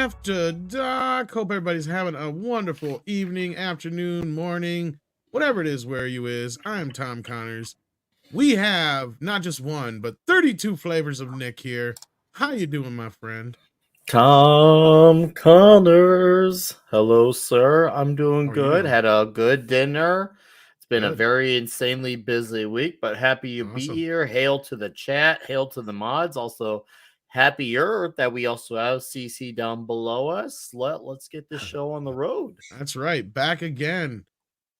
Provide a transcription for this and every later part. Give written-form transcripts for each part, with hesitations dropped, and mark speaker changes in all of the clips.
Speaker 1: After dark. Hope everybody's having a wonderful evening, afternoon, morning, whatever it is where you is. I'm Tom Connors. We have not just one, but 32 flavors of Nick here. How you doing, my friend?
Speaker 2: Tom Connors. Hello, sir. I'm doing
Speaker 1: How are you
Speaker 2: good.
Speaker 1: doing?
Speaker 2: Had a good dinner. It's been a
Speaker 1: Good.
Speaker 2: very insanely busy week, but happy you be
Speaker 1: Awesome.
Speaker 2: here. Hail to the chat. Hail to the mods. Also, happier that we also have CC down below us. Let's get this show on the road.
Speaker 1: That's right. Back again.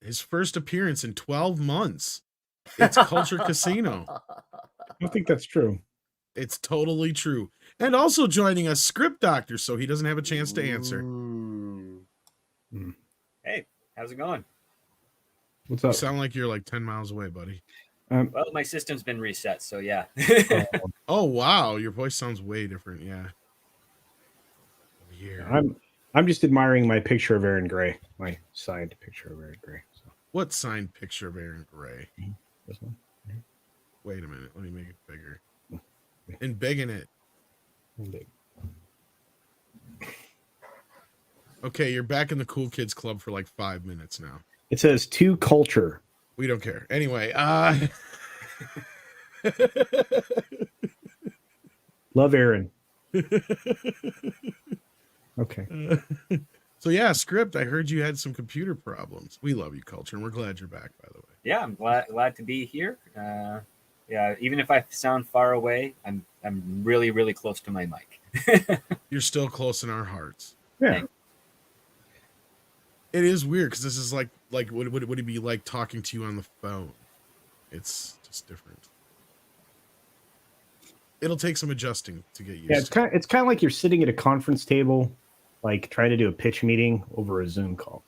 Speaker 1: His first appearance in 12 months. It's Culture Casino.
Speaker 3: I think that's true.
Speaker 1: It's totally true. And also joining us, Script Doctor, so he doesn't have a chance to answer.
Speaker 4: Hey, how's it going?
Speaker 3: What's
Speaker 1: You
Speaker 3: up?
Speaker 1: sound like you're like 10 miles away, buddy.
Speaker 4: Well, my system's been reset, so yeah.
Speaker 1: Oh, wow. Your voice sounds way different. Yeah. Weird.
Speaker 3: I'm just admiring my picture of Aaron Gray, my signed picture of Aaron Gray. So
Speaker 1: What signed picture of Aaron Gray?
Speaker 3: this one.
Speaker 1: Wait a minute. Let me make it bigger. And bigging it.
Speaker 3: Big.
Speaker 1: Okay, you're back in the Cool Kids Club for like 5 minutes now.
Speaker 3: It says to culture.
Speaker 1: We don't care. Anyway,
Speaker 3: Love Aaron. Okay.
Speaker 1: So yeah, Script, I heard you had some computer problems. We love you, Culture, and we're glad you're back, by the way.
Speaker 4: Yeah, I'm glad to be here. Yeah, even if I sound far away, I'm really, really close to my mic.
Speaker 1: You're still close in our hearts.
Speaker 3: Yeah.
Speaker 4: Thanks.
Speaker 1: It is weird because this is like would it be like talking to you on the phone? It's just different. It'll take some adjusting to get used.
Speaker 3: Yeah, it's kind of like you're sitting at a conference table, like trying to do a pitch meeting over a Zoom call.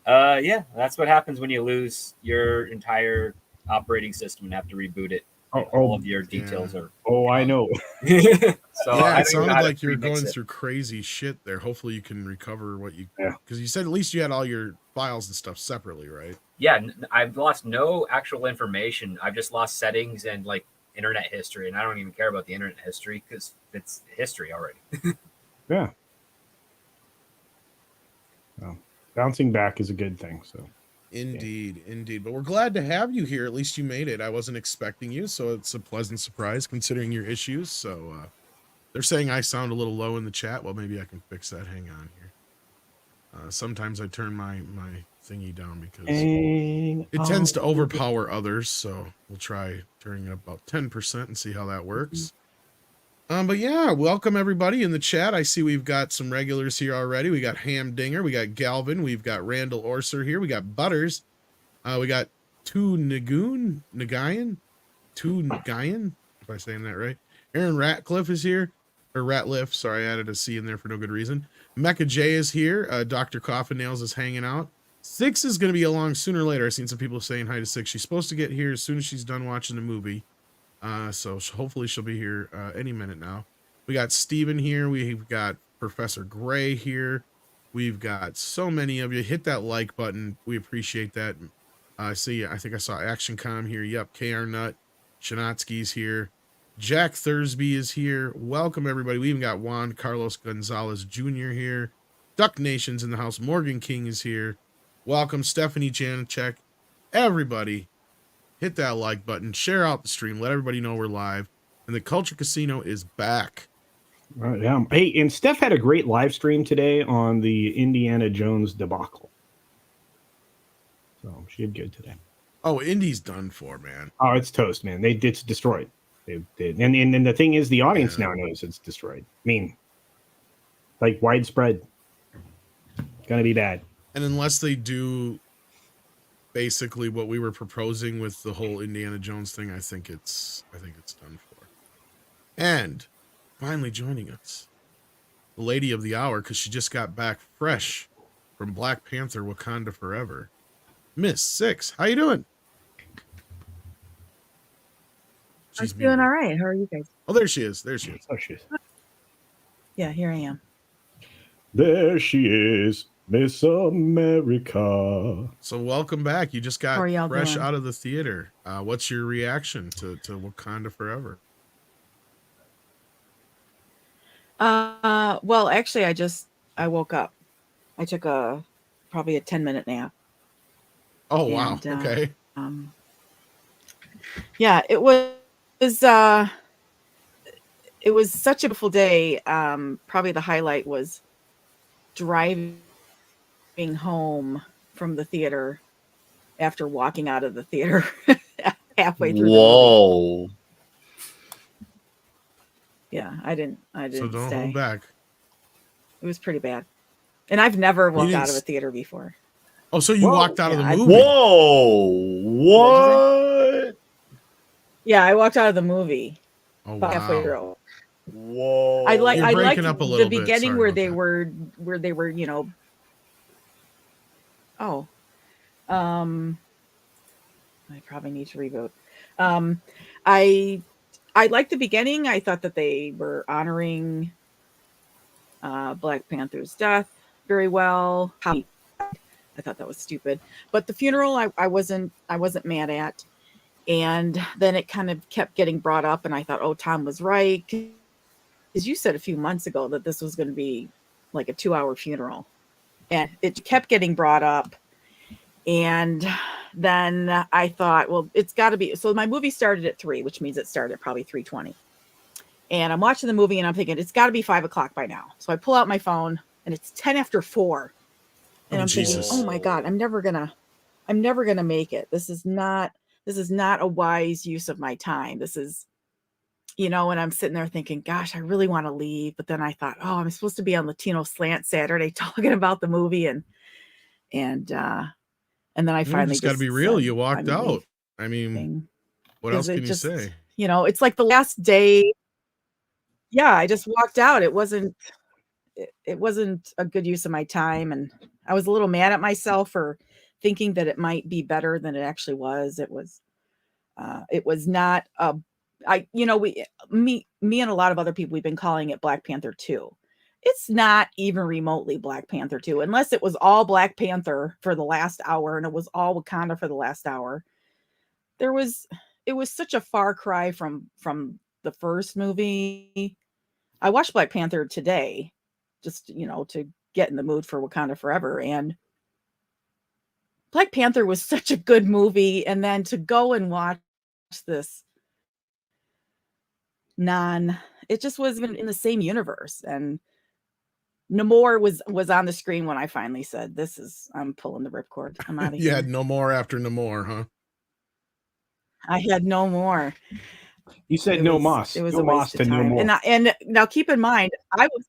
Speaker 4: Yeah, that's what happens when you lose your entire operating system and have to reboot it. All of your details are.
Speaker 3: Oh, I know.
Speaker 4: So
Speaker 1: Yeah, it sounded like you were going through crazy shit there. Hopefully, you can recover what you.
Speaker 3: Yeah.
Speaker 1: Because you said at least you had all your files and stuff separately, right?
Speaker 4: Yeah, I've lost no actual information. I've just lost settings and like internet history, and I don't even care about the internet history because it's history already.
Speaker 3: Yeah. Well, bouncing back is a good thing. So.
Speaker 1: Indeed. But we're glad to have you here. At least you made it. I wasn't expecting you, so it's a pleasant surprise considering your issues. So they're saying I sound a little low in the chat. Well, maybe I can fix that. Hang on here. Sometimes I turn my thingy down because it tends to overpower others. So we'll try turning it up about 10% and see how that works. But yeah, welcome everybody in the chat. I see we've got some regulars here already. We got Hamdinger, we got Galvin, we've got Randall Orser here, we got Butters, we got Nagayan, if I'm saying that right. Aaron Ratcliffe is here, or Ratliff, sorry, I added a C in there for no good reason. Mecca J is here, Dr. Coffin Nails is hanging out. Six is going to be along sooner or later. I've seen some people saying hi to Six. She's supposed to get here as soon as she's done watching the movie. So hopefully she'll be here any minute now. We got Steven here. We've got Professor Gray here. We've got so many of you. Hit that like button. We appreciate that. I think I saw ActionCom here. Yep. KR Nut. Shanatsky's here. Jack Thursby is here. Welcome, everybody. We even got Juan Carlos Gonzalez Jr. here. Duck Nation's in the house. Morgan King is here. Welcome, Stephanie Janacek. Everybody. Hit that like button, share out the stream, let everybody know we're live, and the Culture Casino is back.
Speaker 3: Yeah. Hey, and Steph had a great live stream today on the Indiana Jones debacle. So she did good today.
Speaker 1: Oh, Indy's done for, man.
Speaker 3: Oh, it's toast, man. It's destroyed. And the thing is, the audience now knows it's destroyed. I mean, like widespread. It's gonna be bad.
Speaker 1: And unless they do basically what we were proposing with the whole Indiana Jones thing, I think it's done for. And finally joining us, the lady of the hour, because she just got back fresh from Black Panther Wakanda Forever, Miss Six. How you doing?
Speaker 5: I'm doing all right. How are you guys?
Speaker 1: Oh, there she is.
Speaker 3: Oh, she is.
Speaker 5: Yeah, here I am.
Speaker 3: There she is. Miss America.
Speaker 1: So welcome back. You just got fresh
Speaker 5: doing?
Speaker 1: out of the theater. What's your reaction to Wakanda Forever?
Speaker 5: Well, actually, I woke up. I took probably a 10-minute nap.
Speaker 1: Oh wow.
Speaker 5: And
Speaker 1: Okay.
Speaker 5: yeah, was it was such a beautiful day. Probably the highlight was driving home from the theater after walking out of the theater halfway through the movie.
Speaker 2: Whoa.
Speaker 5: Yeah, I didn't
Speaker 1: So don't
Speaker 5: stay.
Speaker 1: hold back.
Speaker 5: It was pretty bad. And I've never
Speaker 1: You
Speaker 5: walked
Speaker 1: didn't
Speaker 5: out of a
Speaker 1: s-
Speaker 5: theater before.
Speaker 1: Oh, so you
Speaker 3: Whoa.
Speaker 1: walked out of
Speaker 5: Yeah,
Speaker 1: the
Speaker 5: I-
Speaker 1: movie?
Speaker 2: Whoa. What?
Speaker 5: Yeah, I walked out of the movie
Speaker 1: Oh
Speaker 5: about halfway
Speaker 1: wow.
Speaker 5: through.
Speaker 2: Whoa.
Speaker 5: I
Speaker 1: You're
Speaker 5: liked
Speaker 1: breaking up a
Speaker 5: the
Speaker 1: little bit.
Speaker 5: beginning
Speaker 1: Sorry
Speaker 5: where
Speaker 1: about
Speaker 5: they were, oh, um, I probably need to reboot. Um, I liked the beginning. I thought that they were honoring Black Panther's death very well. I thought that was stupid, but the funeral I wasn't mad at. And then it kind of kept getting brought up, and I thought, oh, Tom was right, because you said a few months ago that this was going to be like a 2-hour funeral, and it kept getting brought up. And then I thought, well, it's got to be. So my movie started at 3, which means it started at probably 3:20. And I'm watching the movie, and I'm thinking it's got to be 5 o'clock by now. So I pull out my phone, and it's 10 after 4, and
Speaker 1: Oh,
Speaker 5: I'm thinking,
Speaker 1: Jesus.
Speaker 5: oh my God, I'm never gonna make it. This is not a wise use of my time. This is, and I'm sitting there thinking, gosh, I really want to leave. But then I thought, oh, I'm supposed to be on Latino Slant Saturday talking about the movie. And then I
Speaker 1: You
Speaker 5: finally
Speaker 1: just got to be real. You walked out. I mean, what else can you say?
Speaker 5: It's like the last day. Yeah, I just walked out. It wasn't a good use of my time. And I was a little mad at myself for thinking that it might be better than it actually was. It was not me and a lot of other people, we've been calling it Black Panther 2. It's not even remotely Black Panther 2, unless it was all Black Panther for the last hour and it was all Wakanda for the last hour. It was such a far cry from the first movie. I watched Black Panther today, just to get in the mood for Wakanda Forever, and Black Panther was such a good movie, and then to go and watch this it just wasn't in the same universe. And Namor was on the screen when I finally said, I'm pulling the ripcord. I'm out of
Speaker 1: You
Speaker 5: here.
Speaker 1: had no more after Namor, huh?
Speaker 5: I had no more.
Speaker 3: You said no moss.
Speaker 5: It was
Speaker 3: no
Speaker 5: a
Speaker 3: moss
Speaker 5: waste of
Speaker 3: to no
Speaker 5: time.
Speaker 3: more.
Speaker 5: And now keep in mind, I was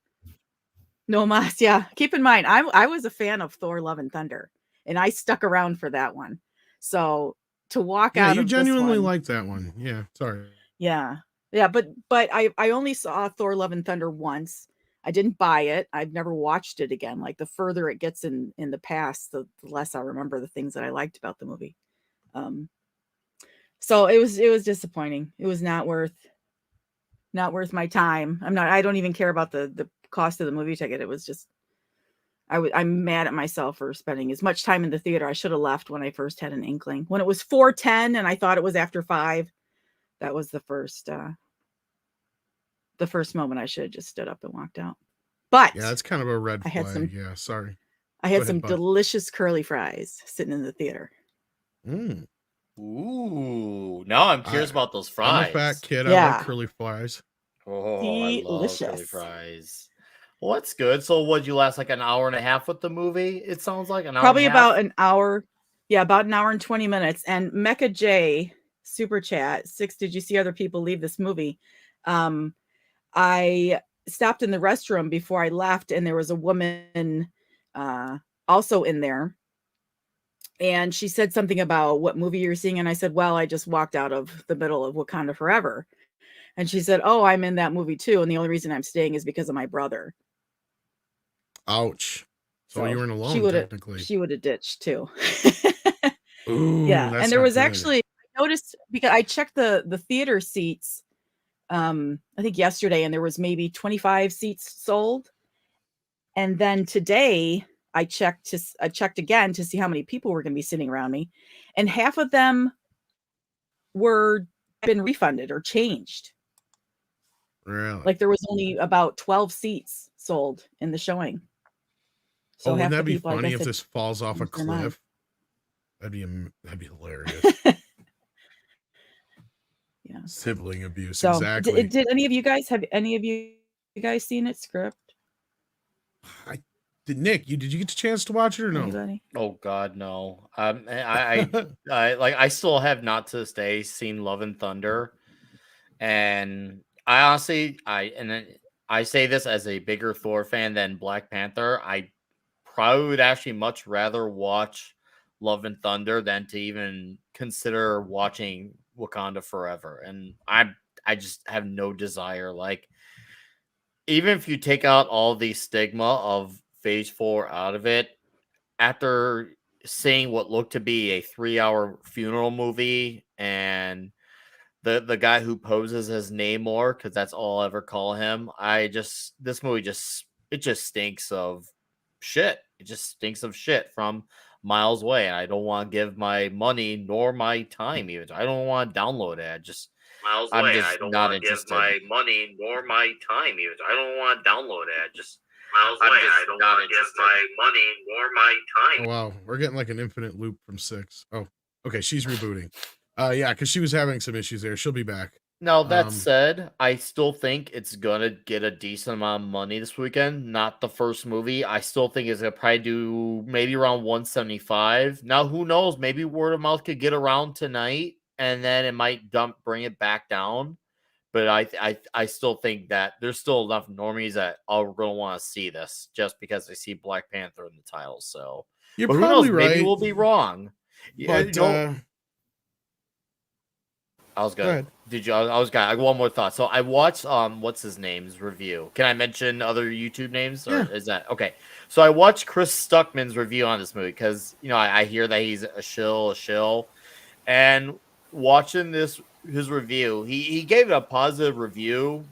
Speaker 5: no moss. Yeah. Keep in mind, I was a fan of Thor: Love and Thunder, and I stuck around for that one. So to walk
Speaker 1: Yeah,
Speaker 5: out
Speaker 1: you
Speaker 5: of
Speaker 1: genuinely
Speaker 5: this one,
Speaker 1: liked that one. Yeah, sorry.
Speaker 5: yeah. Yeah, but I only saw Thor: Love and Thunder once. I didn't buy it. I've never watched it again. Like the further it gets in the past, the less I remember the things that I liked about the movie. So it was disappointing. It was not worth my time. I don't even care about the cost of the movie ticket. It was just I'm mad at myself for spending as much time in the theater. I should have left when I first had an inkling. When it was 4:10 and I thought it was after 5, that was the first moment I should have just stood up and walked out. But
Speaker 1: Yeah, that's kind of a red
Speaker 5: I had
Speaker 1: flag. Yeah, sorry.
Speaker 5: I
Speaker 1: Go
Speaker 5: had
Speaker 1: ahead,
Speaker 5: some
Speaker 1: bud.
Speaker 5: delicious curly fries sitting in the theater.
Speaker 1: Mm.
Speaker 2: Ooh. Now I'm curious about those fries.
Speaker 1: I'm a fat kid. I
Speaker 5: Yeah.
Speaker 1: like curly fries.
Speaker 2: Oh, I love curly
Speaker 5: Delicious.
Speaker 2: fries. Well, that's good. So, would you last like an hour and a half with the movie? It sounds like an hour.
Speaker 5: Probably
Speaker 2: and a half?
Speaker 5: about an hour. Yeah, about an hour and 20 minutes. And Mecca J super chat 6. Did you see other people leave this movie? I stopped in the restroom before I left, and there was a woman also in there. And she said something about what movie you're seeing. And I said, well, I just walked out of the middle of Wakanda Forever. And she said, oh, I'm in that movie too. And the only reason I'm staying is because of my brother.
Speaker 1: Ouch. So you weren't alone, technically.
Speaker 5: She would have ditched too.
Speaker 1: Ooh,
Speaker 5: yeah.
Speaker 1: that's
Speaker 5: And there
Speaker 1: not
Speaker 5: was
Speaker 1: good.
Speaker 5: actually, I noticed, because I checked the theater seats, I think yesterday, and there was maybe 25 seats sold. And then today I checked again to see how many people were going to be sitting around me. And half of them been refunded or changed.
Speaker 1: Really?
Speaker 5: Like there was only about 12 seats sold in the showing. So
Speaker 1: wouldn't
Speaker 5: half the
Speaker 1: that be
Speaker 5: people, I
Speaker 1: funny
Speaker 5: guess,
Speaker 1: if
Speaker 5: had
Speaker 1: this falls off a
Speaker 5: changed their mind.
Speaker 1: cliff? That'd be hilarious.
Speaker 5: Yeah.
Speaker 1: Sibling abuse,
Speaker 5: So
Speaker 1: exactly.
Speaker 5: did any of you guys seen it script?
Speaker 1: Nick, did you get the chance to watch it or no?
Speaker 5: Anybody?
Speaker 2: Oh God, no. I still have not to this day seen Love and Thunder, and I honestly, I say this as a bigger Thor fan than Black Panther. I probably would actually much rather watch Love and Thunder than to even consider watching Wakanda Forever, and I just have no desire. Like, even if you take out all the stigma of Phase 4 out of it, after seeing what looked to be a 3-hour funeral movie and the guy who poses as Namor, because that's all I'll ever call him, this movie just stinks of shit. It just stinks of shit from miles away. And I don't want to give my money nor my time even. I don't want to download it. I'm just not interested. My money nor my time even. I don't want to download it. I don't want to give my money nor my time.
Speaker 1: Oh wow, we're getting like an infinite loop from 6. Oh, okay, she's rebooting. Yeah, because she was having some issues there. She'll be back.
Speaker 2: Now, that said, I still think it's gonna get a decent amount of money this weekend. Not the first movie. I still think it's gonna probably do maybe around 175. Now, who knows? Maybe word of mouth could get around tonight, and then it might bring it back down. But I still think that there's still enough normies that are gonna want to see this just because they see Black Panther in the title. So
Speaker 1: You're
Speaker 2: but who
Speaker 1: probably
Speaker 2: knows?
Speaker 1: right.
Speaker 2: Maybe we'll be wrong.
Speaker 1: But
Speaker 2: I was
Speaker 1: go
Speaker 2: good.
Speaker 1: ahead.
Speaker 2: Did you? I was good. I got one more thought. So I watched what's his name's review. Can I mention other YouTube names? Or is that okay? So I watched Chris Stuckman's review on this movie because I hear that he's a shill, and watching his review, he gave it a positive review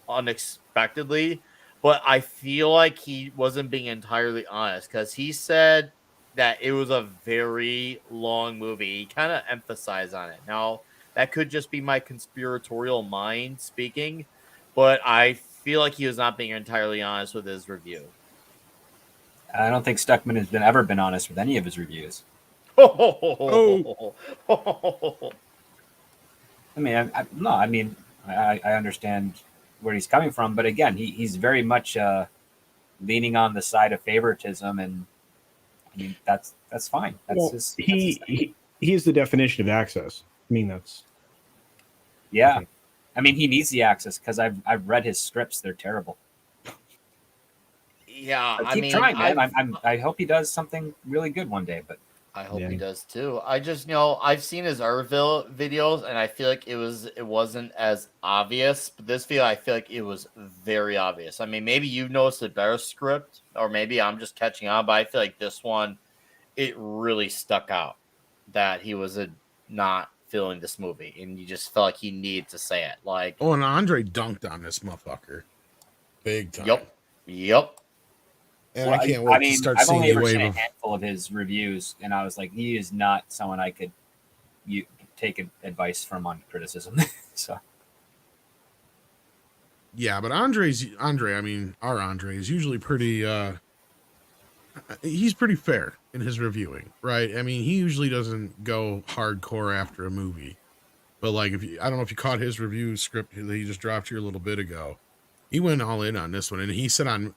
Speaker 2: unexpectedly, but I feel like he wasn't being entirely honest because he said that it was a very long movie. He kind of emphasized on it. Now, that could just be my conspiratorial mind speaking, but I feel like he was not being entirely honest with his review.
Speaker 4: I don't think Stuckman has ever been honest with any of his reviews. I mean, I understand where he's coming from, but again, he's very much leaning on the side of favoritism, and I mean that's fine.
Speaker 3: He is the definition of access. I mean,
Speaker 4: yeah. I mean, he needs the access because I've read his scripts; they're terrible.
Speaker 2: Yeah,
Speaker 4: I keep trying, man. I hope he does something really good one day, but
Speaker 2: I hope he does too. I just I've seen his other videos, and I feel like it wasn't as obvious. But this video, I feel like it was very obvious. I mean, maybe you noticed a better script, or maybe I'm just catching on. But I feel like this one, it really stuck out that he was not feeling this movie, and you just felt like he needed to say it. Like,
Speaker 1: and Andre dunked on this motherfucker, big time.
Speaker 2: Yep.
Speaker 1: And I can't wait to start seeing the wave.
Speaker 4: I've only ever seen a handful of his reviews, and I was like, he is not someone I could take advice from on criticism. So,
Speaker 1: yeah, but Andre, I mean, our Andre is usually pretty. He's pretty fair in his reviewing, right? I mean, he usually doesn't go hardcore after a movie, but like I don't know if you caught his review script that he just dropped here a little bit ago. He went all in on this one, and he said on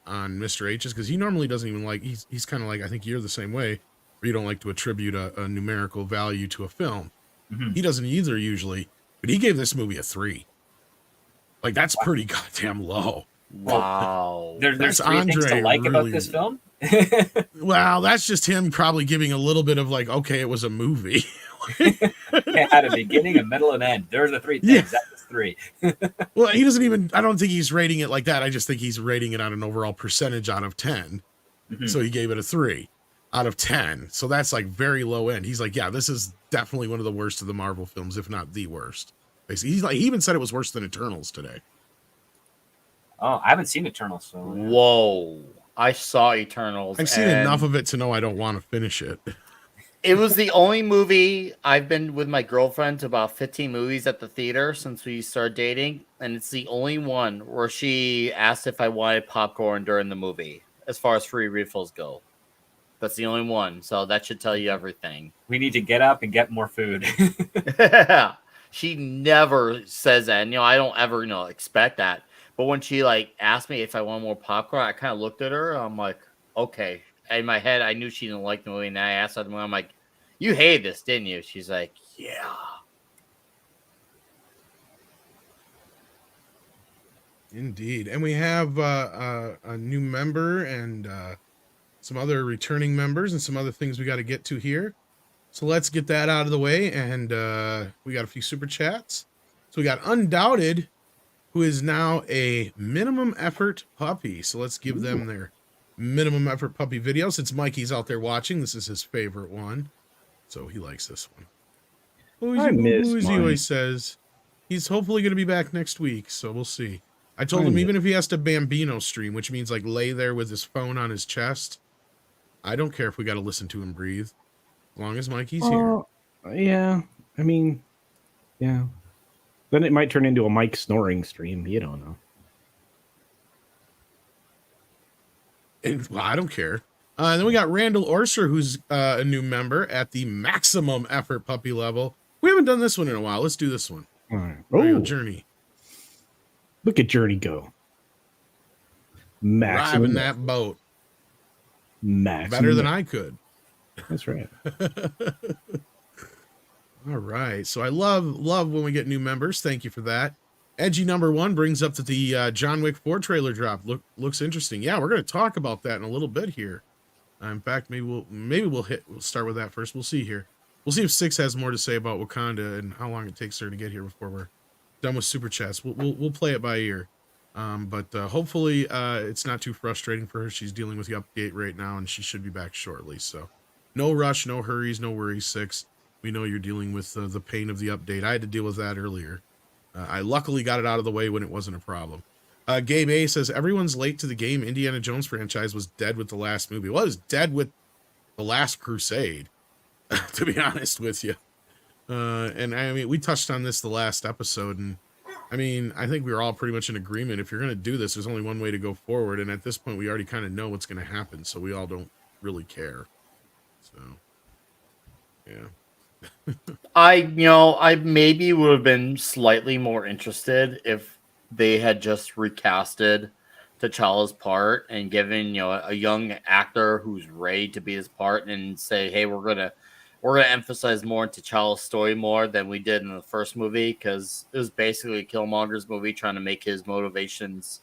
Speaker 1: Mr. H's, because he normally doesn't even like. He's kind of like, I think you're the same way, where you don't like to attribute a numerical value to a film. Mm-hmm. He doesn't either usually, but he gave this movie a 3. Like that's pretty goddamn low.
Speaker 2: Wow,
Speaker 4: there's 3 things to like really, about this film.
Speaker 1: Well, that's just him probably giving a little bit of like, okay, it was a movie.
Speaker 4: It had a beginning, a middle, and end. There's the 3 things. Yeah. That was 3.
Speaker 1: Well, he doesn't even. I don't think he's rating it like that. I just think he's rating it on an overall percentage out of 10. Mm-hmm. So he gave it a 3 out of 10. So that's like very low end. He's like, yeah, this is definitely one of the worst of the Marvel films, if not the worst. Basically, he even said it was worse than Eternals today.
Speaker 4: Oh, I haven't seen Eternals. So
Speaker 2: yeah. Whoa, I saw Eternals.
Speaker 1: I've seen enough of it to know I don't want to finish it.
Speaker 2: It was the only movie I've been with my girlfriend to about 15 movies at the theater since we started dating, and it's the only one where she asked if I wanted popcorn during the movie, as far as free refills go. That's the only one, so that should tell you everything.
Speaker 4: We need to get up and get more food.
Speaker 2: She never says that, and I don't ever expect that. But when she asked me if I want more popcorn, I kind of looked at her. I'm like, okay. In my head, I knew she didn't like the movie, and I asked her, I'm like, you hated this, didn't you? She's like, yeah.
Speaker 1: Indeed. And we have a new member and some other returning members and some other things we got to get to here. So let's get that out of the way. And we got a few super chats. So we got Undoubted, who is now a minimum effort puppy. So let's give them their minimum effort puppy video. Since Mikey's out there watching, this is his favorite one. So he likes this one. He always says he's hopefully going to be back next week. So we'll see. I told him even if he has to Bambino stream, which means lay there with his phone on his chest, I don't care if we got to listen to him breathe, as long as Mikey's here.
Speaker 3: Yeah, I mean, yeah. Then it might turn into a Mike snoring stream. You don't know.
Speaker 1: And, well, I don't care. And then we got Randall Orser, who's a new member at the maximum effort puppy level. We haven't done this one in a while. Let's do this one.
Speaker 3: All right.
Speaker 1: Oh, Journey.
Speaker 3: Look at Journey go. Maximum.
Speaker 1: Driving that boat.
Speaker 3: Maximum.
Speaker 1: Better than I could.
Speaker 3: That's right.
Speaker 1: All right. So I love when we get new members. Thank you for that. Edgy number 1 brings up that the John Wick 4 trailer drop looks interesting. Yeah, we're going to talk about that in a little bit here. In fact, maybe we'll start with that first. We'll see here. We'll see if Six has more to say about Wakanda and how long it takes her to get here before we're done with super chats. We'll play it by ear. But hopefully it's not too frustrating for her. She's dealing with the update right now, and she should be back shortly. So no rush, no hurries, no worries, Six. We know you're dealing with the pain of the update. I had to deal with that earlier. I luckily got it out of the way when it wasn't a problem. Gabe A says, everyone's late to the game. Indiana Jones franchise was dead with the last movie. Well, it was dead with The Last Crusade, to be honest with you. And I mean, we touched on this the last episode, and I mean, I think we were all pretty much in agreement. If you're going to do this, there's only one way to go forward. And at this point, we already kind of know what's going to happen. So we all don't really care. So, yeah.
Speaker 2: I maybe would have been slightly more interested if they had just recasted T'Challa's part and given a young actor who's ready to be his part and say, hey, we're gonna emphasize more on T'Challa's story more than we did in the first movie, because it was basically Killmonger's movie trying to make his motivations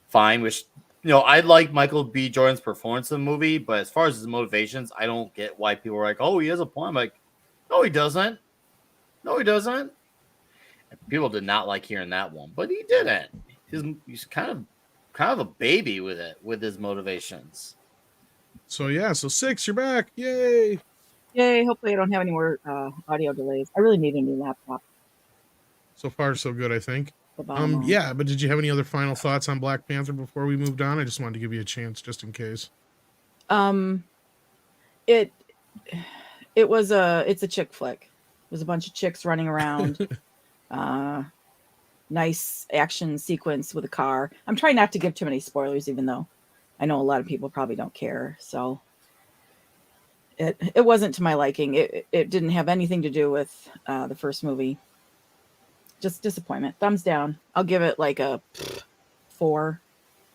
Speaker 2: fine, which I like Michael B. Jordan's performance in the movie, but as far as his motivations, I don't get why people are like, oh, he has a point. I'm like, no, he doesn't. No, he doesn't. And people did not like hearing that one, but he didn't. He's kind of a baby with it, with his motivations.
Speaker 1: So yeah, so Six, you're back. Yay.
Speaker 5: Yay, hopefully I don't have any more audio delays. I really need a new laptop.
Speaker 1: So far, so good, I think.
Speaker 5: The bottom line.
Speaker 1: Yeah, but did you have any other final thoughts on Black Panther before we moved on? I just wanted to give you a chance just in case.
Speaker 5: It's a chick flick. There's a bunch of chicks running around. Nice action sequence with a car. I'm trying not to give too many spoilers, even though I know a lot of people probably don't care. So it wasn't to my liking. It didn't have anything to do with the first movie. Just disappointment. Thumbs down. I'll give it like a 4,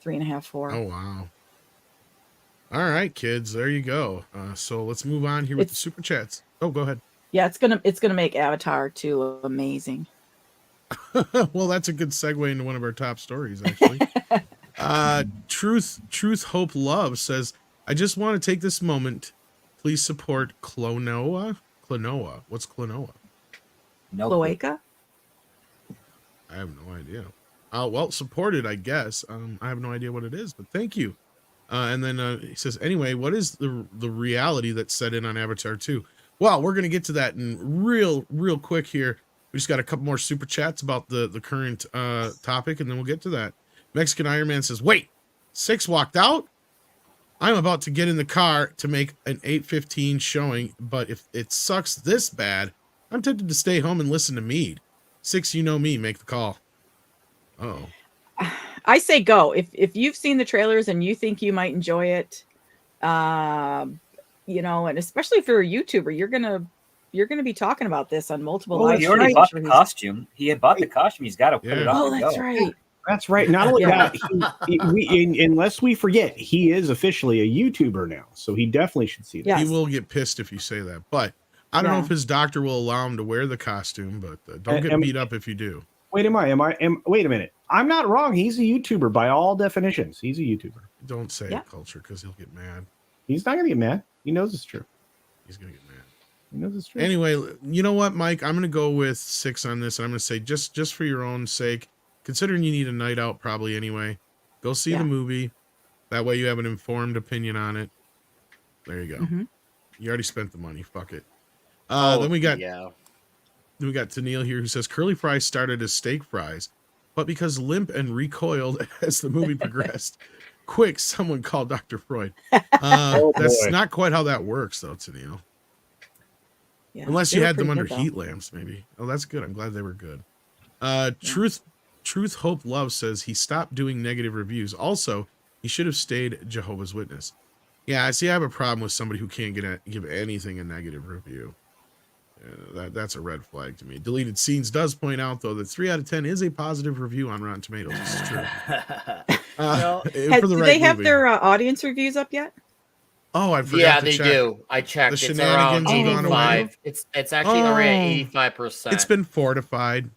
Speaker 5: 3.5, 4.
Speaker 1: Oh wow. All right, kids, there you go. So let's move on here with the super chats. Oh, go ahead.
Speaker 5: Yeah, it's gonna make Avatar 2 amazing.
Speaker 1: Well, that's a good segue into one of our top stories, actually. Truth, Hope, Love says, I just want to take this moment. Please support Klonoa. Klonoa. What's Klonoa?
Speaker 4: No.
Speaker 5: Cloaca?
Speaker 1: I have no idea. Well, supported, I guess. I have no idea what it is, but thank you. And then he says, anyway, what is the reality that's set in on Avatar 2? Well, we're going to get to that in real quick here. We just got a couple more super chats about the current topic, and then we'll get to that. Mexican Iron Man says, wait, Six walked out? I'm about to get in the car to make an 8:15 showing, but if it sucks this bad, I'm tempted to stay home and listen to Mead. 6, you know me, make the call. Oh,
Speaker 5: I say go. If you've seen the trailers and you think you might enjoy it, you know, and especially if you're a YouTuber, you're gonna be talking about this on multiple
Speaker 3: Well,
Speaker 5: live
Speaker 4: He
Speaker 3: that's
Speaker 4: already
Speaker 5: streams.
Speaker 4: bought
Speaker 5: Sure
Speaker 4: the
Speaker 5: he's-
Speaker 4: costume. He had bought the costume. He's got to put it
Speaker 1: Yeah.
Speaker 4: on.
Speaker 5: Oh,
Speaker 4: and
Speaker 5: that's
Speaker 4: go.
Speaker 5: right.
Speaker 3: That's right. Not only
Speaker 5: Yeah.
Speaker 3: that, unless we forget, he is officially a YouTuber now, so he definitely should see that.
Speaker 5: Yes.
Speaker 1: he will get pissed if you say that, but I don't know
Speaker 5: Yeah.
Speaker 1: if his doctor will allow him to wear the costume, but don't get
Speaker 3: Am-
Speaker 1: beat up if you do.
Speaker 3: Wait, wait a minute. I'm not wrong. He's a YouTuber by all definitions. He's a YouTuber.
Speaker 1: Don't say
Speaker 5: Yeah.
Speaker 1: it, Culture, because he'll get mad.
Speaker 3: He's not gonna get mad. He knows it's true.
Speaker 1: He's going to get mad.
Speaker 3: He knows it's true.
Speaker 1: Anyway, you know what, Mike? I'm going to go with 6 on this. And I'm going to say just for your own sake, considering you need a night out probably anyway, go see
Speaker 5: Yeah.
Speaker 1: the movie. That way you have an informed opinion on it. There you go.
Speaker 5: Mhm.
Speaker 1: You already spent the money. Fuck it.
Speaker 2: Oh,
Speaker 1: Then we got
Speaker 2: yeah.
Speaker 1: Tennille here who says curly fries started as steak fries, but because limp and recoiled as the movie progressed. Quick, someone called Dr. Freud. That's
Speaker 3: boy.
Speaker 1: not quite how that works, though, Tennille.
Speaker 5: Yeah.
Speaker 1: Unless
Speaker 5: They
Speaker 1: you
Speaker 5: were
Speaker 1: had them
Speaker 5: pretty
Speaker 1: under
Speaker 5: good, though.
Speaker 1: heat lamps, maybe. Oh, that's good. I'm glad they were good. Truth, Hope, Love says he stopped doing negative reviews. Also, he should have stayed Jehovah's Witness. Yeah, see, I have a problem with somebody who can't give anything a negative review. That's a red flag to me. Deleted Scenes does point out, though, that 3 out of 10 is a positive review on Rotten Tomatoes. This is true.
Speaker 2: No.
Speaker 1: For
Speaker 5: Do
Speaker 1: the right
Speaker 5: they have
Speaker 1: movie.
Speaker 5: their audience reviews up yet?
Speaker 1: Oh, I forgot
Speaker 2: Yeah,
Speaker 1: to
Speaker 2: they
Speaker 1: check.
Speaker 2: do. I checked.
Speaker 1: The
Speaker 2: It's
Speaker 1: shenanigans
Speaker 2: around
Speaker 5: have gone away?
Speaker 2: 85. It's actually already at 85%.
Speaker 1: It's been fortified.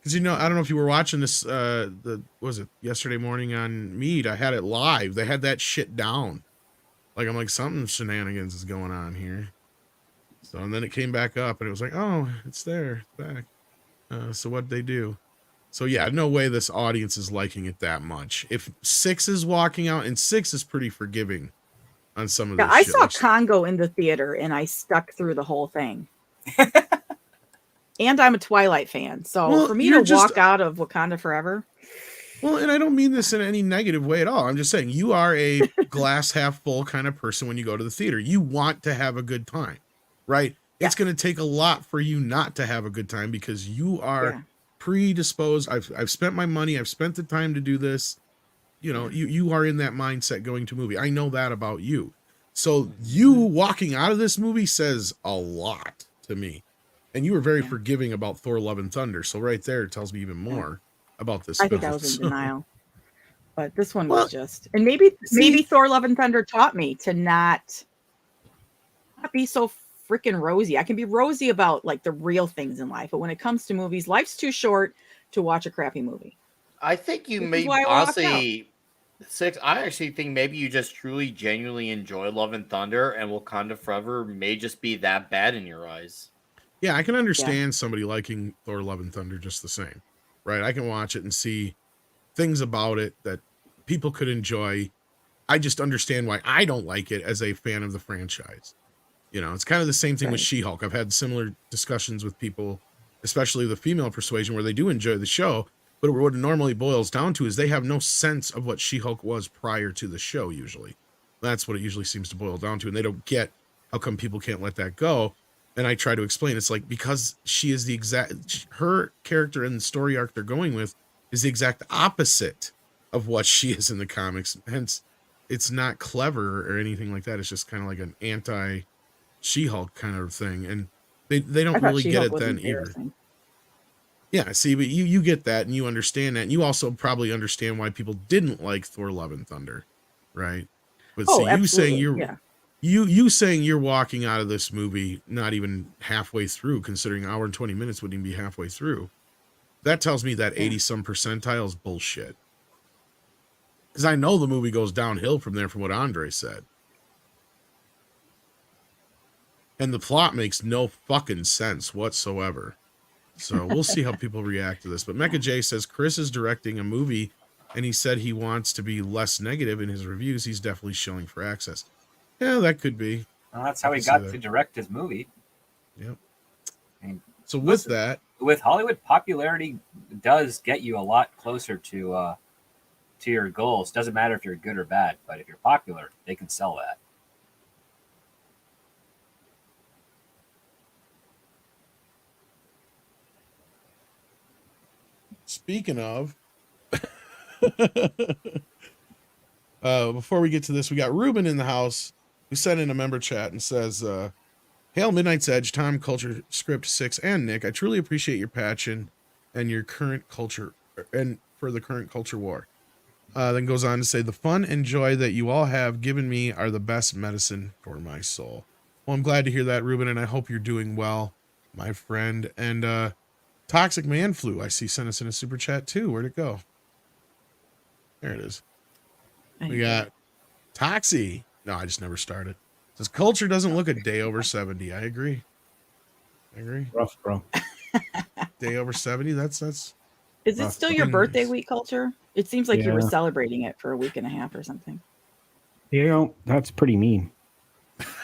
Speaker 1: Because I don't know if you were watching this. Was it yesterday morning on MEAD? I had it live. They had that shit down. I'm like, something shenanigans is going on here. So and then it came back up, and it was like, oh, it's there, it's back. So what'd they do? So yeah, no way this audience is liking it that much. If 6 is walking out, and 6 is pretty forgiving on some of
Speaker 5: Yeah,
Speaker 1: this
Speaker 5: I
Speaker 1: shit.
Speaker 5: saw Congo in the theater and I stuck through the whole thing. And I'm a Twilight fan, so
Speaker 1: Well,
Speaker 5: for me
Speaker 1: you're
Speaker 5: to
Speaker 1: just-
Speaker 5: walk out of Wakanda Forever,
Speaker 1: Well, and I don't mean this in any negative way at all. I'm just saying you are a glass half full kind of person when you go to the theater. You want to have a good time, right? It's
Speaker 5: Yes.
Speaker 1: going to take a lot for you not to have a good time because you are
Speaker 5: Yeah.
Speaker 1: predisposed. I've spent my money. I've spent the time to do this. You are in that mindset going to a movie. I know that about you. So you walking out of this movie says a lot to me. And you were very
Speaker 5: Yeah.
Speaker 1: forgiving about Thor: Love and Thunder. So right there it tells me even more about this
Speaker 5: I think
Speaker 1: film.
Speaker 5: I was in
Speaker 1: So-
Speaker 5: denial. But this one
Speaker 1: Well,
Speaker 5: was just, and maybe Thor: Love and Thunder taught me to not be so freaking rosy. I can be rosy about the real things in life, but when it comes to movies, life's too short to watch a crappy movie.
Speaker 2: I think you
Speaker 5: This is
Speaker 2: may
Speaker 5: why I walked
Speaker 2: honestly 6. I actually think maybe you just truly, genuinely enjoy Love and Thunder, and Wakanda Forever may just be that bad in your eyes.
Speaker 1: Yeah, I can understand somebody liking Thor: Love and Thunder just the same, right? I can watch it and see things about it that people could enjoy. I just understand why I don't like it as a fan of the franchise. It's kind of the same thing with
Speaker 5: Right.
Speaker 1: She-Hulk. I've had similar discussions with people, especially the female persuasion, where they do enjoy the show, but what it normally boils down to is they have no sense of what She-Hulk was prior to the show, usually. That's what it usually seems to boil down to, and they don't get how come people can't let that go. And I try to explain, it's because she is her character and the story arc they're going with is the exact opposite of what she is in the comics. Hence, it's not clever or anything like that. It's just kind of like an anti-She-Hulk kind of thing. And they
Speaker 5: I
Speaker 1: don't
Speaker 5: thought
Speaker 1: really get
Speaker 5: She-Hulk
Speaker 1: it
Speaker 5: was
Speaker 1: then either.
Speaker 5: embarrassing.
Speaker 1: Yeah, see, but you get that and you understand that. And you also probably understand why people didn't like Thor: Love and Thunder, right? But
Speaker 5: Oh,
Speaker 1: see, you saying
Speaker 5: absolutely.
Speaker 1: you saying you're walking out of this movie not even halfway through, considering an hour and 20 minutes wouldn't even be halfway through. That tells me that 80 some percentile is bullshit. Because I know the movie goes downhill from there, from what Andre said. And the plot makes no fucking sense whatsoever. So we'll see how people react to this. But Mecha J says Chris is directing a movie and he said he wants to be less negative in his reviews. He's definitely shilling for access. Yeah, that could be.
Speaker 4: Well, that's how
Speaker 1: I
Speaker 4: he
Speaker 1: can see
Speaker 4: got
Speaker 1: that.
Speaker 4: to direct his movie.
Speaker 1: Yep.
Speaker 4: And
Speaker 1: So with
Speaker 4: listen,
Speaker 1: that,
Speaker 4: with Hollywood, popularity does get you a lot closer to to your goals. Doesn't matter if you're good or bad, but if you're popular, they can sell that.
Speaker 1: Speaking of, before we get to this, we got Ruben in the house who sent in a member chat and says, Hail Midnight's Edge, Time, Culture, Script 6, and Nick. I truly appreciate your passion and your current culture and for the current culture war. Then goes on to say, the fun and joy that you all have given me are the best medicine for my soul. Well, I'm glad to hear that, Ruben, and I hope you're doing well, my friend. And Toxic Man Flu, I see, sent us in a super chat too. Where'd it go? There it is. We got Toxie. No, I just never started. Says culture doesn't look a day over 70. I agree.
Speaker 3: Rough, bro.
Speaker 1: Day over 70. That's
Speaker 5: Is it
Speaker 1: rough.
Speaker 5: still your
Speaker 1: Nice.
Speaker 5: birthday week, Culture? It seems like you were
Speaker 3: Yeah.
Speaker 5: celebrating it for a week and a half or something.
Speaker 3: You know, that's pretty mean.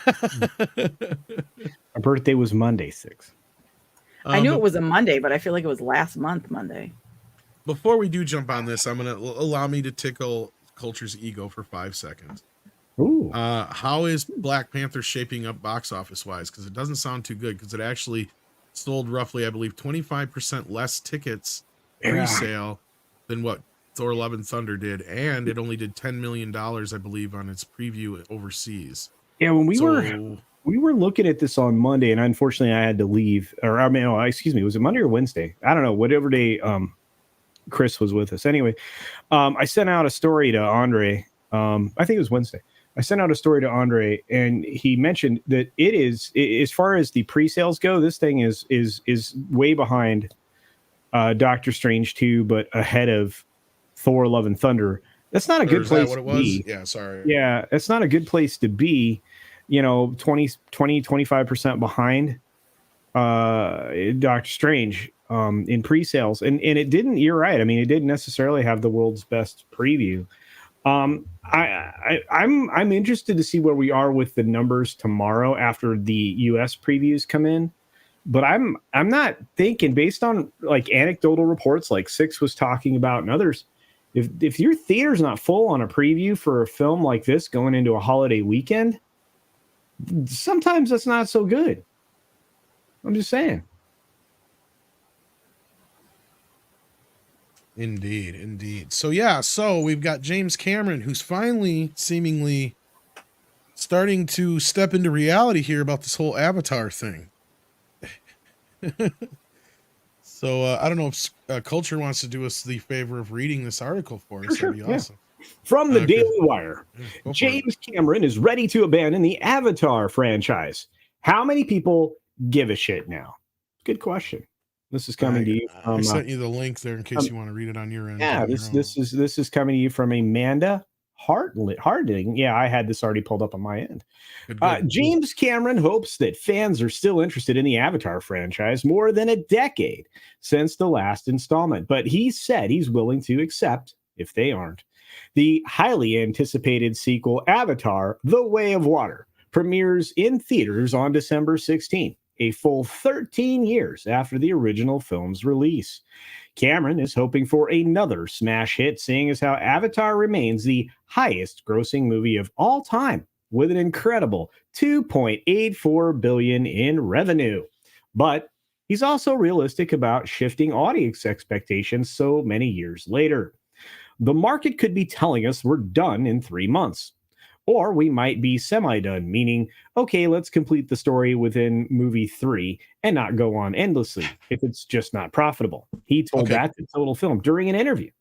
Speaker 3: My birthday was Monday, 6.
Speaker 5: I knew
Speaker 1: but
Speaker 5: it was a Monday, but I feel like it was last month Monday.
Speaker 1: Before we do jump on this, I'm gonna allow me to tickle Culture's ego for 5 seconds.
Speaker 3: Ooh.
Speaker 1: How is Black Panther shaping up box office wise? Because it doesn't sound too good. Because it actually sold roughly, I believe, 25% less tickets pre-sale than what Thor: Love and Thunder did, and it only did $10 million, I believe, on its preview overseas.
Speaker 3: Yeah, when we were looking at this on Monday, and unfortunately I had to leave. Or I mean, excuse me, was it Monday or Wednesday? I don't know. Whatever day Chris was with us. Anyway, I sent out a story to Andre. I think it was Wednesday. I sent out a story to Andre, and he mentioned that it is, as far as the pre-sales go, this thing is way behind Doctor Strange 2, but ahead of Thor: Love and Thunder. That's not a good place to be.
Speaker 1: Yeah, sorry.
Speaker 3: Yeah, it's not a good place to be. 25% behind Doctor Strange in pre-sales, and it didn't. You're right. I mean, it didn't necessarily have the world's best preview. I'm interested to see where we are with the numbers tomorrow after the US previews come in. But I'm not thinking, based on like anecdotal reports like Six was talking about and others, if your theater's not full on a preview for a film like this going into a holiday weekend, sometimes that's not so good. I'm just saying.
Speaker 1: Indeed. So we've got James Cameron, who's finally seemingly starting to step into reality here about this whole Avatar thing. So I don't know if Culture wants to do us the favor of reading this article for us. That'd be awesome.
Speaker 3: From the Daily Wire,
Speaker 1: Yeah,
Speaker 3: James Cameron is ready to abandon the Avatar franchise. How many people give a shit now? Good question. This is coming to you from.
Speaker 1: I sent you the link there in case you want to read it on your end.
Speaker 3: Yeah, this is coming to you from Amanda Harding. Yeah, I had this already pulled up on my end.
Speaker 1: Good.
Speaker 3: James Cameron hopes that fans are still interested in the Avatar franchise more than a decade since the last installment, but he said he's willing to accept if they aren't. The highly anticipated sequel, Avatar: The Way of Water, premieres in theaters on December 16th, a full 13 years after the original film's release. Cameron is hoping for another smash hit, seeing as how Avatar remains the highest grossing movie of all time, with an incredible $2.84 billion in revenue. But he's also realistic about shifting audience expectations so many years later. The market could be telling us we're done in 3 months. Or we might be semi-done, meaning, okay, let's complete the story within movie 3 and not go on endlessly if it's just not profitable. He told that to Total Film during an interview.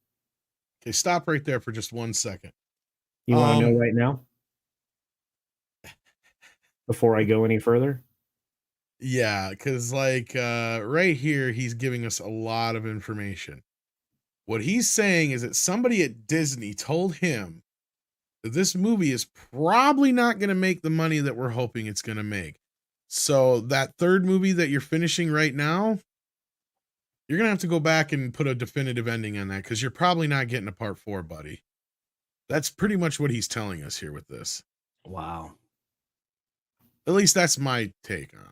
Speaker 1: Okay, stop right there for just 1 second.
Speaker 3: You want to know right now? Before I go any further?
Speaker 1: Yeah, because right here, he's giving us a lot of information. What he's saying is that somebody at Disney told him that this movie is probably not going to make the money that we're hoping it's going to make. So that third movie that you're finishing right now, you're going to have to go back and put a definitive ending on that because you're probably not getting a part 4, buddy. That's pretty much what he's telling us here with this.
Speaker 3: Wow.
Speaker 1: At least that's my take on it.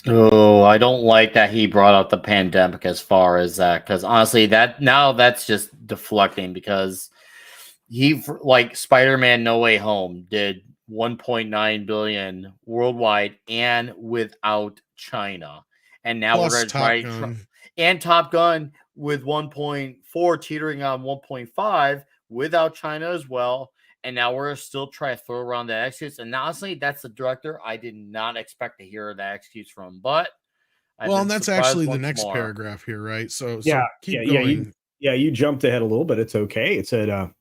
Speaker 2: Oh, I don't like that he brought up the pandemic as far as that, because honestly, that's just deflecting, because like Spider-Man No Way Home did 1.9 billion worldwide and without China. And now we're
Speaker 1: Plus
Speaker 2: going to try
Speaker 1: Top Gun.
Speaker 2: and Top Gun with 1.4 teetering on 1.5 without China as well. And now we're still trying to throw around that excuse. And honestly, that's the director I did not expect to hear that excuse from. But I've
Speaker 1: Well,
Speaker 2: been
Speaker 1: and that's
Speaker 2: surprised
Speaker 1: actually the
Speaker 2: once
Speaker 1: next
Speaker 2: more.
Speaker 1: paragraph here, right? So
Speaker 3: Yeah,
Speaker 1: keep
Speaker 3: yeah,
Speaker 1: going.
Speaker 3: you jumped ahead a little bit. It's okay. It said,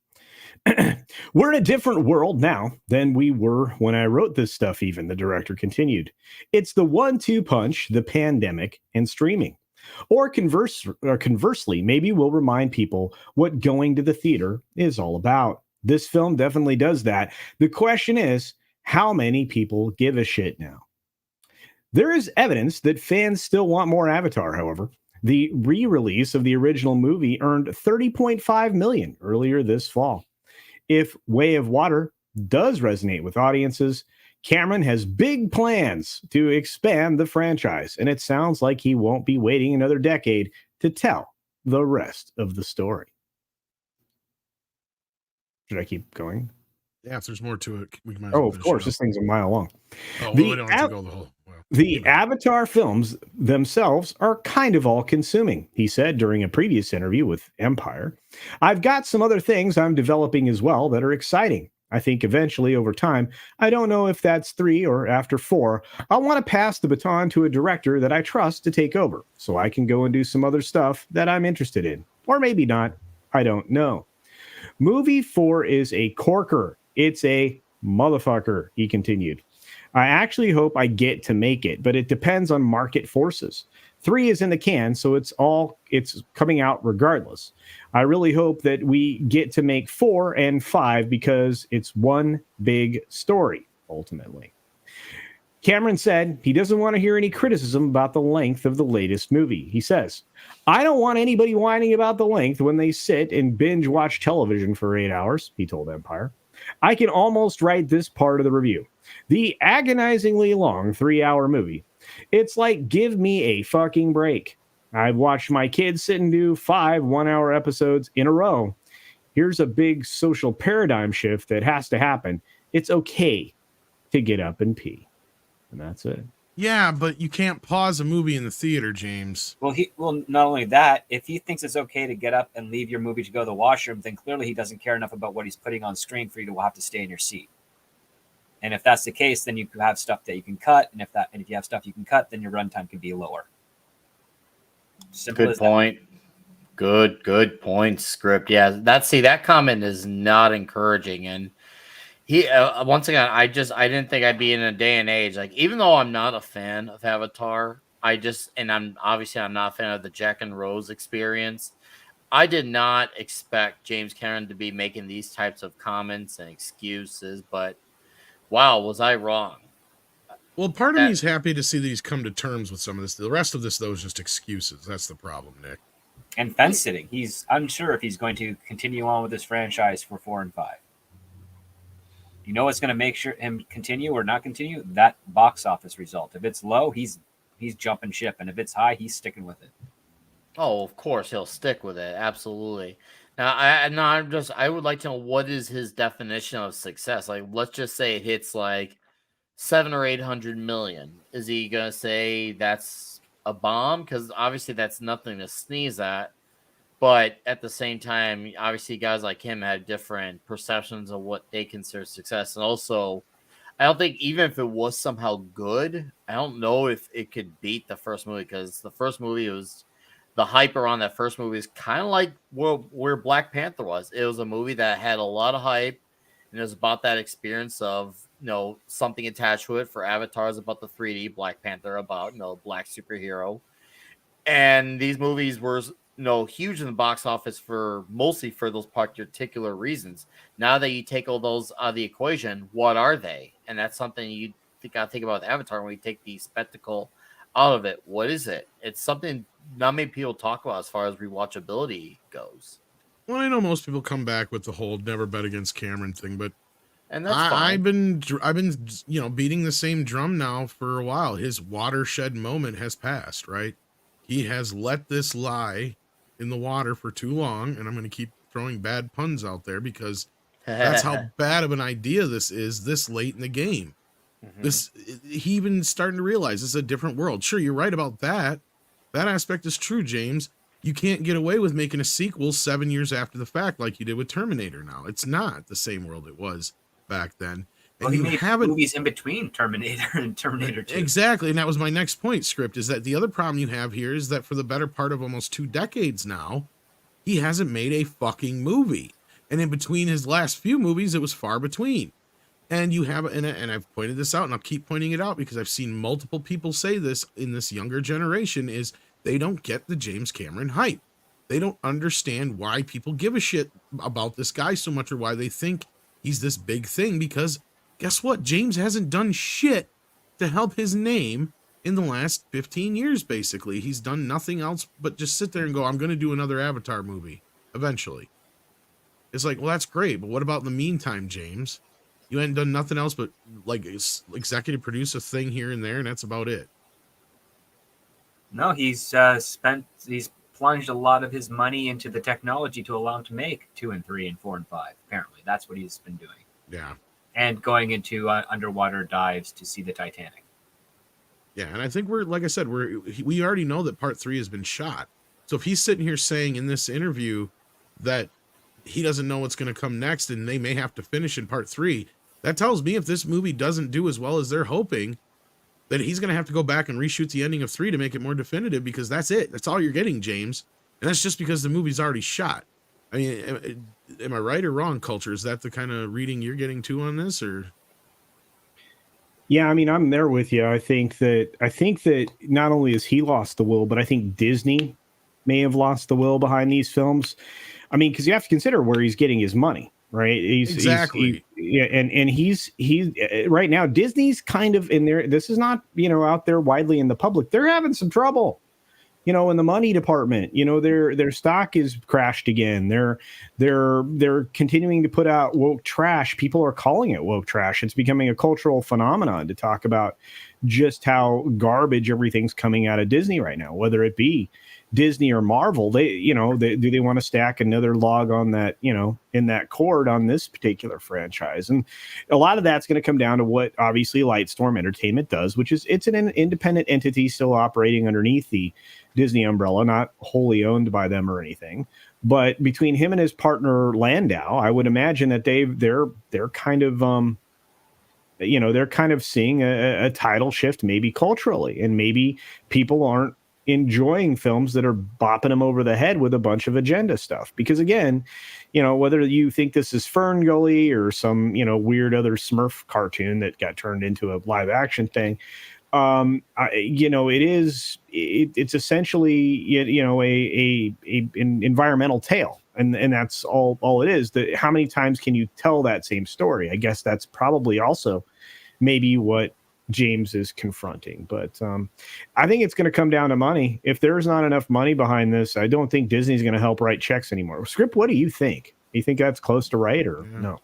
Speaker 3: we're in a different world now than we were when I wrote this stuff, even, the director continued. It's the 1-2 punch, the pandemic and streaming. Or conversely, maybe we'll remind people what going to the theater is all about. This film definitely does that. The question is, how many people give a shit now? There is evidence that fans still want more Avatar, however. The re-release of the original movie earned $30.5 million earlier this fall. If Way of Water does resonate with audiences, Cameron has big plans to expand the franchise, and it sounds like he won't be waiting another decade to tell the rest of the story. Should I keep going?
Speaker 1: Yeah, if there's more to it, we might.
Speaker 3: Oh, of course, this thing's a mile long.
Speaker 1: Oh, well, we don't have to go the whole. Well,
Speaker 3: The Avatar films themselves are kind of all-consuming, he said during a previous interview with Empire. I've got some other things I'm developing as well that are exciting. I think eventually, over time, I don't know if that's 3 or after 4, I'll want to pass the baton to a director that I trust to take over, so I can go and do some other stuff that I'm interested in. Or maybe not. I don't know. Movie 4 is a corker. It's a motherfucker, he continued. I actually hope I get to make it, but it depends on market forces. 3 is in the can, so it's coming out regardless. I really hope that we get to make 4 and 5 because it's one big story, ultimately. Cameron said he doesn't want to hear any criticism about the length of the latest movie. He says, I don't want anybody whining about the length when they sit and binge watch television for 8 hours, he told Empire. I can almost write this part of the review. The agonizingly long 3-hour movie. It's like, give me a fucking break. I've watched my kids sit and do 5 one-hour episodes in a row. Here's a big social paradigm shift that has to happen. It's okay to get up and pee. And that's it.
Speaker 1: Yeah, but you can't pause a movie in the theater, James.
Speaker 4: Well, not only that, if he thinks it's okay to get up and leave your movie to go to the washroom, then clearly he doesn't care enough about what he's putting on screen for you to have to stay in your seat. And if that's the case, then you have stuff that you can cut, and if you have stuff you can cut, then your runtime can be lower. Simple
Speaker 2: Good point. Good point. Script. Yeah, that comment is not encouraging, and he once again, I didn't think I'd be in a day and age, like, even though I'm not a fan of Avatar, I'm not a fan of the Jack and Rose experience. I did not expect James Cameron to be making these types of comments and excuses, but wow, was I wrong?
Speaker 1: Well, part of me is happy to see that he's come to terms with some of this. The rest of this, though, is just excuses. That's the problem, Nick.
Speaker 4: And fence sitting. He's unsure if he's going to continue on with this franchise for 4 and 5. You know what's going to make sure him continue or not continue? That box office result. If it's low, he's jumping ship, and if it's high, he's sticking with it.
Speaker 2: Oh, of course he'll stick with it. Absolutely. Now, I would like to know, what is his definition of success? Like, let's just say it hits like 700 or 800 million. Is he gonna say that's a bomb? Because obviously that's nothing to sneeze at. But at the same time, obviously guys like him have different perceptions of what they consider success. And also, I don't think, even if it was somehow good, I don't know if it could beat the first movie, because the first movie was, the hype around that first movie is kind of like where Black Panther was. It was a movie that had a lot of hype, and it was about that experience of, something attached to it. For Avatar is about the 3D, Black Panther about, black superhero. And these movies were, huge in the box office mostly for those particular reasons. Now that you take all those out of the equation, what are they? And that's something you got to think about with Avatar when you take the spectacle out of it. What is it? It's something not many people talk about as far as rewatchability goes.
Speaker 1: Well, I know most people come back with the whole never bet against Cameron thing, but
Speaker 2: and that's fine.
Speaker 1: I've been beating the same drum now for a while. His watershed moment has passed, right? He has let this lie in the water for too long, and I'm going to keep throwing bad puns out there because that's how bad of an idea this is this late in the game. He even starting to realize it's a different world. Sure, you're right about that. That aspect is true, James. You can't get away with making a sequel 7 years after the fact like you did with Terminator now. It's not the same world it was back then. And
Speaker 4: Well, he
Speaker 1: you
Speaker 4: made
Speaker 1: haven't
Speaker 4: movies in between Terminator and Terminator 2.
Speaker 1: exactly, and that was my next point, Script, is that the other problem you have here is that for the better part of almost 2 decades now, he hasn't made a fucking movie. And in between his last few movies, it was far between. And you have, and I've pointed this out, and I'll keep pointing it out because I've seen multiple people say this in this younger generation, is they don't get the James Cameron hype. They don't understand why people give a shit about this guy so much, or why they think he's this big thing, because guess what? James hasn't done shit to help his name in the last 15 years, basically. He's done nothing else but just sit there and go, I'm going to do another Avatar movie eventually. It's like, well, that's great, but what about in the meantime, James? You hadn't done nothing else but like executive produce a thing here and there, and that's about it.
Speaker 4: No, he's plunged a lot of his money into the technology to allow him to make 2 and 3 and 4 and 5. Apparently, that's what he's been doing.
Speaker 1: Yeah.
Speaker 4: And going into underwater dives to see the Titanic.
Speaker 1: Yeah, and I think like I said, we already know that part 3 has been shot. So if he's sitting here saying in this interview that he doesn't know what's going to come next and they may have to finish in part 3, that tells me if this movie doesn't do as well as they're hoping, that he's going to have to go back and reshoot the ending of 3 to make it more definitive, because that's it. That's all you're getting, James. And that's just because the movie's already shot. I mean, am I right or wrong, Culture? Is that the kind of reading you're getting too on this, or?
Speaker 3: Yeah, I mean, I'm there with you. I think that not only has he lost the will, but I think Disney may have lost the will behind these films. I mean, because you have to consider where he's getting his money, right?
Speaker 1: Exactly.
Speaker 3: He's right now, Disney's kind of in there. This is not, out there widely in the public. They're having some trouble, in the money department. Their stock is crashed again. They're continuing to put out woke trash. People are calling it woke trash. It's becoming a cultural phenomenon to talk about just how garbage everything's coming out of Disney right now, whether it be Disney or Marvel. Do they want to stack another log on that, in that cord on this particular franchise? And a lot of that's going to come down to what obviously Lightstorm Entertainment does, which is it's an independent entity still operating underneath the Disney umbrella, not wholly owned by them or anything. But between him and his partner Landau, I would imagine that they're kind of they're kind of seeing a tidal shift, maybe culturally, and maybe people aren't enjoying films that are bopping them over the head with a bunch of agenda stuff. Because again, whether you think this is Fern Gully or some, weird other Smurf cartoon that got turned into a live action thing, it's essentially, an environmental tale. And that's all it is. How many times can you tell that same story? I guess that's probably also maybe what James is confronting. But I think it's going to come down to money. If there's not enough money behind this, I don't think Disney's going to help write checks anymore. Script, what do you think? Do you think that's close to right or no?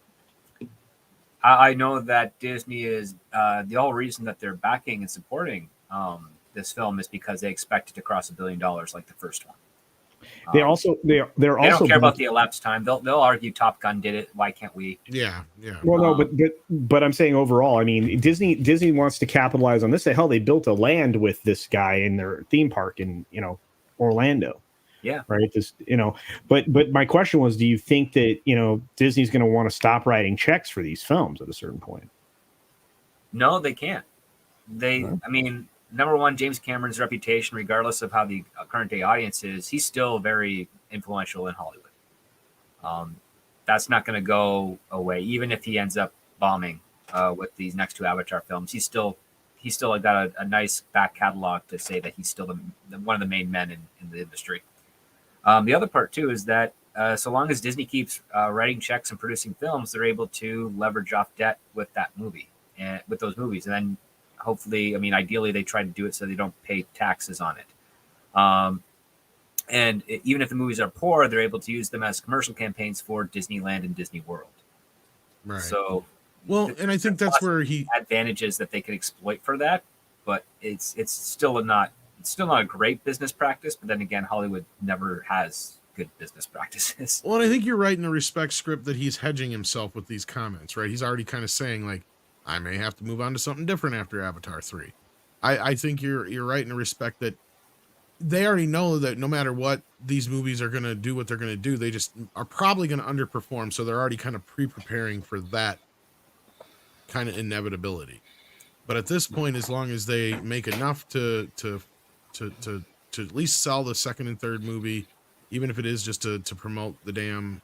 Speaker 4: I know that Disney is the whole reason that they're backing and supporting this film is because they expect it to cross $1 billion like the first one.
Speaker 3: They don't
Speaker 4: care about the elapsed time. They'll argue Top Gun did it. Why can't we?
Speaker 1: Yeah.
Speaker 3: Well, no, but I'm saying overall, I mean, Disney wants to capitalize on this. Hell, they built a land with this guy in their theme park in Orlando.
Speaker 4: Yeah.
Speaker 3: Right. But my question was, do you think that Disney's going to want to stop writing checks for these films at a certain point?
Speaker 4: No, they can't. I mean, number one, James Cameron's reputation, regardless of how the current day audience is, he's still very influential in Hollywood. That's not going to go away, even if he ends up bombing with these next 2 Avatar films. He's still got a nice back catalog to say that he's still one of the main men in the industry. The other part too is that so long as Disney keeps writing checks and producing films, they're able to leverage off debt with that movie and with those movies, and then hopefully, I mean, ideally, they try to do it so they don't pay taxes on it. Even if the movies are poor, they're able to use them as commercial campaigns for Disneyland and Disney World.
Speaker 1: Right.
Speaker 4: So
Speaker 1: Well, and I think that's where he
Speaker 4: advantages that they could exploit for that, but it's still not a great business practice. But then again, Hollywood never has good business practices.
Speaker 1: Well, and I think you're right in the respect script that he's hedging himself with these comments, right? He's already kind of saying like, I may have to move on to something different after Avatar 3. I think you're right in the respect that they already know that no matter what, these movies are going to do what they're going to do. They just are probably going to underperform. So they're already kind of pre-preparing for that kind of inevitability. But at this point, as long as they make enough to at least sell the second and third movie, even if it is just to promote the damn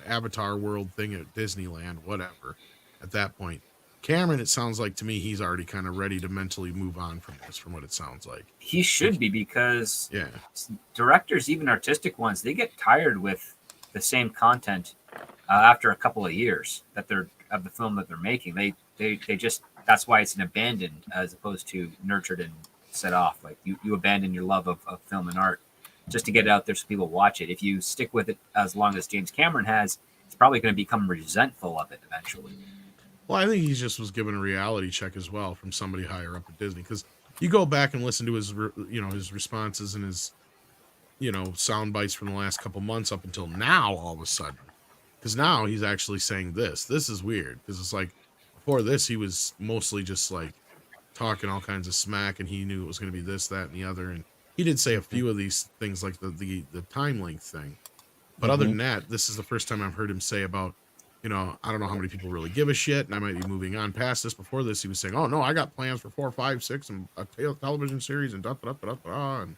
Speaker 1: Avatar world thing at Disneyland, whatever, at that point, Cameron, it sounds like to me, he's already kind of ready to mentally move on from this, from what it sounds like.
Speaker 4: He should be, because
Speaker 1: Yeah.
Speaker 4: directors, even artistic ones, they get tired with the same content after a couple of years that they're of the film that they're making. They just, that's why it's an abandoned as opposed to nurtured and set off. Like you abandon your love of film and art just to get it out there so people watch it. If you stick with it as long as James Cameron has, it's probably going to become resentful of it eventually.
Speaker 1: Well, I think he just was given a reality check as well from somebody higher up at Disney, because you go back and listen to his, his responses and his, sound bites from the last couple months up until now, all of a sudden, because now he's actually saying this is weird, because it's like before this, he was mostly just like talking all kinds of smack, and he knew it was going to be this, that, and the other. And he did say a few of these things like the time length thing. But other than that, this is the first time I've heard him say about, I don't know how many people really give a shit, and I might be moving on past this. Before this, he was saying, oh, no, I got plans for 4, 5, 6, and a television series, and and,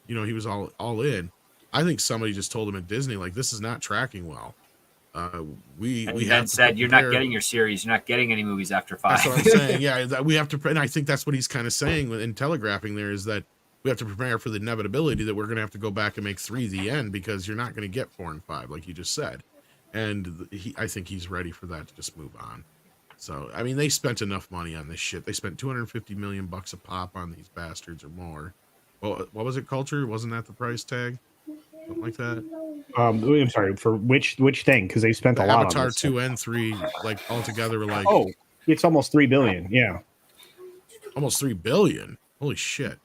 Speaker 1: he was all in. I think somebody just told him at Disney, like, this is not tracking well. We
Speaker 4: then said, you're not getting your series, you're not getting any movies after 5.
Speaker 1: That's what I'm saying. Yeah, we have to, and I think that's what he's kind of saying and telegraphing there, is that we have to prepare for the inevitability that we're going to have to go back and make 3 the end, because you're not going to get 4 and 5, like you just said. And I think he's ready for that to just move on. So, I mean, they spent enough money on this shit. They spent $250 million a pop on these bastards, or more. Well, what was it, Culture? Wasn't that the price tag? Something like that.
Speaker 3: I'm sorry, for which thing? Because they spent a lot
Speaker 1: Avatar
Speaker 3: on this
Speaker 1: 2 and 3, like altogether, were like
Speaker 3: it's almost $3 billion. Yeah,
Speaker 1: almost $3 billion. Holy shit.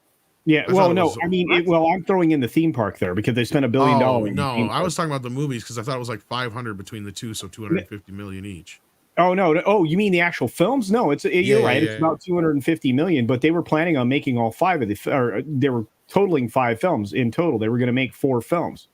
Speaker 3: Yeah, I'm throwing in the theme park there because they spent $1 billion.
Speaker 1: No, I was talking about the movies, because I thought it was like 500 between the two, so 250 million each.
Speaker 3: Oh no! Oh, you mean the actual films? No, you're right. It's about 250 million, but they were planning on making all 5 of or they were totaling 5 films in total. They were going to make 4 films.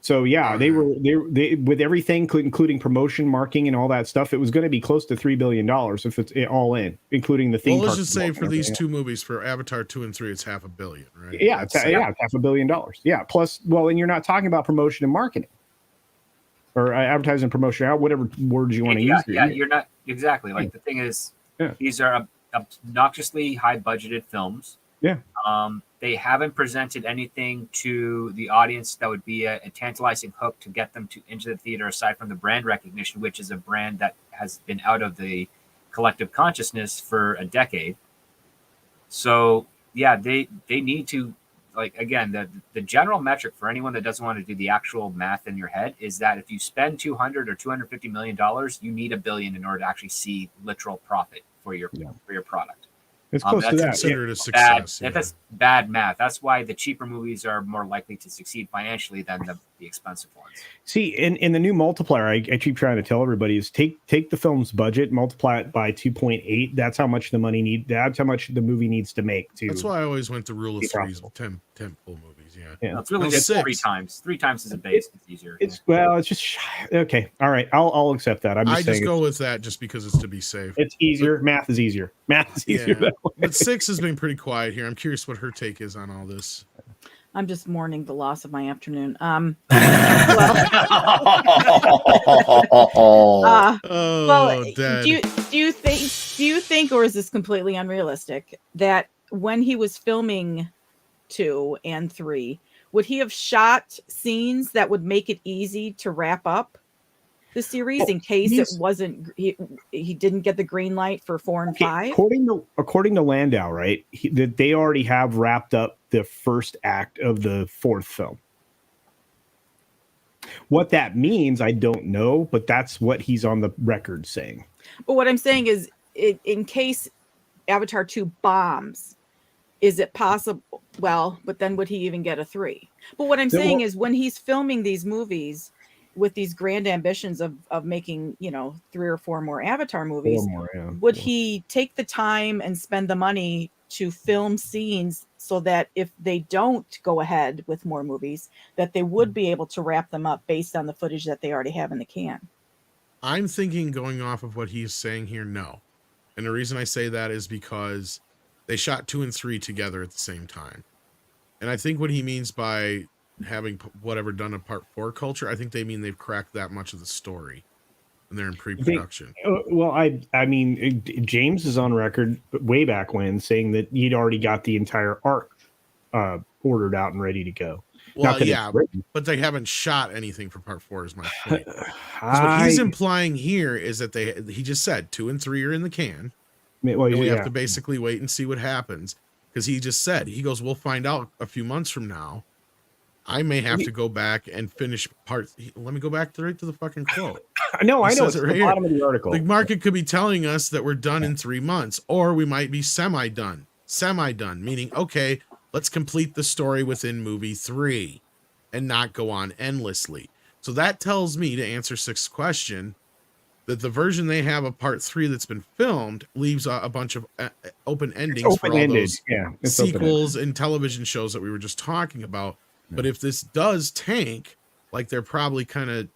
Speaker 3: So yeah, they with everything, including promotion, marketing, and all that stuff, it was going to be close to $3 billion if it's all in, including the theme.
Speaker 1: Well, let's just say for these 2 movies, for Avatar 2 and 3, it's $500 million, right?
Speaker 3: Yeah, it's $500 million. Yeah, plus, and you're not talking about promotion and marketing, or advertising, promotion, whatever words you want to use.
Speaker 4: Yeah, you're not exactly. Like the thing is, these are obnoxiously high budgeted films.
Speaker 3: Yeah.
Speaker 4: They haven't presented anything to the audience that would be a tantalizing hook to get them into the theater, aside from the brand recognition, which is a brand that has been out of the collective consciousness for a decade. So yeah, they need to, like, again, the general metric for anyone that doesn't want to do the actual math in your head is that if you spend $200 or $250 million, you need $1 billion in order to actually see literal profit for your product.
Speaker 3: It's close to that.
Speaker 1: Considered a success.
Speaker 4: That's bad math. That's why the cheaper movies are more likely to succeed financially than the expensive ones.
Speaker 3: See, in the new multiplier, I keep trying to tell everybody is take the film's budget, multiply it by 2.8. That's how much that's how much the movie needs to make.
Speaker 1: That's why I always went to rule of threes, 10 full movies. Yeah.
Speaker 4: It's really just 3 times. 3 times is a base. It's easier.
Speaker 3: It's just okay. All right, I'll accept that. I just
Speaker 1: go with that just because it's to be safe.
Speaker 3: It's easier. Math is easier.
Speaker 1: Yeah. But 6 has been pretty quiet here. I'm curious what her take is on all this.
Speaker 5: I'm just mourning the loss of my afternoon. Do you think, or is this completely unrealistic, that when he was filming 2 and 3, would he have shot scenes that would make it easy to wrap up the series in case it wasn't, he didn't get the green light for 4 and 5?
Speaker 3: According to Landau, right, that they already have wrapped up the first act of the 4th film. What that means, I don't know, but that's what he's on the record saying.
Speaker 5: But what I'm saying is, in case Avatar 2 bombs, is it possible? Well, but then would he even get a 3? But what I'm saying is, when he's filming these movies with these grand ambitions of making, 3 or 4 more Avatar movies, would he take the time and spend the money to film scenes so that if they don't go ahead with more movies, that they would be able to wrap them up based on the footage that they already have in the can?
Speaker 1: I'm thinking, going off of what he's saying here, no. And the reason I say that is because they shot 2 and 3 together at the same time. And I think what he means by having whatever done a part 4 culture, I think they mean they've cracked that much of the story and they're in pre-production.
Speaker 3: Well, I mean, James is on record way back when saying that he'd already got the entire arc ordered out and ready to go.
Speaker 1: Well, yeah, but they haven't shot anything for part 4 is my point. What he's implying here is that he just said 2 and 3 are in the can.
Speaker 3: Well,
Speaker 1: and we have to basically wait and see what happens. Because he just said, he goes, we'll find out a few months from now. I may have to go back and finish parts. Let me go back right to the fucking quote.
Speaker 3: No, I know. It's
Speaker 1: right
Speaker 3: the bottom of the article.
Speaker 1: The market could be telling us that we're done in 3 months, or we might be semi-done. Semi-done, meaning, okay, let's complete the story within movie 3 and not go on endlessly. So that tells me, to answer Six's question, that the version they have of part 3 that's been filmed leaves a bunch of open endings for all those sequels and television shows that we were just talking about. Yeah. But if this does tank, like they're probably kind of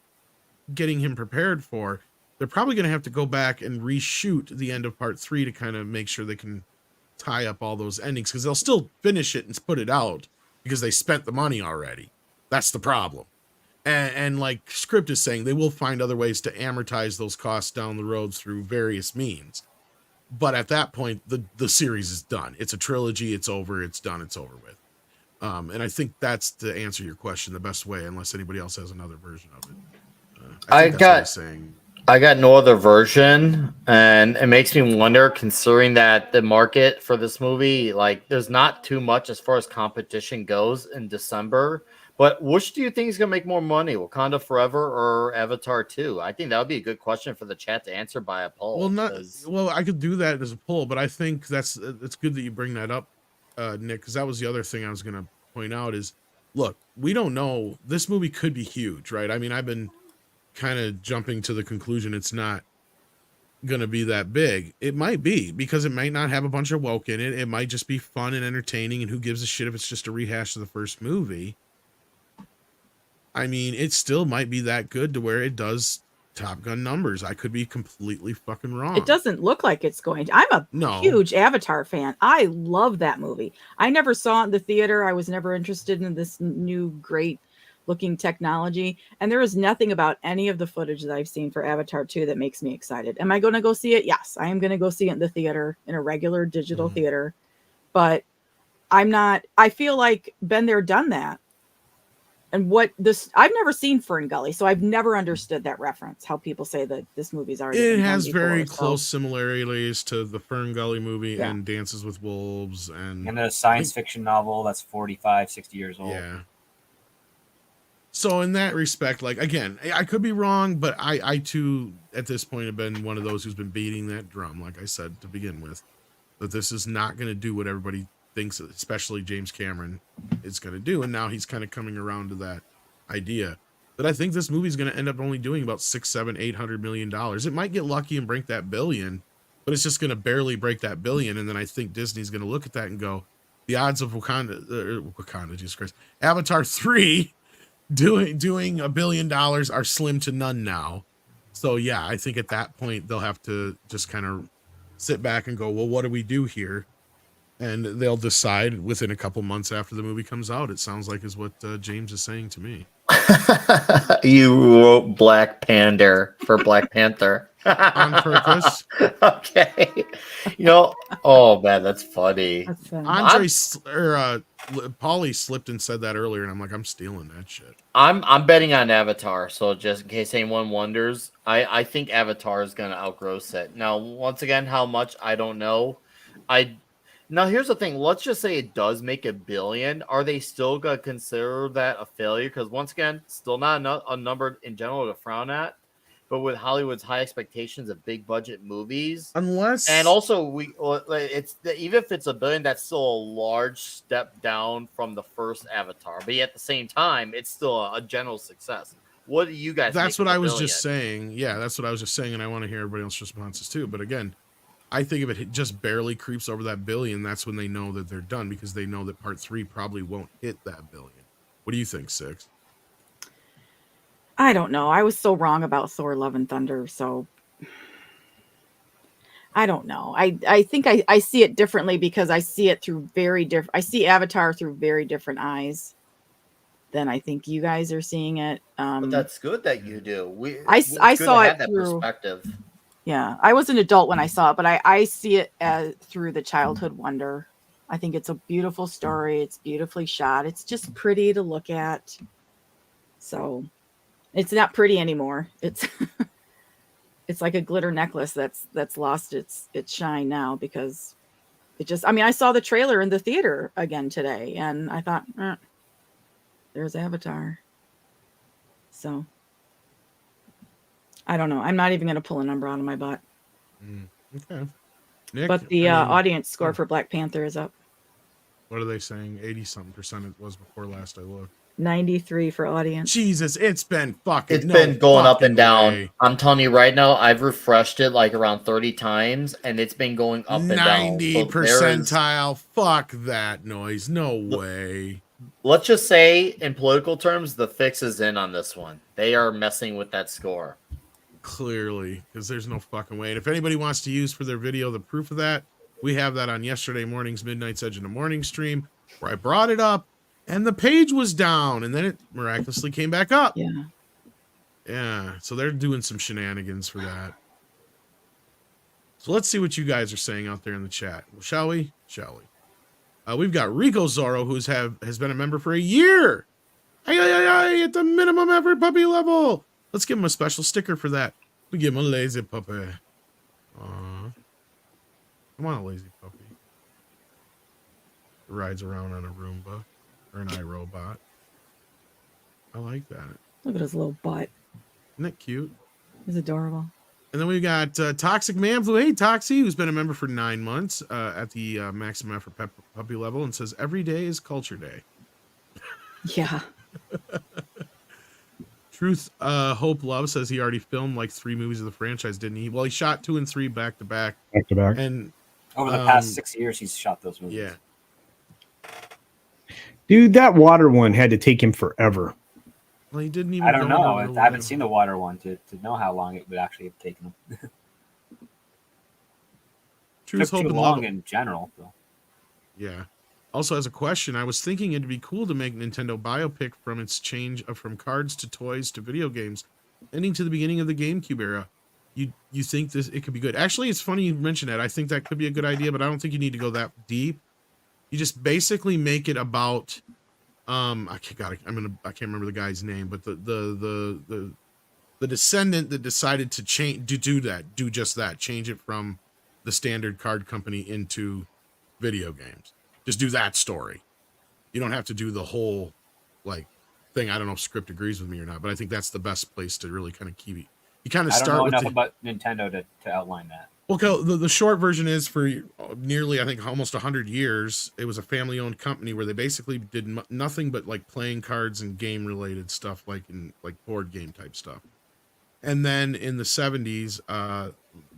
Speaker 1: getting him prepared for, they're probably going to have to go back and reshoot the end of part 3 to kind of make sure they can tie up all those endings, because they'll still finish it and put it out because they spent the money already. That's the problem. And like Script is saying, they will find other ways to amortize those costs down the road through various means. But at that point, the series is done. It's a trilogy. It's over. It's done. It's over with. And I think that's, to answer your question, the best way, unless anybody else has another version of it. I
Speaker 2: got no other version, and it makes me wonder, considering that the market for this movie, like, there's not too much as far as competition goes in December. But which do you think is going to make more money, Wakanda Forever or Avatar 2? I think that would be a good question for the chat to answer by a poll.
Speaker 1: Well, I could do that as a poll, but I think it's good that you bring that up, Nick, because that was the other thing I was going to point out is, look, we don't know. This movie could be huge, right? I mean, I've been kind of jumping to the conclusion it's not going to be that big. It might be, because it might not have a bunch of woke in it. It might just be fun and entertaining, and who gives a shit if it's just a rehash of the first movie. I mean, it still might be that good to where it does Top Gun numbers. I could be completely fucking wrong.
Speaker 5: It doesn't look like it's going to. I'm a huge Avatar fan. I love that movie. I never saw it in the theater. I was never interested in this new great looking technology. And there is nothing about any of the footage that I've seen for Avatar 2 that makes me excited. Am I going to go see it? Yes, I am going to go see it in the theater, in a regular digital theater. But I'm not, I feel like been there, done that. And I've never seen Fern Gully, so I've never understood that reference, how people say that this movie's already
Speaker 1: It has very close similarities to the Fern Gully movie and Dances with Wolves. And
Speaker 4: a science fiction novel that's 45, 60 years old.
Speaker 1: Yeah. So in that respect, like, again, I could be wrong, but I too, at this point, have been one of those who's been beating that drum, like I said to begin with, that this is not going to do what everybody thinks, especially James Cameron, is going to do. And now he's kind of coming around to that idea that I think this movie is going to end up only doing about $600-800 million. It might get lucky and break that billion, but it's just going to barely break that billion. And then I think Disney's going to look at that and go, the odds of Wakanda, Jesus Christ, Avatar 3 doing $1 billion are slim to none now. So yeah, I think at that point they'll have to just kind of sit back and go, well, what do we do here? And they'll decide within a couple months after the movie comes out. It sounds like is what James is saying to me.
Speaker 2: You wrote Black Panther for Black Panther.
Speaker 1: On purpose.
Speaker 2: Okay. Oh man, that's funny.
Speaker 1: Paulie slipped and said that earlier, and I'm like, I'm stealing that shit.
Speaker 2: I'm betting on Avatar, so just in case anyone wonders, I think Avatar is gonna outgross it. Now, once again, how much I don't know. Now, here's the thing. Let's just say it does make $1 billion. Are they still going to consider that a failure? Because once again, still not a number in general to frown at. But with Hollywood's high expectations of big budget movies,
Speaker 1: Unless
Speaker 2: and also even if it's $1 billion, that's still a large step down from the first Avatar. But at the same time, it's still a general success. What do you guys?
Speaker 1: that's
Speaker 2: make
Speaker 1: what
Speaker 2: of
Speaker 1: I
Speaker 2: $1
Speaker 1: was
Speaker 2: billion?
Speaker 1: just saying. Yeah, that's what I was just saying, and I want to hear everybody else's responses too. But again, I think if it just barely creeps over that $1 billion, that's when they know that they're done, because they know that part 3 probably won't hit that $1 billion. What do you think, Six?
Speaker 5: I don't know. I was so wrong about Thor: Love and Thunder, so I don't know. I think I see it differently because I see it through very different. I see Avatar through very different eyes than I think you guys are seeing it.
Speaker 2: But that's good that you do.
Speaker 5: I
Speaker 2: it's
Speaker 5: I
Speaker 2: good
Speaker 5: saw
Speaker 2: to
Speaker 5: it
Speaker 2: have that
Speaker 5: through.
Speaker 2: perspective.
Speaker 5: Yeah, I was an adult when I saw it, but I see it as through the childhood wonder. I think it's a beautiful story. It's beautifully shot. It's just pretty to look at. So it's not pretty anymore. It's it's like a glitter necklace that's lost its shine now, because it just, I mean, I saw the trailer in the theater again today and I thought, there's Avatar. So I don't know. I'm not even going to pull a number out of my butt.
Speaker 1: Okay. Nick,
Speaker 5: But the audience score for Black Panther is up.
Speaker 1: What are they saying? 80-something% it was before last I looked.
Speaker 5: 93 for audience.
Speaker 1: Jesus, it's been fucking.
Speaker 2: It's been going up and down.
Speaker 1: Way.
Speaker 2: I'm telling you right now, I've refreshed it like around 30 times, and it's been going up and down.
Speaker 1: 90 percentile. Fuck that noise. No way.
Speaker 2: Let's just say, in political terms, the fix is in on this one. They are messing with that score.
Speaker 1: Clearly, because there's no fucking way. And if anybody wants to use for their video the proof of that, we have that on yesterday morning's Midnight's Edge in the Morning stream, where I brought it up and the page was down and then it miraculously came back up.
Speaker 5: Yeah.
Speaker 1: Yeah. So they're doing some shenanigans for that. So let's see what you guys are saying out there in the chat. Well, shall we? Shall we? We've got Rico Zorro, has been a member for a year. Ay, at the minimum effort puppy level. Let's give him a special sticker for that. We give him a lazy puppy. Aww. Come on, lazy puppy. Rides around on a Roomba or an iRobot. I like that.
Speaker 5: Look at his little butt.
Speaker 1: Isn't that cute?
Speaker 5: He's adorable.
Speaker 1: And then we got Toxic Manflu. Hey, Toxie, who's been a member for 9 months at the maximum effort puppy level, and says every day is culture day.
Speaker 5: Yeah.
Speaker 1: Truth Hope Love says he already filmed like 3 movies of the franchise, didn't he? Well, he shot 2 and 3 back to back.
Speaker 3: Back to back.
Speaker 1: And
Speaker 4: over the past 6 years, he's shot those movies.
Speaker 1: yeah.
Speaker 3: Dude, that water one had to take him forever.
Speaker 1: Well, he didn't even.
Speaker 4: I don't know. I haven't seen the water one to know how long it would actually have taken him.
Speaker 1: Truth,
Speaker 4: Took
Speaker 1: Hope,
Speaker 4: too
Speaker 1: and
Speaker 4: long
Speaker 1: Love.
Speaker 4: in general. So.
Speaker 1: Yeah. Also, as a question, I was thinking it'd be cool to make Nintendo biopic from its change from cards to toys to video games, ending to the beginning of the GameCube era. You think it could be good? Actually, it's funny you mentioned that. I think that could be a good idea, but I don't think you need to go that deep. You just basically make it about I can't remember the guy's name, but the descendant that decided to do just that, change it from the standard card company into video games. Just do that story. You don't have to do the whole thing. I don't know if script agrees with me or not, but I think that's the best place to really kind of keep it. You kind of
Speaker 4: I
Speaker 1: start
Speaker 4: don't know
Speaker 1: with
Speaker 4: enough about Nintendo to outline that.
Speaker 1: Okay, the short version is for nearly, I think, almost 100 years, it was a family-owned company where they basically did nothing but playing cards and game-related stuff, like board game type stuff. And then in the 70s,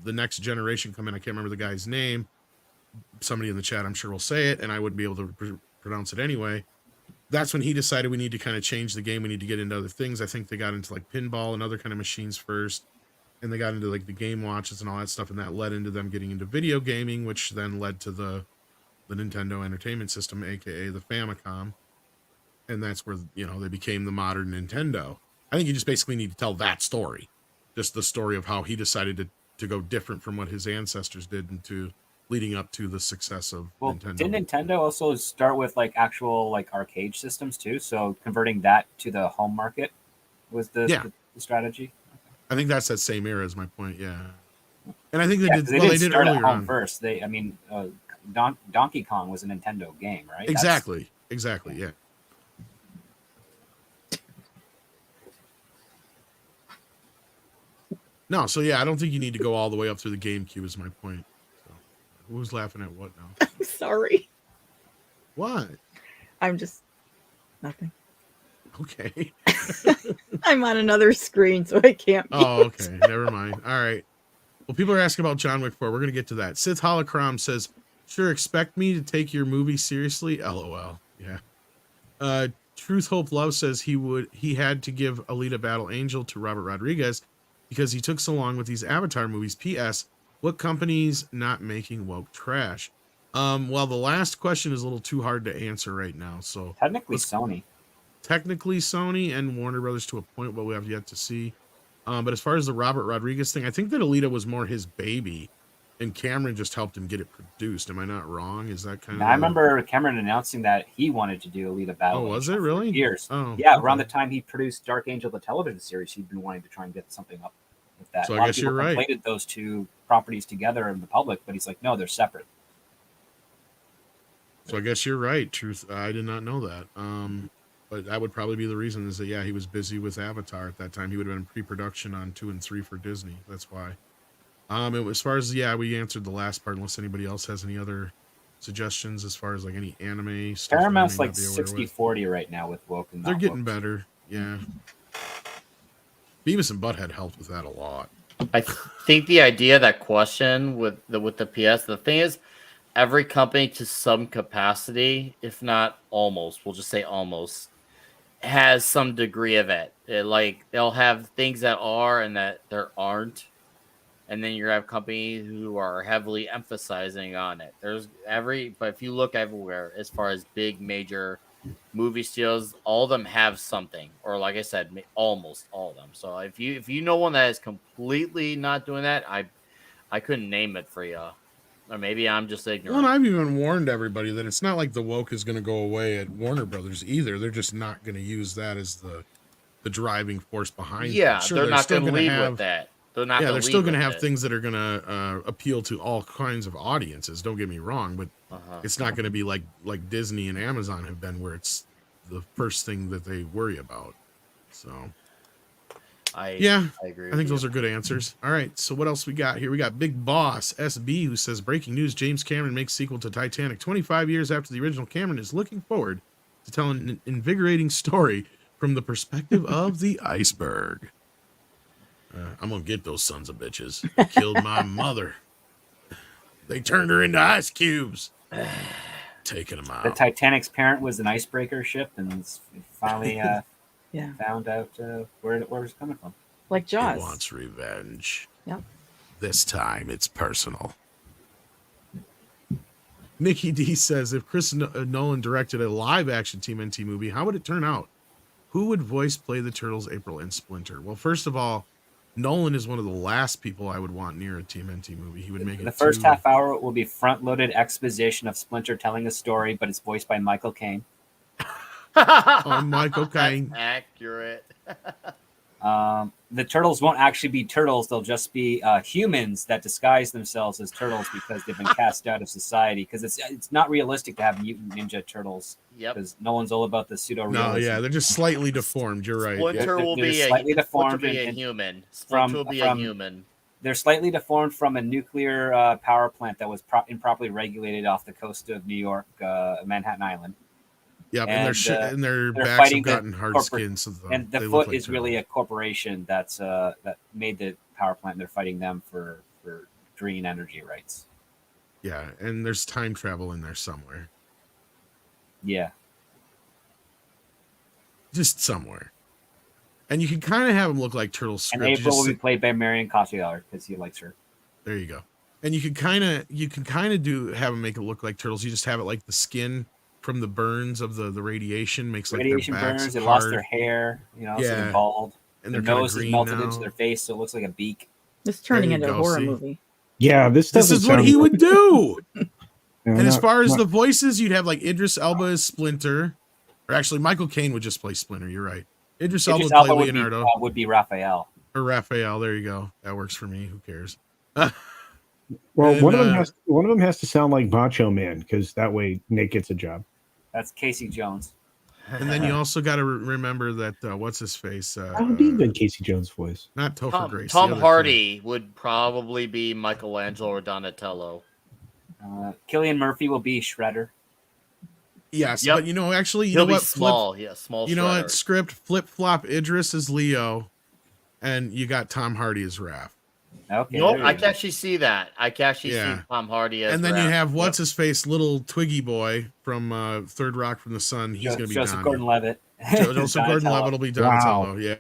Speaker 1: the next generation come in. I can't remember the guy's name. Somebody in the chat, I'm sure, will say it, and I wouldn't be able to pronounce it anyway. That's when he decided we need to kind of change the game. We need to get into other things. I think they got into pinball and other kind of machines first. And they got into the game watches and all that stuff, and that led into them getting into video gaming, which then led to the Nintendo Entertainment System, aka the Famicom, and that's where they became the modern Nintendo. I think you just basically need to tell that story, just the story of how he decided to go different from what his ancestors did into leading up to the success of Nintendo.
Speaker 4: Didn't Nintendo also start with actual arcade systems too? So converting that to the home market was the strategy.
Speaker 1: I think that's that same era is my point. Yeah. And I think they did
Speaker 4: start
Speaker 1: earlier
Speaker 4: at home
Speaker 1: on.
Speaker 4: first. Donkey Kong was a Nintendo game, right?
Speaker 1: Exactly. Yeah. No, so yeah, I don't think you need to go all the way up through the GameCube is my point. So, who's laughing at what now?
Speaker 5: Sorry.
Speaker 1: What?
Speaker 5: I'm just nothing.
Speaker 1: Okay.
Speaker 5: I'm on another screen, so I can't.
Speaker 1: Oh, okay. Never mind. All right. Well, people are asking about John Wick 4. We're going to get to that. Sith Holocron says, sure, expect me to take your movie seriously? LOL. Yeah. Truth Hope Love says he had to give Alita Battle Angel to Robert Rodriguez because he took so long with these Avatar movies. P.S. What company's not making woke trash? Well, the last question is a little too hard to answer right now. So
Speaker 4: Technically Sony.
Speaker 1: Technically Sony and Warner Brothers to a point, but we have yet to see. But as far as the Robert Rodriguez thing, I think that Alita was more his baby, and Cameron just helped him get it produced. Am I not wrong? Is that kind of?
Speaker 4: I remember Cameron announcing that he wanted to do Alita Battle.
Speaker 1: Oh, was
Speaker 4: Angel
Speaker 1: it really?
Speaker 4: For years.
Speaker 1: Oh,
Speaker 4: yeah.
Speaker 1: okay.
Speaker 4: Around the time he produced Dark Angel, the television series, he'd been wanting to try and get something up with that.
Speaker 1: So
Speaker 4: A
Speaker 1: I
Speaker 4: lot
Speaker 1: guess
Speaker 4: of people
Speaker 1: you're right.
Speaker 4: conflated those two properties together in the public, but he's like, no, they're separate.
Speaker 1: So I guess you're right. Truth, I did not know that. But that would probably be the reason is that, yeah, he was busy with Avatar at that time. He would have been in pre-production on 2 and 3 for Disney. That's why. As far as, yeah, we answered the last part, unless anybody else has any other suggestions as far as like any anime stuff.
Speaker 4: Paramount's like 60-40 right now with woke and
Speaker 1: they're
Speaker 4: not
Speaker 1: getting
Speaker 4: woke.
Speaker 1: better. Yeah. Beavis and Butthead helped with that a lot.
Speaker 2: I think the idea of that question with the PS, the thing is, every company to some capacity, if not almost, we'll just say almost, has some degree of it. Like they'll have things that are and that there aren't, and then you have companies who are heavily emphasizing on it. But if you look everywhere, as far as big major movie studios, all of them have something, or like I said, almost all of them. So if you know one that is completely not doing that, I couldn't name it for you. Or maybe I'm just ignorant.
Speaker 1: Well, and I've even warned everybody that it's not like the woke is going to go away at Warner Brothers either. They're just not going to use that as the driving force behind.
Speaker 2: Yeah,
Speaker 1: sure,
Speaker 2: they're not going to lead
Speaker 1: have,
Speaker 2: with that. They're not.
Speaker 1: Yeah, they're still going to have
Speaker 2: it.
Speaker 1: things that are going to appeal to all kinds of audiences. Don't get me wrong, but it's not going to be like Disney and Amazon have been, where it's the first thing that they worry about. So. I agree. I think those are good answers. All right, so what else we got here? We got Big Boss SB who says, breaking news, James Cameron makes sequel to Titanic 25 years after the original. Cameron is looking forward to telling an invigorating story from the perspective of the iceberg. I'm going to get those sons of bitches. They killed my mother. They turned her into ice cubes. Taking them out.
Speaker 4: The Titanic's parent was an icebreaker ship, and it's finally... found out where it was coming from.
Speaker 5: Like Jaws.
Speaker 1: He wants revenge.
Speaker 5: Yep.
Speaker 1: This time it's personal. Nikki D says, if Chris Nolan directed a live-action TMNT movie, how would it turn out? Who would voice play the Turtles, April, and Splinter? Well, first of all, Nolan is one of the last people I would want near a TMNT movie. He would make it.
Speaker 4: The first half hour will be front-loaded exposition of Splinter telling a story, but it's voiced by Michael Caine.
Speaker 1: Michael Caine.
Speaker 2: Accurate.
Speaker 4: The turtles won't actually be turtles. They'll just be humans that disguise themselves as turtles because they've been cast out of society. Because it's not realistic to have mutant ninja turtles.
Speaker 2: Yep.
Speaker 4: Because no one's all about the pseudo-realism.
Speaker 1: No, yeah, they're just slightly deformed. You're right.
Speaker 2: Splinter will be
Speaker 4: slightly deformed.
Speaker 2: A human. Splinter will be a human.
Speaker 4: They're slightly deformed from a nuclear power plant that was improperly regulated off the coast of New York, Manhattan Island.
Speaker 1: Yeah, and their backs have gotten hard skin. So
Speaker 4: and the foot is really a corporation that made the power plant. And they're fighting them for green energy rights.
Speaker 1: Yeah, and there's time travel in there somewhere.
Speaker 4: Yeah.
Speaker 1: Just somewhere. And you can kind of have them look like turtle script.
Speaker 4: And April will be played by Marion Cotillard because he likes her.
Speaker 1: There you go. And you can kind of have them make it look like turtles. You just have it like the skin from the burns of the radiation makes like
Speaker 4: radiation
Speaker 1: their backs
Speaker 4: burns. They
Speaker 1: hard.
Speaker 4: lost their hair. So
Speaker 1: Yeah.
Speaker 4: they're bald.
Speaker 1: And
Speaker 4: their
Speaker 1: they're
Speaker 4: nose is melted
Speaker 1: now.
Speaker 4: into their face, so it looks like a beak.
Speaker 5: This is turning
Speaker 1: There you
Speaker 5: into a
Speaker 1: go,
Speaker 5: horror
Speaker 1: see?
Speaker 5: movie.
Speaker 3: Yeah, this
Speaker 1: is what he would do.
Speaker 3: Yeah,
Speaker 1: And as far as the voices, you'd have like Idris Elba as Splinter, or actually Michael Caine would just play Splinter. You're right. Idris Elba would play Leonardo
Speaker 4: would be Raphael.
Speaker 1: or Raphael. There you go. That works for me. Who cares?
Speaker 3: Well,
Speaker 1: And,
Speaker 3: one of them has to sound like Macho Man because that way Nick gets a job.
Speaker 4: That's Casey Jones.
Speaker 1: And then you also got to remember that what's his face?
Speaker 3: That would be a good Casey Jones voice.
Speaker 1: Not Topher Grace.
Speaker 2: Tom
Speaker 1: the other
Speaker 2: Hardy would probably be Michelangelo or Donatello.
Speaker 4: Cillian Murphy will be Shredder.
Speaker 1: Yes,
Speaker 2: Yep.
Speaker 1: but actually,
Speaker 2: He'll be
Speaker 1: what?
Speaker 2: small. Yeah, small.
Speaker 1: You know
Speaker 2: Shredder.
Speaker 1: what? Script flip flop. Idris is Leo, and you got Tom Hardy as Raph.
Speaker 4: Okay.
Speaker 2: Nope,
Speaker 4: there
Speaker 2: I
Speaker 4: you
Speaker 2: can
Speaker 4: go.
Speaker 2: actually see that. I can actually see Tom Hardy as.
Speaker 1: And then
Speaker 2: Raph.
Speaker 1: you have what's his face, little Twiggy boy from Third Rock from the Sun. He's going to be
Speaker 4: Joseph
Speaker 1: Donnie.
Speaker 4: Gordon-Levitt.
Speaker 1: Joseph Gordon-Levitt will be Donatello.
Speaker 3: Wow.
Speaker 1: Yeah.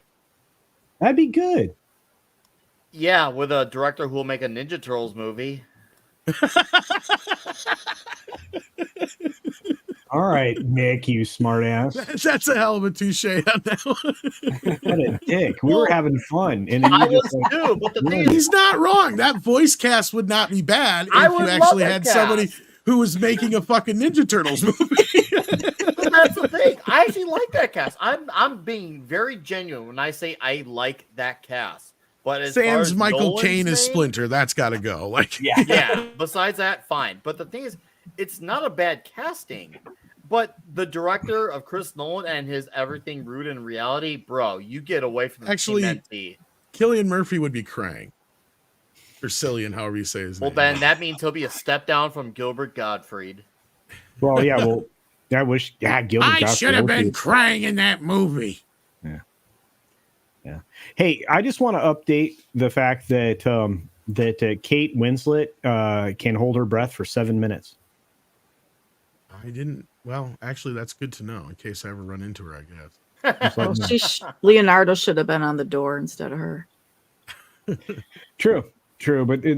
Speaker 3: That'd be good.
Speaker 2: Yeah, with a director who will make a Ninja Turtles movie.
Speaker 3: All right, Nick, you smartass.
Speaker 1: That's a hell of a touche on that one.
Speaker 3: What a dick. We were having fun. And then
Speaker 2: I
Speaker 3: you
Speaker 2: was
Speaker 3: just like,
Speaker 2: too, but the thing is,
Speaker 1: He's not wrong. That voice cast would not be bad
Speaker 2: I
Speaker 1: if
Speaker 2: would
Speaker 1: you
Speaker 2: love
Speaker 1: actually
Speaker 2: that
Speaker 1: had
Speaker 2: cast.
Speaker 1: somebody who was making a fucking Ninja Turtles movie.
Speaker 2: but that's the thing. I actually like that cast. I'm being very genuine when I say I like that cast. But as far
Speaker 1: Sans
Speaker 2: as
Speaker 1: Michael
Speaker 2: Nolan's
Speaker 1: Caine as
Speaker 2: name,
Speaker 1: Splinter. That's got to go. Like,
Speaker 4: Yeah.
Speaker 2: yeah. Besides that, fine. But the thing is, it's not a bad casting. But the director of Chris Nolan and his Everything Rooted in Reality, bro, you get away from the
Speaker 1: Actually,
Speaker 2: TMNT.
Speaker 1: Cillian Murphy would be Krang. Or Cillian, however you say his
Speaker 2: Well,
Speaker 1: name.
Speaker 2: Ben, that means he'll be a step down from Gilbert Gottfried.
Speaker 3: well, yeah, well, I wish, yeah, Gilbert
Speaker 1: I
Speaker 3: Gottfried
Speaker 1: should have
Speaker 3: would be-
Speaker 1: been Krang in that movie.
Speaker 3: Hey, I just want to update the fact that Kate Winslet can hold her breath for 7 minutes.
Speaker 1: I didn't. Well, actually, that's good to know in case I ever run into her, I guess.
Speaker 3: Just like
Speaker 5: Well,
Speaker 3: that.
Speaker 5: Leonardo should have been on the door instead of her.
Speaker 3: True, but the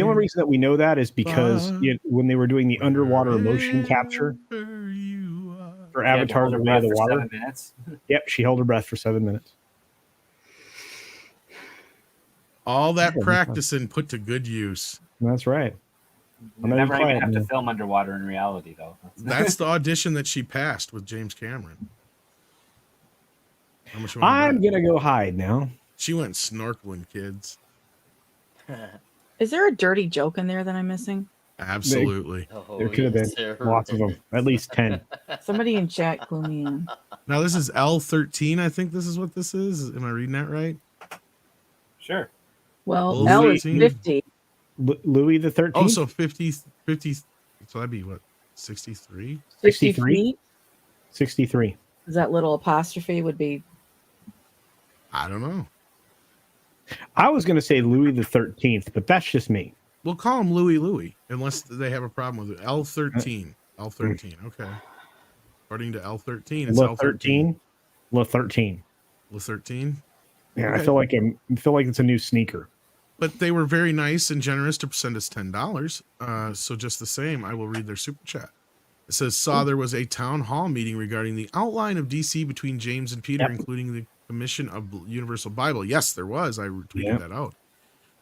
Speaker 3: only reason that we know that is because when they were doing the underwater motion capture for Avatar: The Way of the
Speaker 4: For
Speaker 3: Water.
Speaker 4: 7 minutes.
Speaker 3: Yep, she held her breath for 7 minutes.
Speaker 1: All that
Speaker 3: Yeah,
Speaker 1: practicing put to good use.
Speaker 3: That's right.
Speaker 4: You
Speaker 3: I'm not
Speaker 4: never
Speaker 3: even
Speaker 4: even
Speaker 3: quiet,
Speaker 4: have to
Speaker 3: man.
Speaker 4: film underwater in reality, though.
Speaker 1: That's the audition that she passed with James Cameron. How much you want to
Speaker 3: I'm
Speaker 1: bet?
Speaker 3: gonna go hide now.
Speaker 1: She went snorkeling, kids.
Speaker 5: Is there a dirty joke in there that I'm missing?
Speaker 1: Absolutely.
Speaker 2: Oh,
Speaker 3: There could have been
Speaker 2: yes, there
Speaker 3: lots of them, at least 10.
Speaker 5: Somebody in chat clue me in.
Speaker 1: Now this is L13. I think this is what this is. Am I reading that right?
Speaker 4: Sure.
Speaker 5: Well,
Speaker 1: Well,
Speaker 5: L is
Speaker 1: 13.
Speaker 5: 50.
Speaker 3: Louis the 13th.
Speaker 1: Oh, so 50. So that'd be what? 63?
Speaker 5: 63.
Speaker 3: 63.
Speaker 5: That little apostrophe would be.
Speaker 1: I don't know.
Speaker 3: I was gonna say Louis the 13th, but that's just me.
Speaker 1: We'll call him Louis, unless they have a problem with it. L13. L13. Okay. According to L13, it's
Speaker 3: Le
Speaker 1: L13.
Speaker 3: 13. Le 13.
Speaker 1: L13.
Speaker 3: Yeah,
Speaker 1: Okay.
Speaker 3: I feel like it's a new sneaker.
Speaker 1: But they were very nice and generous to send us $10. So just the same, I will read their super chat. It says, saw there was a town hall meeting regarding the outline of DC between James and Peter,
Speaker 3: Yep.
Speaker 1: including the commission of Universal Bible. Yes, there was. I tweeted
Speaker 3: Yep.
Speaker 1: that out.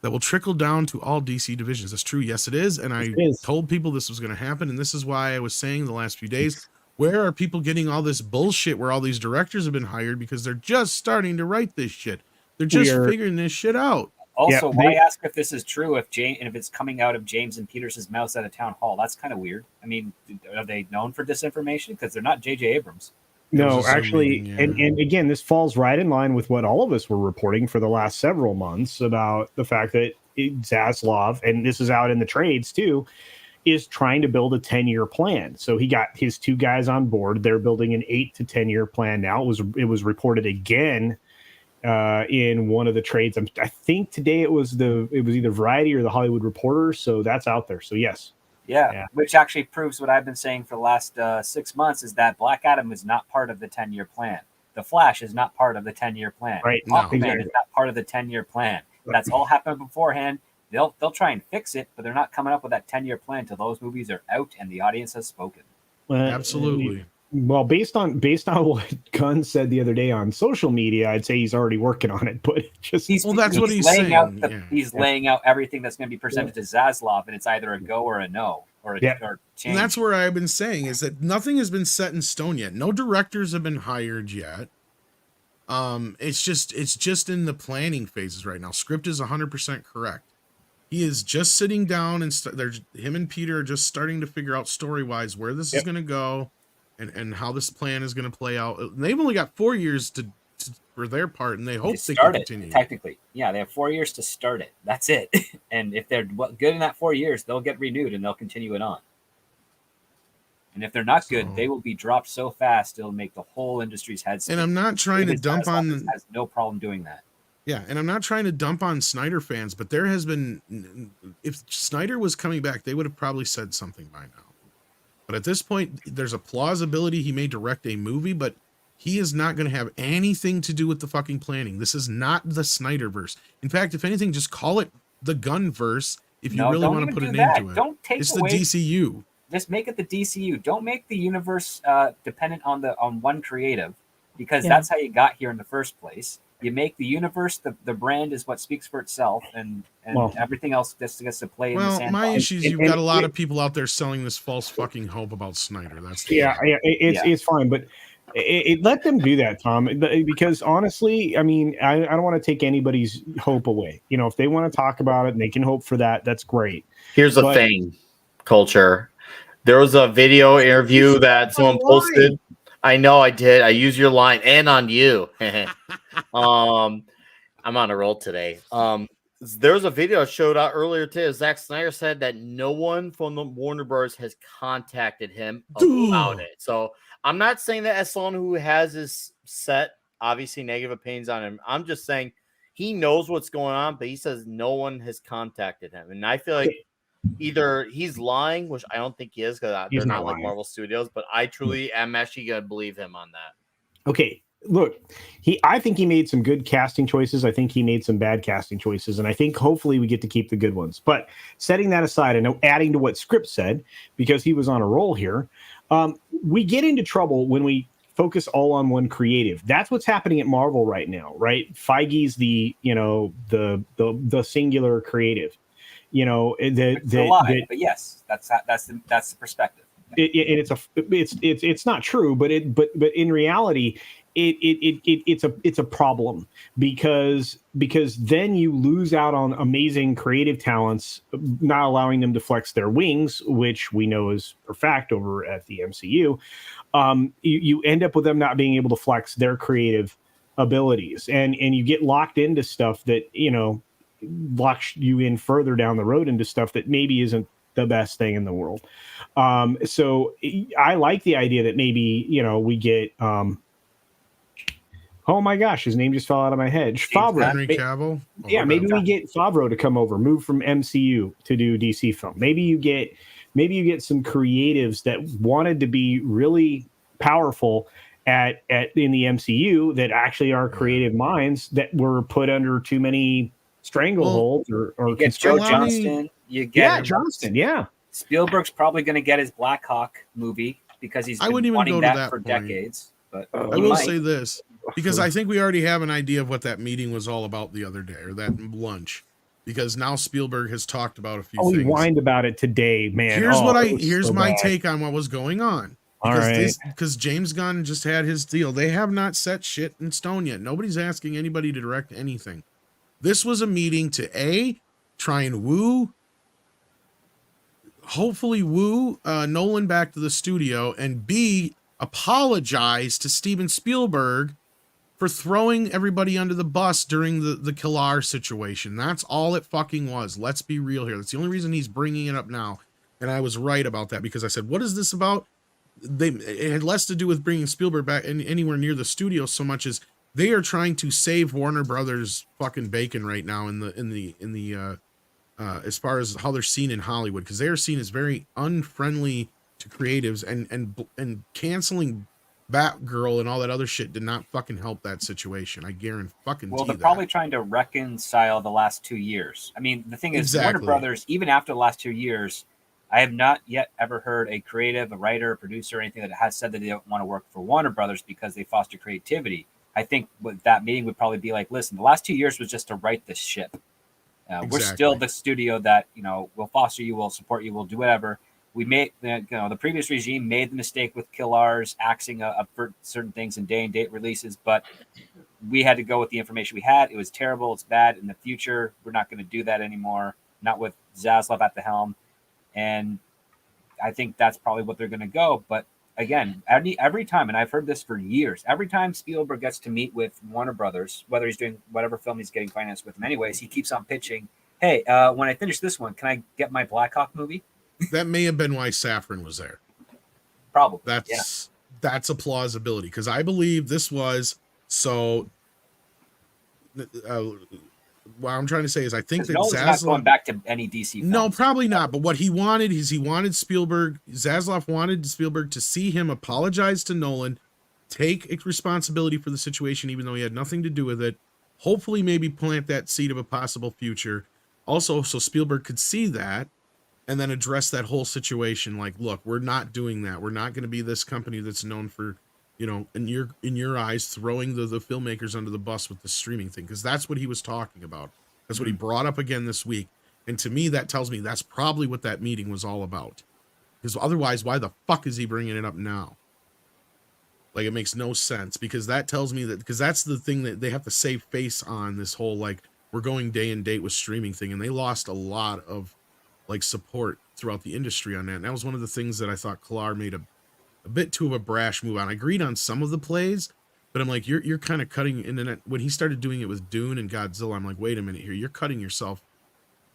Speaker 1: That will trickle down to all DC divisions. That's true. Yes, it is. And I
Speaker 3: It is.
Speaker 1: told people this was going to happen. And this is why I was saying the last few days, where are people getting all this bullshit where all these directors have been hired because they're just starting to write this shit. They're just
Speaker 3: We're-
Speaker 1: figuring this shit out.
Speaker 4: Also,
Speaker 3: Yeah,
Speaker 4: why
Speaker 3: they-
Speaker 4: ask if this is true if it's coming out of James and Peters's mouths at a town hall? That's kind of weird. I mean, are they known for disinformation? Because they're not J.J. Abrams.
Speaker 1: There
Speaker 3: No,
Speaker 1: was a Zoom
Speaker 3: actually,
Speaker 1: meeting, yeah.
Speaker 3: and again, this falls right in line with what all of us were reporting for the last several months about the fact that Zaslav, and this is out in the trades too, is trying to build a 10-year plan. So he got his two guys on board. They're building an 8 to 10-year plan now. It was reported again in one of the trades. I think today it was either Variety or the Hollywood Reporter. So that's out there. So yes.
Speaker 4: Yeah, which actually proves what I've been saying for the last 6 months is that Black Adam is not part of the 10-year plan. The Flash is not part of the 10-year plan.
Speaker 3: Right.
Speaker 1: No.
Speaker 4: Aquaman
Speaker 3: Exactly.
Speaker 4: is not part of the 10-year plan. That's all happened beforehand. They'll try and fix it, but they're not coming up with that 10-year plan until those movies are out and the audience has spoken.
Speaker 1: Absolutely.
Speaker 3: Well, based on what Gunn said the other day on social media, I'd say he's already working on it. But just
Speaker 1: Well, that's what he's
Speaker 4: laying
Speaker 1: saying,
Speaker 4: out.
Speaker 1: yeah.
Speaker 4: He's laying out everything that's going to be presented to Zaslav, and it's either a go or a no or a or change.
Speaker 1: And that's where I've been saying is that nothing has been set in stone yet. No directors have been hired yet. It's just in the planning phases right now. Script is 100% correct. He is just sitting down and him and Peter are just starting to figure out story wise where this is going to go, and how this plan is going to play out. They've only got 4 years to for their part, and they hope they can continue.
Speaker 4: Technically, yeah, they have 4 years to start it. That's it. And if they're good in that 4 years, they'll get renewed and they'll continue it on. And if they're not good, they will be dropped so fast it'll make the whole industry's head spin.
Speaker 1: And I'm not trying to dump on.
Speaker 4: Has no problem doing that.
Speaker 1: Yeah, and I'm not trying to dump on Snyder fans, but there has been, if Snyder was coming back, they would have probably said something by now. But at this point, there's a plausibility he may direct a movie, but he is not going to have anything to do with the fucking planning. This is not the Snyderverse. In fact, if anything, just call it the Gunverse if you really want to put a name to it.
Speaker 4: Don't take
Speaker 1: it's
Speaker 4: away,
Speaker 1: the DCU.
Speaker 4: Just make it the DCU. Don't make the universe dependent on one creative, because that's how you got here in the first place. You make the universe, the brand is what speaks for itself, and everything else just gets to play in the sandbox.
Speaker 1: My issue is you've got a lot of people out there selling this false fucking hope about Snyder. That's
Speaker 3: it's fine, but let them do that, Tom, because honestly, I mean, I don't want to take anybody's hope away. You know, if they want to talk about it and they can hope for that, that's great.
Speaker 2: Here's the thing, Culture. There was a video interview that someone posted. I know I did. I used your line and on you. I'm on a roll today. There was a video showed out earlier today. Zack Snyder said that no one from the Warner Bros. Has contacted him about it. So I'm not saying that as someone who has his set, obviously negative opinions on him. I'm just saying he knows what's going on, but he says no one has contacted him. And I feel like either he's lying, which I don't think he is, because they're not like Marvel Studios, but I truly am actually going to believe him on that.
Speaker 3: Okay, look, I think he made some good casting choices. I think he made some bad casting choices, and I think hopefully we get to keep the good ones. But setting that aside and adding to what Script said, because he was on a roll here, we get into trouble when we focus all on one creative. That's what's happening at Marvel right now, right? Feige's the singular creative. You know,
Speaker 4: but yes, that's the perspective.
Speaker 3: It's not true, but in reality, it's a problem because then you lose out on amazing creative talents, not allowing them to flex their wings, which we know is a fact over at the MCU. You end up with them not being able to flex their creative abilities, and you get locked into stuff that, you know, locks you in further down the road into stuff that maybe isn't the best thing in the world. So I like the idea that maybe, you know, we get, oh my gosh, his name just fell out of my head. Favreau.
Speaker 1: Henry Cavill.
Speaker 3: Maybe we get Favreau to come over, move from MCU to do DC film. Maybe you get some creatives that wanted to be really powerful at in the MCU that actually are creative minds that were put under too many strangleholds or
Speaker 4: you get Joe Johnston. You get
Speaker 3: Johnston.
Speaker 4: Spielberg's probably going to get his Black Hawk movie because he's been wanting that for decades. But
Speaker 1: I will say this, because I think we already have an idea of what that meeting was all about the other day, or that lunch, because now Spielberg has talked about a few things.
Speaker 3: We whined about it today, man.
Speaker 1: Here's my take on what was going on. Because James Gunn just had his deal. They have not set shit in stone yet. Nobody's asking anybody to direct anything. This was a meeting to try and hopefully woo Nolan back to the studio, and B, apologize to Steven Spielberg for throwing everybody under the bus during the Killar situation. That's all it fucking was. Let's be real here. That's the only reason he's bringing it up now. And I was right about that, because I said, what is this about? It had less to do with bringing Spielberg back anywhere near the studio so much as they are trying to save Warner Brothers fucking bacon right now in the as far as how they're seen in Hollywood, because they are seen as very unfriendly to creatives, and canceling Batgirl and all that other shit did not fucking help that situation. I guarantee fucking.
Speaker 4: Well, they're probably trying to reconcile the last 2 years. I mean, the thing is, Warner Brothers, even after the last 2 years, I have not yet ever heard a creative, a writer, a producer, or anything that has said that they don't want to work for Warner Brothers because they foster creativity. I think what that meeting would probably be like, listen, the last 2 years was just to right the ship. We're still the studio that, you know, will foster you, will support you, will do whatever. We made, the previous regime made the mistake with Killar's axing up for certain things and day and date releases, but we had to go with the information we had. It was terrible. It's bad. In the future, we're not going to do that anymore. Not with Zaslav at the helm. And I think that's probably what they're going to go. But again, every time, and I've heard this for years, every time Spielberg gets to meet with Warner Brothers, whether he's doing whatever film he's getting financed with them anyways, he keeps on pitching, hey, when I finish this one, can I get my Black Hawk movie?
Speaker 1: That may have been why Safran was there.
Speaker 4: Probably.
Speaker 1: That's a plausibility, because I believe this was so. What I'm trying to say is, I think that
Speaker 4: Nolan's not going back to any DC films.
Speaker 1: No, probably not. But what he wanted is, he wanted Spielberg. Zaslav wanted Spielberg to see him apologize to Nolan, take responsibility for the situation, even though he had nothing to do with it. Hopefully, maybe plant that seed of a possible future. Also, so Spielberg could see that and then address that whole situation. Like, look, we're not doing that. We're not going to be this company that's known for, you know, in your eyes, throwing the filmmakers under the bus with the streaming thing, because that's what he was talking about. That's what he brought up again this week. And to me, that tells me that's probably what that meeting was all about. Because otherwise, why the fuck is he bringing it up now? Like, it makes no sense, because that tells me that, because that's the thing that they have to save face on, this whole, like, we're going day and date with streaming thing. And they lost a lot of, like, support throughout the industry on that. And that was one of the things that I thought Klar made a bit too of a brash move on. I agreed on some of the plays, but I'm like, you're kind of cutting internet. When he started doing it with Dune and Godzilla, I'm like, wait a minute here, you're cutting yourself,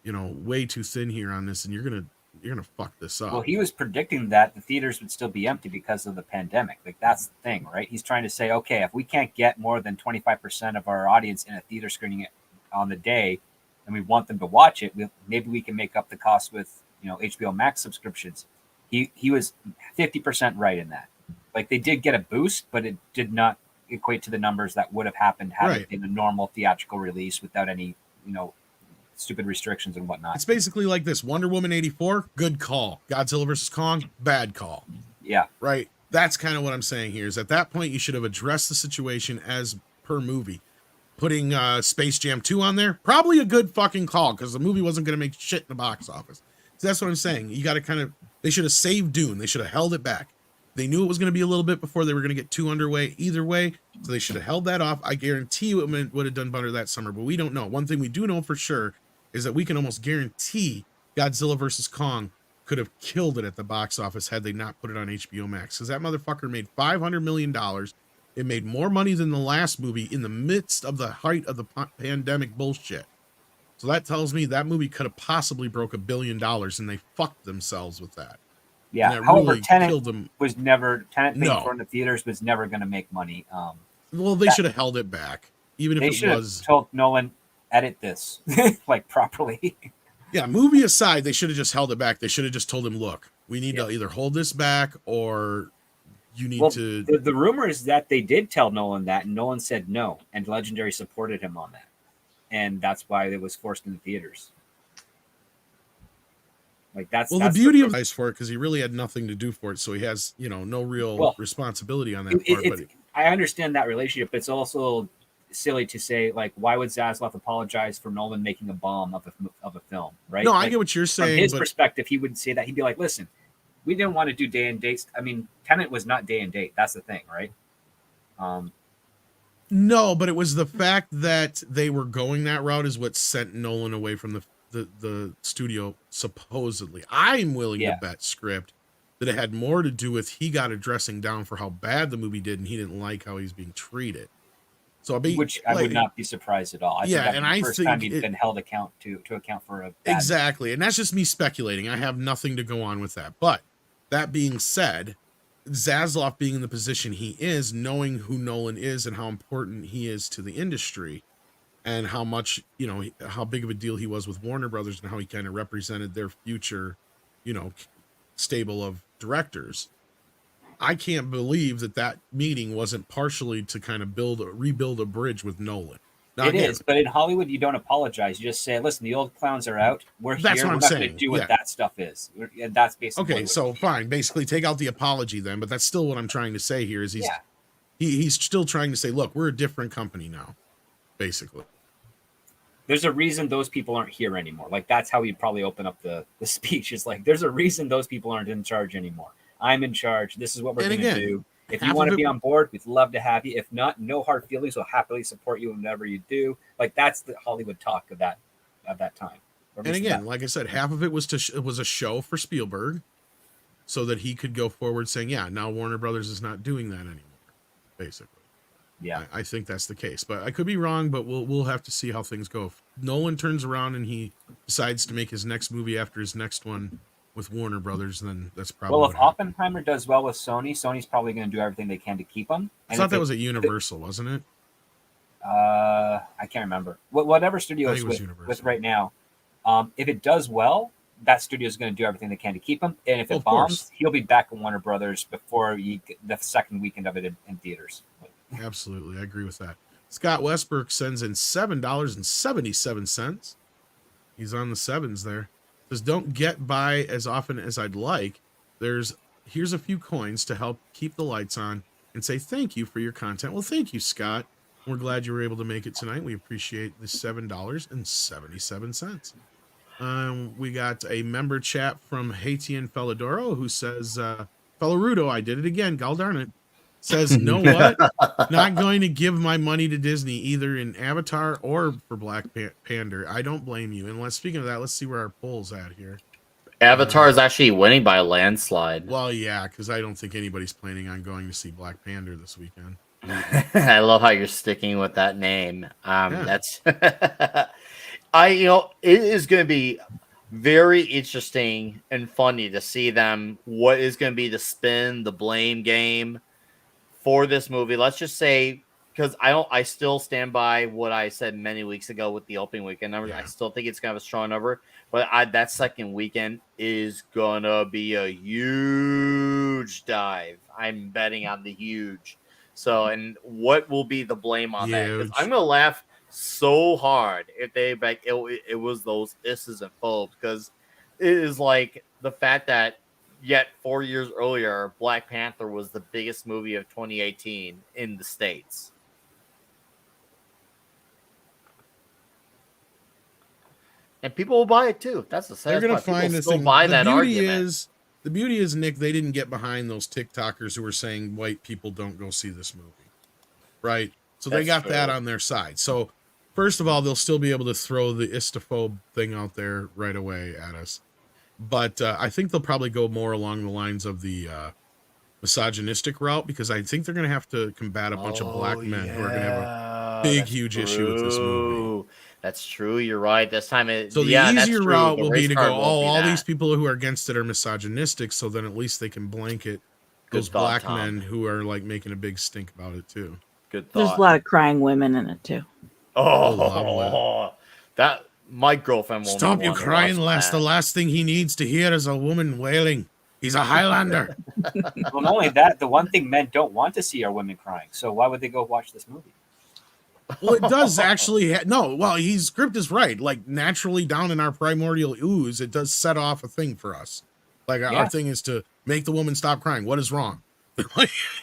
Speaker 1: you know, way too thin here on this, and you're gonna fuck this up.
Speaker 4: Well, he was predicting that the theaters would still be empty because of the pandemic. Like, that's the thing, right? He's trying to say, okay, if we can't get more than 25% of our audience in a theater screening it on the day, and we want them to watch it, maybe we can make up the cost with, you know, HBO Max subscriptions. He was 50% right in that. Like, they did get a boost, but it did not equate to the numbers that would have happened had it been a normal theatrical release without any, you know, stupid restrictions and whatnot.
Speaker 1: It's basically like this: Wonder Woman 84, good call. Godzilla versus Kong, bad call.
Speaker 4: Yeah.
Speaker 1: Right. That's kind of what I'm saying here, is at that point you should have addressed the situation as per movie. Putting Space Jam 2 on there, probably a good fucking call, because the movie wasn't going to make shit in the box office. So that's what I'm saying. You got to kind of, they should have saved Dune. They should have held it back. They knew it was going to be a little bit before they were going to get too underway either way, so they should have held that off. I guarantee you it would have done better that summer, but we don't know. One thing we do know for sure is that we can almost guarantee Godzilla versus Kong could have killed it at the box office had they not put it on HBO Max, because that motherfucker made $500 million. It made more money than the last movie in the midst of the height of the pandemic bullshit. So that tells me that movie could have possibly broke $1 billion, and they fucked themselves with that.
Speaker 4: Yeah. However, really Tenet was never, Tenet being in the theaters was never going to make money.
Speaker 1: Well, they should have held it back, even if it was.
Speaker 4: Told Nolan, edit this like properly.
Speaker 1: Yeah, movie aside, they should have just held it back. They should have just told him, look, we need to either hold this back, or you need to.
Speaker 4: The rumor is that they did tell Nolan that, and Nolan said no, and Legendary supported him on that, and that's why it was forced in the theaters. Like, that's
Speaker 1: the beauty of Ice for it, because he really had nothing to do for it, so he has, you know, no real responsibility on that part. But
Speaker 4: I understand that relationship, but it's also silly to say, like, why would Zaslav apologize for Nolan making a bomb of a film, right?
Speaker 1: No,
Speaker 4: like,
Speaker 1: I get what you're saying.
Speaker 4: From his perspective, he wouldn't say that. He'd be like, listen, we didn't want to do day and dates. I mean, Tenet was not day and date. That's the thing, right?
Speaker 1: No, but it was the fact that they were going that route is what sent Nolan away from the studio, supposedly. I'm willing to bet script that it had more to do with he got a dressing down for how bad the movie did, and he didn't like how he's being treated. So which
Speaker 4: I would not be surprised at all. I think
Speaker 1: and I
Speaker 4: first
Speaker 1: think
Speaker 4: time he'd been held account to account for a bad
Speaker 1: exactly, and that's just me speculating. I have nothing to go on with that. But that being said, Zaslav being in the position he is, knowing who Nolan is and how important he is to the industry, and how much, you know, how big of a deal he was with Warner Brothers, and how he kind of represented their future, you know, stable of directors. I can't believe that meeting wasn't partially to kind of rebuild a bridge with Nolan. Now,
Speaker 4: it is, but in Hollywood, you don't apologize. You just say, listen, the old clowns are out. We're here. We're not going to do what that stuff is. And that's basically
Speaker 1: okay. So fine, basically take out the apology then, but that's still what I'm trying to say here is he's still trying to say, look, we're a different company now, basically.
Speaker 4: There's a reason those people aren't here anymore. Like, that's how he'd probably open up the speech. It's like, there's a reason those people aren't in charge anymore. I'm in charge. This is what we're going to do. If
Speaker 1: half
Speaker 4: you want
Speaker 1: of
Speaker 4: to
Speaker 1: it-
Speaker 4: be on board, we'd love to have you. If not, no hard feelings. We'll happily support you whenever you do. Like that's the Hollywood talk of that time. Or at
Speaker 1: And
Speaker 4: least
Speaker 1: again,
Speaker 4: that-
Speaker 1: like I said, half of it was it was a show for Spielberg, so that he could go forward saying, "Yeah, now Warner Brothers is not doing that anymore." Basically,
Speaker 4: yeah.
Speaker 1: I think that's the case, but I could be wrong. But we'll have to see how things go. If Nolan turns around and he decides to make his next movie after his next one with Warner Brothers, then that's probably.
Speaker 4: Well, if
Speaker 1: what happened.
Speaker 4: Oppenheimer does well with Sony, Sony's probably going to do everything they can to keep him.
Speaker 1: I thought that was at Universal, wasn't it?
Speaker 4: I can't remember. Whatever studio
Speaker 1: I
Speaker 4: it's
Speaker 1: think it was
Speaker 4: with
Speaker 1: Universal.
Speaker 4: right now. If it does well, that studio is going to do everything they can to keep him. And if it
Speaker 1: Of
Speaker 4: bombs,
Speaker 1: course.
Speaker 4: he'll be back in Warner Brothers before the second weekend of it in theaters.
Speaker 1: Absolutely, I agree with that. Scott Westbrook sends in $7.77. He's on the sevens there. Says, don't get by as often as I'd like. Here's a few coins to help keep the lights on and say thank you for your content. Well, thank you, Scott. We're glad you were able to make it tonight. We appreciate the $7.77. We got a member chat from Haitian Felidoro who says, Felarudo, I did it again. Gall darn it. Says, know what? Not going to give my money to Disney either in Avatar or for Black Panther. I don't blame you. And speaking of that, let's see where our poll's at here.
Speaker 2: Avatar is actually winning by a landslide.
Speaker 1: Well, yeah, because I don't think anybody's planning on going to see Black Panther this weekend.
Speaker 2: I love how you're sticking with that name.
Speaker 1: Yeah.
Speaker 2: That's it is going to be very interesting and funny to see what is going to be the spin, the blame game for this movie. Let's just say, because I still stand by what I said many weeks ago with the opening weekend numbers.
Speaker 1: Yeah.
Speaker 2: I still think it's going to have a strong number, but that second weekend is going to be a huge dive. I'm betting on the huge. So, and what will be the blame on that? 'Cause
Speaker 1: Huge.
Speaker 2: I'm going to laugh so hard if they it was those isses and phobes, because it is like the fact that yet 4 years earlier, Black Panther was the biggest movie of 2018 in the States. And people will buy it too. That's the
Speaker 1: They're
Speaker 2: sad
Speaker 1: going to
Speaker 2: part.
Speaker 1: find
Speaker 2: People
Speaker 1: this
Speaker 2: still
Speaker 1: thing.
Speaker 2: buy
Speaker 1: The
Speaker 2: that
Speaker 1: beauty
Speaker 2: argument.
Speaker 1: the beauty is, Nick, they didn't get behind those TikTokers who were saying white people don't go see this movie. Right? So they
Speaker 2: That's
Speaker 1: got that
Speaker 2: true.
Speaker 1: on their side. So first of all, they'll still be able to throw the istophobe thing out there right away at us. But I think they'll probably go more along the lines of the misogynistic route, because I think they're going to have to combat a bunch of black men who are going to have a big, huge issue with this movie.
Speaker 2: That's true. You're right. This time,
Speaker 1: So the
Speaker 2: that's
Speaker 1: easier
Speaker 2: true.
Speaker 1: route
Speaker 2: The
Speaker 1: will
Speaker 2: race
Speaker 1: be to
Speaker 2: card
Speaker 1: go,
Speaker 2: won't be
Speaker 1: all
Speaker 2: that.
Speaker 1: these people who are against it are misogynistic, so then at least they can blanket those
Speaker 2: thought,
Speaker 1: black
Speaker 2: Tom.
Speaker 1: men who are like making a big stink about it too.
Speaker 2: Good
Speaker 5: There's
Speaker 2: thought.
Speaker 5: a lot of crying women in it too.
Speaker 2: That my girlfriend won't.
Speaker 1: Stop you
Speaker 2: want to
Speaker 1: crying,
Speaker 2: watch
Speaker 1: Les.
Speaker 2: that.
Speaker 1: The last thing he needs to hear is a woman wailing. He's a Highlander.
Speaker 4: Well, not only that, the one thing men don't want to see are women crying. So why would they go watch this movie?
Speaker 1: Well, it does actually. No, well, his script is right. Like naturally down in our primordial ooze, it does set off a thing for us. Like our
Speaker 4: Yeah.
Speaker 1: thing is to make the woman stop crying. What is wrong?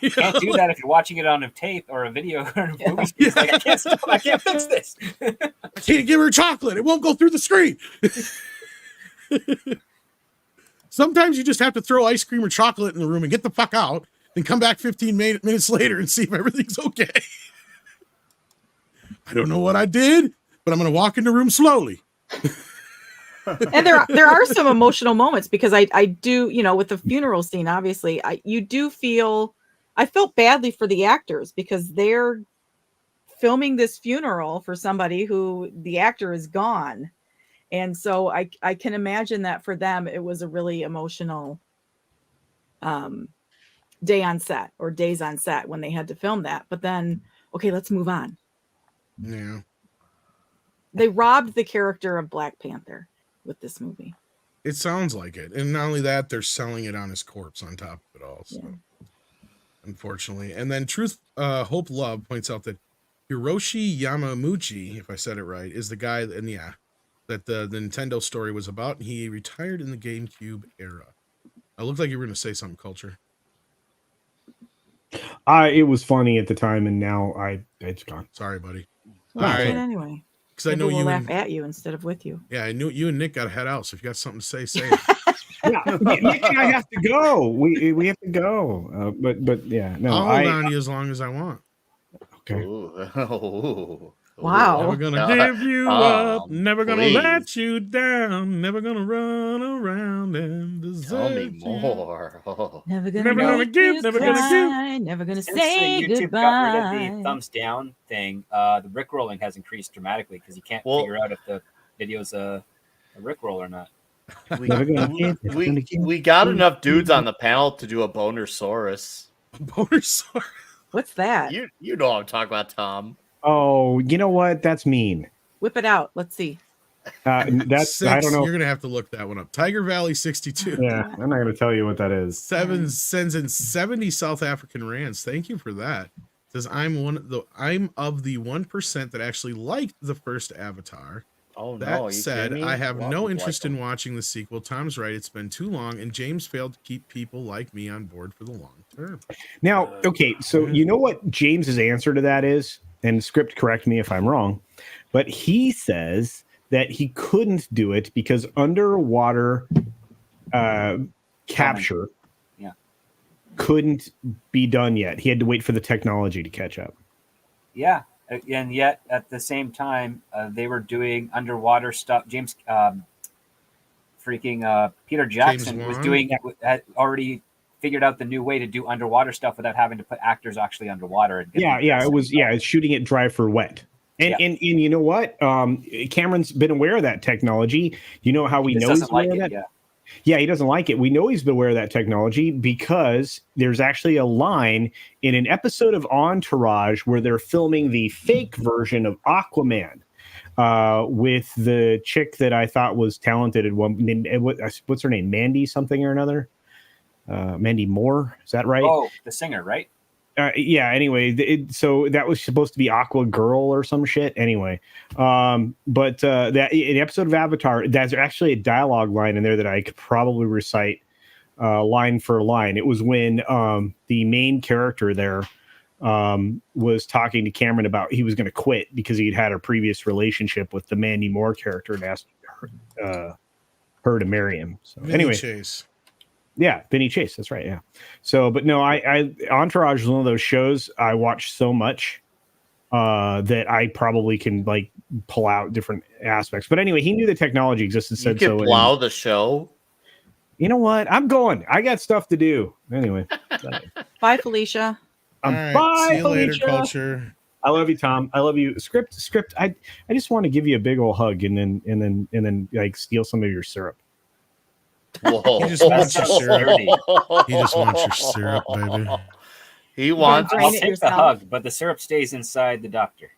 Speaker 4: You can't do that if you're watching it on a tape or a video or a movie screen. It's like, I can't stop. I can't fix this.
Speaker 1: I can't give her chocolate. It won't go through the screen. Sometimes you just have to throw ice cream or chocolate in the room and get the fuck out, and come back 15 minutes later and see if everything's okay. I don't know what I did, but I'm going to walk in the room slowly.
Speaker 5: And there are some emotional moments, because I do, with the funeral scene, obviously, I felt badly for the actors, because they're filming this funeral for somebody who the actor is gone. And so I can imagine that for them, it was a really emotional day on set, or days on set, when they had to film that. But then, okay, let's move on.
Speaker 1: Yeah.
Speaker 5: They robbed the character of Black Panther with this movie.
Speaker 1: It sounds like it. And not only that, they're selling it on his corpse on top of it all. So, unfortunately. And then Hope Love points out that Hiroshi Yamamuchi, if I said it right, is the guy that the Nintendo story was about. He retired in the GameCube era. It looked like you were going to say something, Culture.
Speaker 3: It was funny at the time, and now it's gone.
Speaker 1: Sorry, buddy.
Speaker 5: Well,
Speaker 1: All right.
Speaker 5: Anyway,
Speaker 1: because I
Speaker 5: Maybe
Speaker 1: know
Speaker 5: we'll
Speaker 1: you
Speaker 5: laugh
Speaker 1: and
Speaker 5: at you instead of with you.
Speaker 1: I knew you and Nick got to head out. So if you got something to say, say it.
Speaker 3: Yeah, Nick and I have to go. We have to go. But yeah, no,
Speaker 1: I'll hold on to you as long as I want.
Speaker 3: Okay.
Speaker 2: Ooh.
Speaker 5: Wow.
Speaker 1: Never gonna
Speaker 2: No,
Speaker 1: give you up. Never gonna
Speaker 2: please.
Speaker 1: let you down. Never gonna run around and
Speaker 2: Tell me
Speaker 1: desert you.
Speaker 2: more. Oh.
Speaker 5: Never gonna,
Speaker 1: Never gonna
Speaker 5: make
Speaker 1: give,
Speaker 5: you
Speaker 1: never gonna give.
Speaker 5: cry, never gonna
Speaker 4: Since
Speaker 5: say
Speaker 4: YouTube got rid of the
Speaker 5: goodbye.
Speaker 4: thumbs down thing, the rickrolling has increased dramatically because you can't
Speaker 2: Well-
Speaker 4: figure out if the video's a rickroll or not.
Speaker 2: We,
Speaker 3: Never gonna give, never
Speaker 2: we,
Speaker 3: gonna give.
Speaker 2: we got enough dudes on the panel to do a bonersaurus.
Speaker 1: Bonersaurus.
Speaker 5: What's that?
Speaker 2: You know what I'm talking about, Tom.
Speaker 3: Oh, you know what? That's mean.
Speaker 5: Whip it out. Let's see.
Speaker 3: That's
Speaker 1: 6,
Speaker 3: I don't know.
Speaker 1: You're gonna have to look that one up. Tiger Valley 62.
Speaker 3: Yeah, I'm not gonna tell you what that is.
Speaker 1: 7 sends in 70 South African rands. Thank you for that. Says I'm of the 1% that actually liked the first Avatar.
Speaker 2: Oh
Speaker 1: That
Speaker 2: no! Are you
Speaker 1: said,
Speaker 2: kidding me?
Speaker 1: I have
Speaker 2: A lot of
Speaker 1: no
Speaker 2: people
Speaker 1: interest
Speaker 2: like
Speaker 1: in
Speaker 2: them.
Speaker 1: watching the sequel. Tom's right; it's been too long, and James failed to keep people like me on board for the long term.
Speaker 3: Now, okay, so you know what James's answer to that is, and script correct me if I'm wrong, but he says that he couldn't do it because underwater capture
Speaker 4: Yeah.
Speaker 3: couldn't be done yet. He had to wait for the technology to catch up.
Speaker 4: Yeah, and yet at the same time, they were doing underwater stuff. Peter Jackson was
Speaker 1: Wong?
Speaker 4: doing had already figured out the new way to do underwater stuff without having to put actors actually underwater. And get them
Speaker 3: It's shooting it dry for wet. And
Speaker 4: Yeah.
Speaker 3: and you know what? Cameron's been aware of that technology. You know how we
Speaker 4: He
Speaker 3: know
Speaker 4: just
Speaker 3: he's
Speaker 4: doesn't like
Speaker 3: aware of
Speaker 4: it.
Speaker 3: that?
Speaker 4: Yeah.
Speaker 3: Yeah, he doesn't like it. We know he's been aware of that technology because there's actually a line in an episode of Entourage where they're filming the fake version of Aquaman with the chick that I thought was talented at one. What's her name? Mandy something or another. Mandy Moore. Is that right?
Speaker 4: Oh, the singer, right?
Speaker 3: Yeah. Anyway, so that was supposed to be Aqua Girl or some shit. Anyway, but that in the episode of Avatar, there's actually a dialogue line in there that I could probably recite line for line. It was when the main character there was talking to Cameron about he was going to quit because he'd had a previous relationship with the Mandy Moore character and asked her to marry him. So
Speaker 1: Vinny
Speaker 3: anyway.
Speaker 1: Chase.
Speaker 3: Yeah, Vinny Chase. That's right. Yeah. So, but no, I Entourage is one of those shows I watch so much that I probably can like pull out different aspects. But anyway, he knew the technology existed.
Speaker 2: You
Speaker 3: Said
Speaker 2: could
Speaker 3: so.
Speaker 2: plow the show.
Speaker 3: You know what? I'm going. I got stuff to do. Anyway.
Speaker 5: Bye, Felicia.
Speaker 1: All right.
Speaker 3: Bye,
Speaker 1: See you later,
Speaker 3: Felicia.
Speaker 1: culture.
Speaker 3: I love you, Tom. I love you. Script. I just want to give you a big old hug and then like steal some of your syrup.
Speaker 2: Whoa.
Speaker 1: He just wants your syrup. He just wants your syrup, baby.
Speaker 2: He wants
Speaker 5: Drain
Speaker 4: I'll
Speaker 5: it
Speaker 4: take the
Speaker 5: yourself.
Speaker 4: hug, but the syrup stays inside the doctor.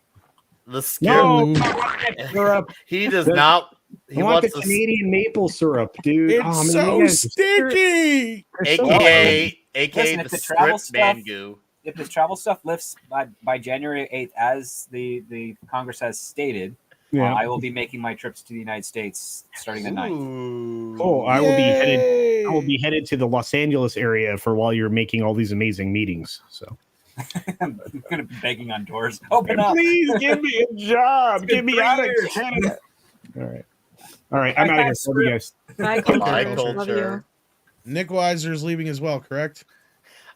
Speaker 2: the
Speaker 3: No,
Speaker 2: skip.
Speaker 3: syrup.
Speaker 2: He does not. He
Speaker 3: I want the
Speaker 2: wants the
Speaker 3: Canadian maple syrup, dude.
Speaker 1: It's
Speaker 3: man,
Speaker 1: so
Speaker 3: you guys-
Speaker 1: sticky.
Speaker 3: they're so
Speaker 2: AKA
Speaker 4: Listen,
Speaker 2: the
Speaker 4: if the travel
Speaker 2: script man
Speaker 4: stuff-
Speaker 2: goo.
Speaker 4: If this travel stuff lifts by January 8th, as the Congress has stated,
Speaker 3: Yeah.
Speaker 4: I will be making my trips to the United States starting the 9th.
Speaker 2: Ooh.
Speaker 3: Cool. I will be headed.
Speaker 1: Yay.
Speaker 3: I will be headed to the Los Angeles area for while you're making all these amazing meetings. So
Speaker 4: I'm going to be begging on doors. Open up.
Speaker 3: please give me a job.
Speaker 4: It's been
Speaker 3: Get me
Speaker 4: 3
Speaker 3: out of
Speaker 4: years.
Speaker 3: Canada. All right. I'm out of here. Love you guys.
Speaker 5: Bye,
Speaker 2: Bye,
Speaker 5: culture. Love you.
Speaker 2: culture.
Speaker 1: Nick Weiser is leaving as well, correct?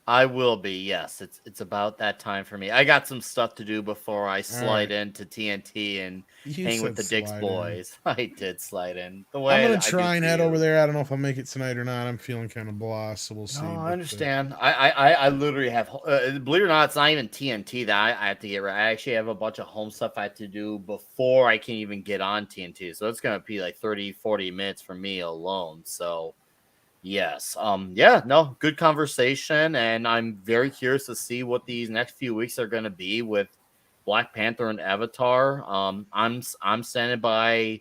Speaker 2: I will be. Yes, it's about that time for me. I got some stuff to do before I slide into TNT and
Speaker 1: You
Speaker 2: hang with the
Speaker 1: said
Speaker 2: Dick's
Speaker 1: slide in.
Speaker 2: I did slide in. The way
Speaker 1: I'm gonna
Speaker 2: I do
Speaker 1: try and
Speaker 2: for
Speaker 1: head
Speaker 2: you.
Speaker 1: over there. I don't know if I'll make it tonight or not. I'm feeling kind of blah, so we'll see.
Speaker 2: No,
Speaker 1: but,
Speaker 2: I understand. I literally have. Believe it or not, it's not even TNT that I have to get right. I actually have a bunch of home stuff I have to do before I can even get on TNT. So it's gonna be like 30, 40 minutes for me alone. So yes. Yeah, no, good conversation. And I'm very curious to see what these next few weeks are gonna be with Black Panther and Avatar. I'm standing by.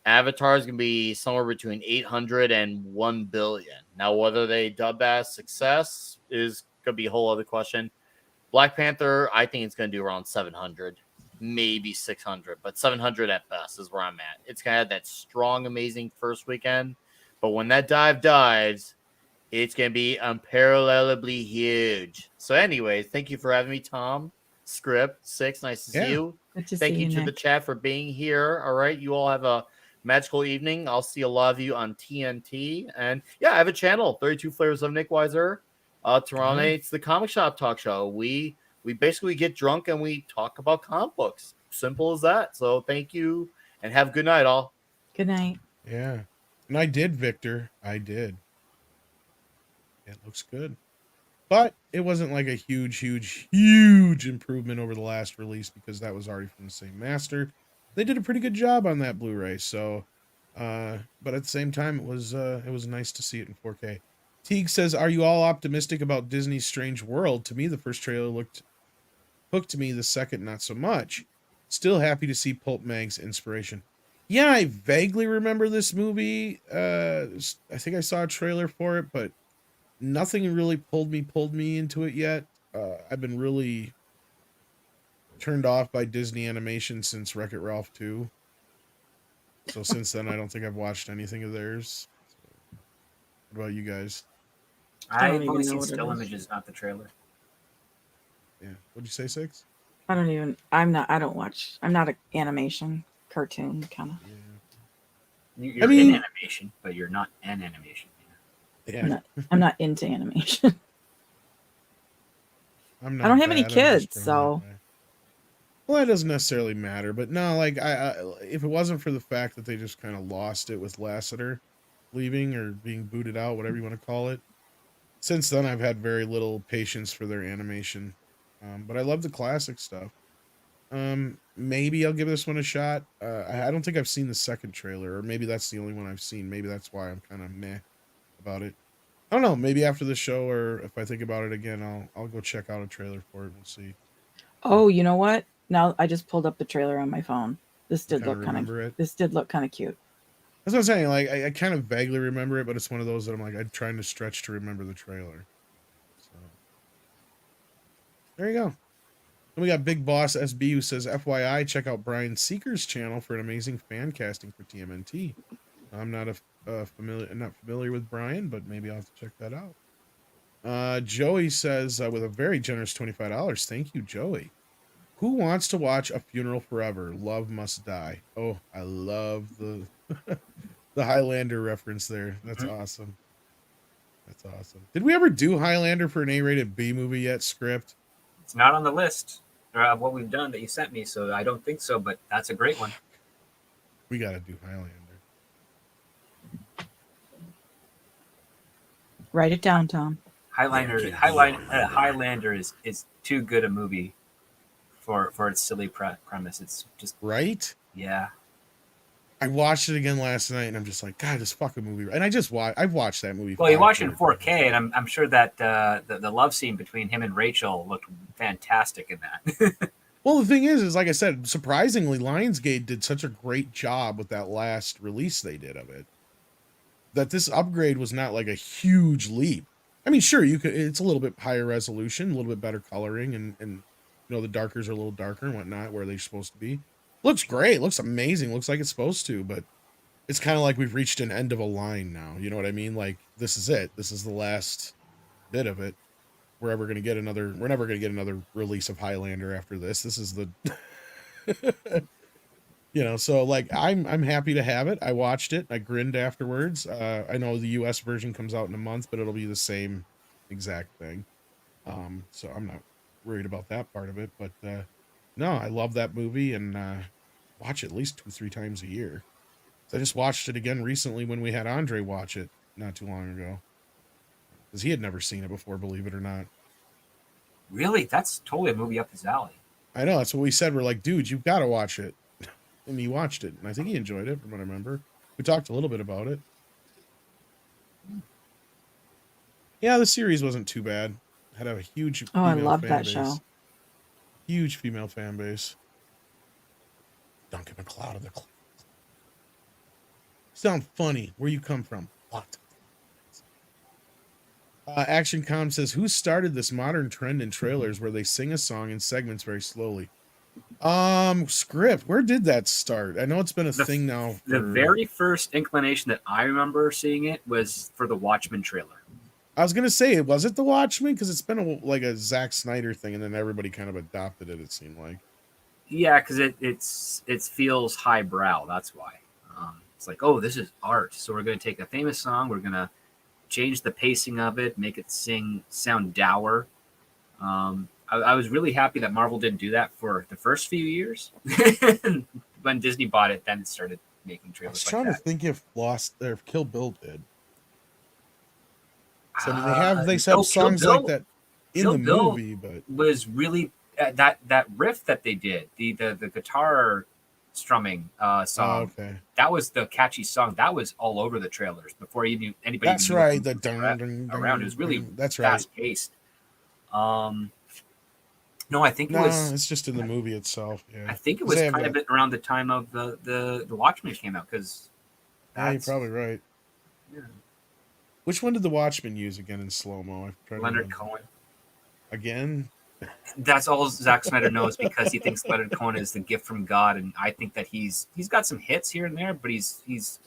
Speaker 2: Avatar is going to be somewhere between 800 and 1 billion. Now, whether they dub as success is going to be a whole other question. Black Panther, I think it's going to do around 700, maybe 600, but 700 at best is where I'm at. It's going to have that strong, amazing first weekend, but when that dive dives, it's going to be unparallelably huge. So, anyways, thank you for having me, Tom. Script 6, nice to see you.
Speaker 5: Good to
Speaker 2: Thank
Speaker 5: see
Speaker 2: you
Speaker 5: you,
Speaker 2: to the
Speaker 5: Nick.
Speaker 2: chat for being here. All right. You all have a magical evening. I'll see a lot of you on TNT. And yeah, I have a channel, 32 Flavors of Nick Weiser. Toronto, it's the Comic Shop Talk Show. We basically get drunk and we talk about comic books. Simple as that. So thank you and have a good night, all.
Speaker 5: Good night.
Speaker 1: Yeah. And I did, Victor. I did. It looks good. But it wasn't like a huge improvement over the last release because that was already from the same master. They did a pretty good job on that Blu-ray, so but at the same time it was nice to see it in 4K. Teague says, "Are you all optimistic about Disney's Strange World? To me, the first trailer looked hooked me, the second not so much. Still happy to see Pulp Mag's inspiration." Yeah, I vaguely remember this movie. I think I saw a trailer for it, but nothing really pulled me into it yet. I've been really turned off by Disney animation since Wreck-It Ralph 2. So since then, I don't think I've watched anything of theirs. What about you guys?
Speaker 5: don't
Speaker 4: I've
Speaker 5: even
Speaker 4: only
Speaker 5: know
Speaker 4: seen
Speaker 5: what it
Speaker 4: still
Speaker 5: is.
Speaker 4: images, not the trailer.
Speaker 1: Yeah. What'd you say, Six?
Speaker 5: I don't watch. I'm not an animation cartoon kind of.
Speaker 1: Yeah.
Speaker 4: You're
Speaker 1: mean-
Speaker 4: in animation, but you're not an animation.
Speaker 1: Yeah.
Speaker 5: I'm not into animation.
Speaker 1: I'm not
Speaker 5: I don't have any
Speaker 1: bad, I'm just
Speaker 5: kids,
Speaker 1: thrown
Speaker 5: so-
Speaker 1: that way. Well, that doesn't necessarily matter, but no, like I if it wasn't for the fact that they just kind of lost it with Lasseter leaving or being booted out, whatever you want to call it. Since then, I've had very little patience for their animation, but I love the classic stuff. Maybe I'll give this one a shot. I don't think I've seen the second trailer, or maybe that's the only one I've seen. Maybe that's why I'm kind of meh about it. I don't know. Maybe after the show, or if I think about it again, I'll go check out a trailer for it. We'll see.
Speaker 5: Oh, you know what? Now I just pulled up the trailer on my phone. This
Speaker 1: You
Speaker 5: did
Speaker 1: kinda
Speaker 5: look kind
Speaker 1: remember
Speaker 5: of.
Speaker 1: it?
Speaker 5: This did look kind of cute.
Speaker 1: That's what I'm saying. Like I kind of vaguely remember it, but it's one of those that I'm like I'm trying to stretch to remember the trailer. So there you go. Then we got Big Boss SB who says, "FYI, check out Brian Seeker's channel for an amazing fan casting for TMNT." I'm not not familiar with Brian, but maybe I'll have to check that out. Joey says, with a very generous $25, thank you, Joey. Who wants to watch A Funeral Forever? Love Must Die. Oh, I love the the Highlander reference there. That's awesome. That's awesome. Did we ever do Highlander for an A-rated B movie yet? Script?
Speaker 4: It's not on the list of what we've done that you sent me, so I don't think so. But that's a great one.
Speaker 1: We got to do Highlander.
Speaker 5: Write it down, Tom.
Speaker 4: Highlander is too good a movie for its silly premise. It's just
Speaker 1: Right?
Speaker 4: yeah.
Speaker 1: I watched it again last night, and I'm just like, God, this fucking movie. And I've watched that movie.
Speaker 4: Well, you
Speaker 1: 5
Speaker 4: watched it in
Speaker 1: times.
Speaker 4: 4K, and I'm sure that the love scene between him and Rachel looked fantastic in that.
Speaker 1: Well, the thing is like I said, surprisingly, Lionsgate did such a great job with that last release they did of it, that this upgrade was not like a huge leap. I mean, sure, it's a little bit higher resolution, a little bit better coloring, and you know, the darkers are a little darker and whatnot, where they're supposed to be. Looks great, looks amazing, looks like it's supposed to, but it's kind of like we've reached an end of a line now. You know what I mean? Like, this is it. This is the last bit of it. We're never going to get another release of Highlander after this. This is the you know, so like I'm happy to have it. I watched it. I grinned afterwards. I know the US version comes out in a month, but it'll be the same exact thing. So I'm not worried about that part of it, but no, I love that movie, and watch it at least 2-3 times a year. So I just watched it again recently when we had Andre watch it not too long ago, because he had never seen it before, believe it or not.
Speaker 4: Really, that's totally a movie up his alley.
Speaker 1: I know, that's what we said. We're like, dude, you've got to watch it. And he watched it, and I think he enjoyed it from what I remember. We talked a little bit about it. Yeah, the series wasn't too bad. Had a huge
Speaker 5: Oh, I
Speaker 1: female
Speaker 5: love
Speaker 1: fan
Speaker 5: that
Speaker 1: base.
Speaker 5: show.
Speaker 1: Huge female fan base. Duncan McLeod of the Cl- Sound funny. Where you come from? What? Action Com says, who started this modern trend in trailers where they sing a song in segments very slowly? Script. Where did that start? I know it's been a thing now.
Speaker 4: The very first inclination that I remember seeing it was for the Watchmen trailer.
Speaker 1: I was gonna say, was it The Watchmen? Because it's been like a Zack Snyder thing, and then everybody kind of adopted it. It seemed like.
Speaker 4: Yeah, because it feels highbrow. That's why. It's like, oh, this is art. So we're going to take a famous song. We're going to change the pacing of it, make it sound dour. I was really happy that Marvel didn't do that for the first few years. When Disney bought it, then it started making
Speaker 1: I was
Speaker 4: trailers
Speaker 1: trying
Speaker 4: like
Speaker 1: to
Speaker 4: that.
Speaker 1: think if Kill Bill did. So did they
Speaker 4: No,
Speaker 1: have
Speaker 4: Kill
Speaker 1: songs like
Speaker 4: Bill-
Speaker 1: that in
Speaker 4: Kill
Speaker 1: the
Speaker 4: Bill
Speaker 1: movie? But
Speaker 4: was really that riff that they did, the guitar strumming song.
Speaker 1: okay,
Speaker 4: That was the catchy song. That was all over the trailers before even anybody
Speaker 1: that's
Speaker 4: knew
Speaker 1: right.
Speaker 4: who
Speaker 1: The
Speaker 4: was
Speaker 1: dun, dun,
Speaker 4: around. It
Speaker 1: dun,
Speaker 4: was really
Speaker 1: dun. That's right.
Speaker 4: fast paced. No, I think it
Speaker 1: No,
Speaker 4: was.
Speaker 1: it's just in the movie itself. Yeah,
Speaker 4: I think it
Speaker 1: 'Cause
Speaker 4: was
Speaker 1: they have
Speaker 4: kind of around the time of the Watchmen came out, because
Speaker 1: Yeah, you're probably right.
Speaker 4: yeah,
Speaker 1: Which one did the Watchmen use again in slow mo?
Speaker 4: Leonard Cohen.
Speaker 1: Again.
Speaker 4: That's all Zack Snyder knows, because he thinks Leonard Cohen is the gift from God, and I think that he's got some hits here and there, but he's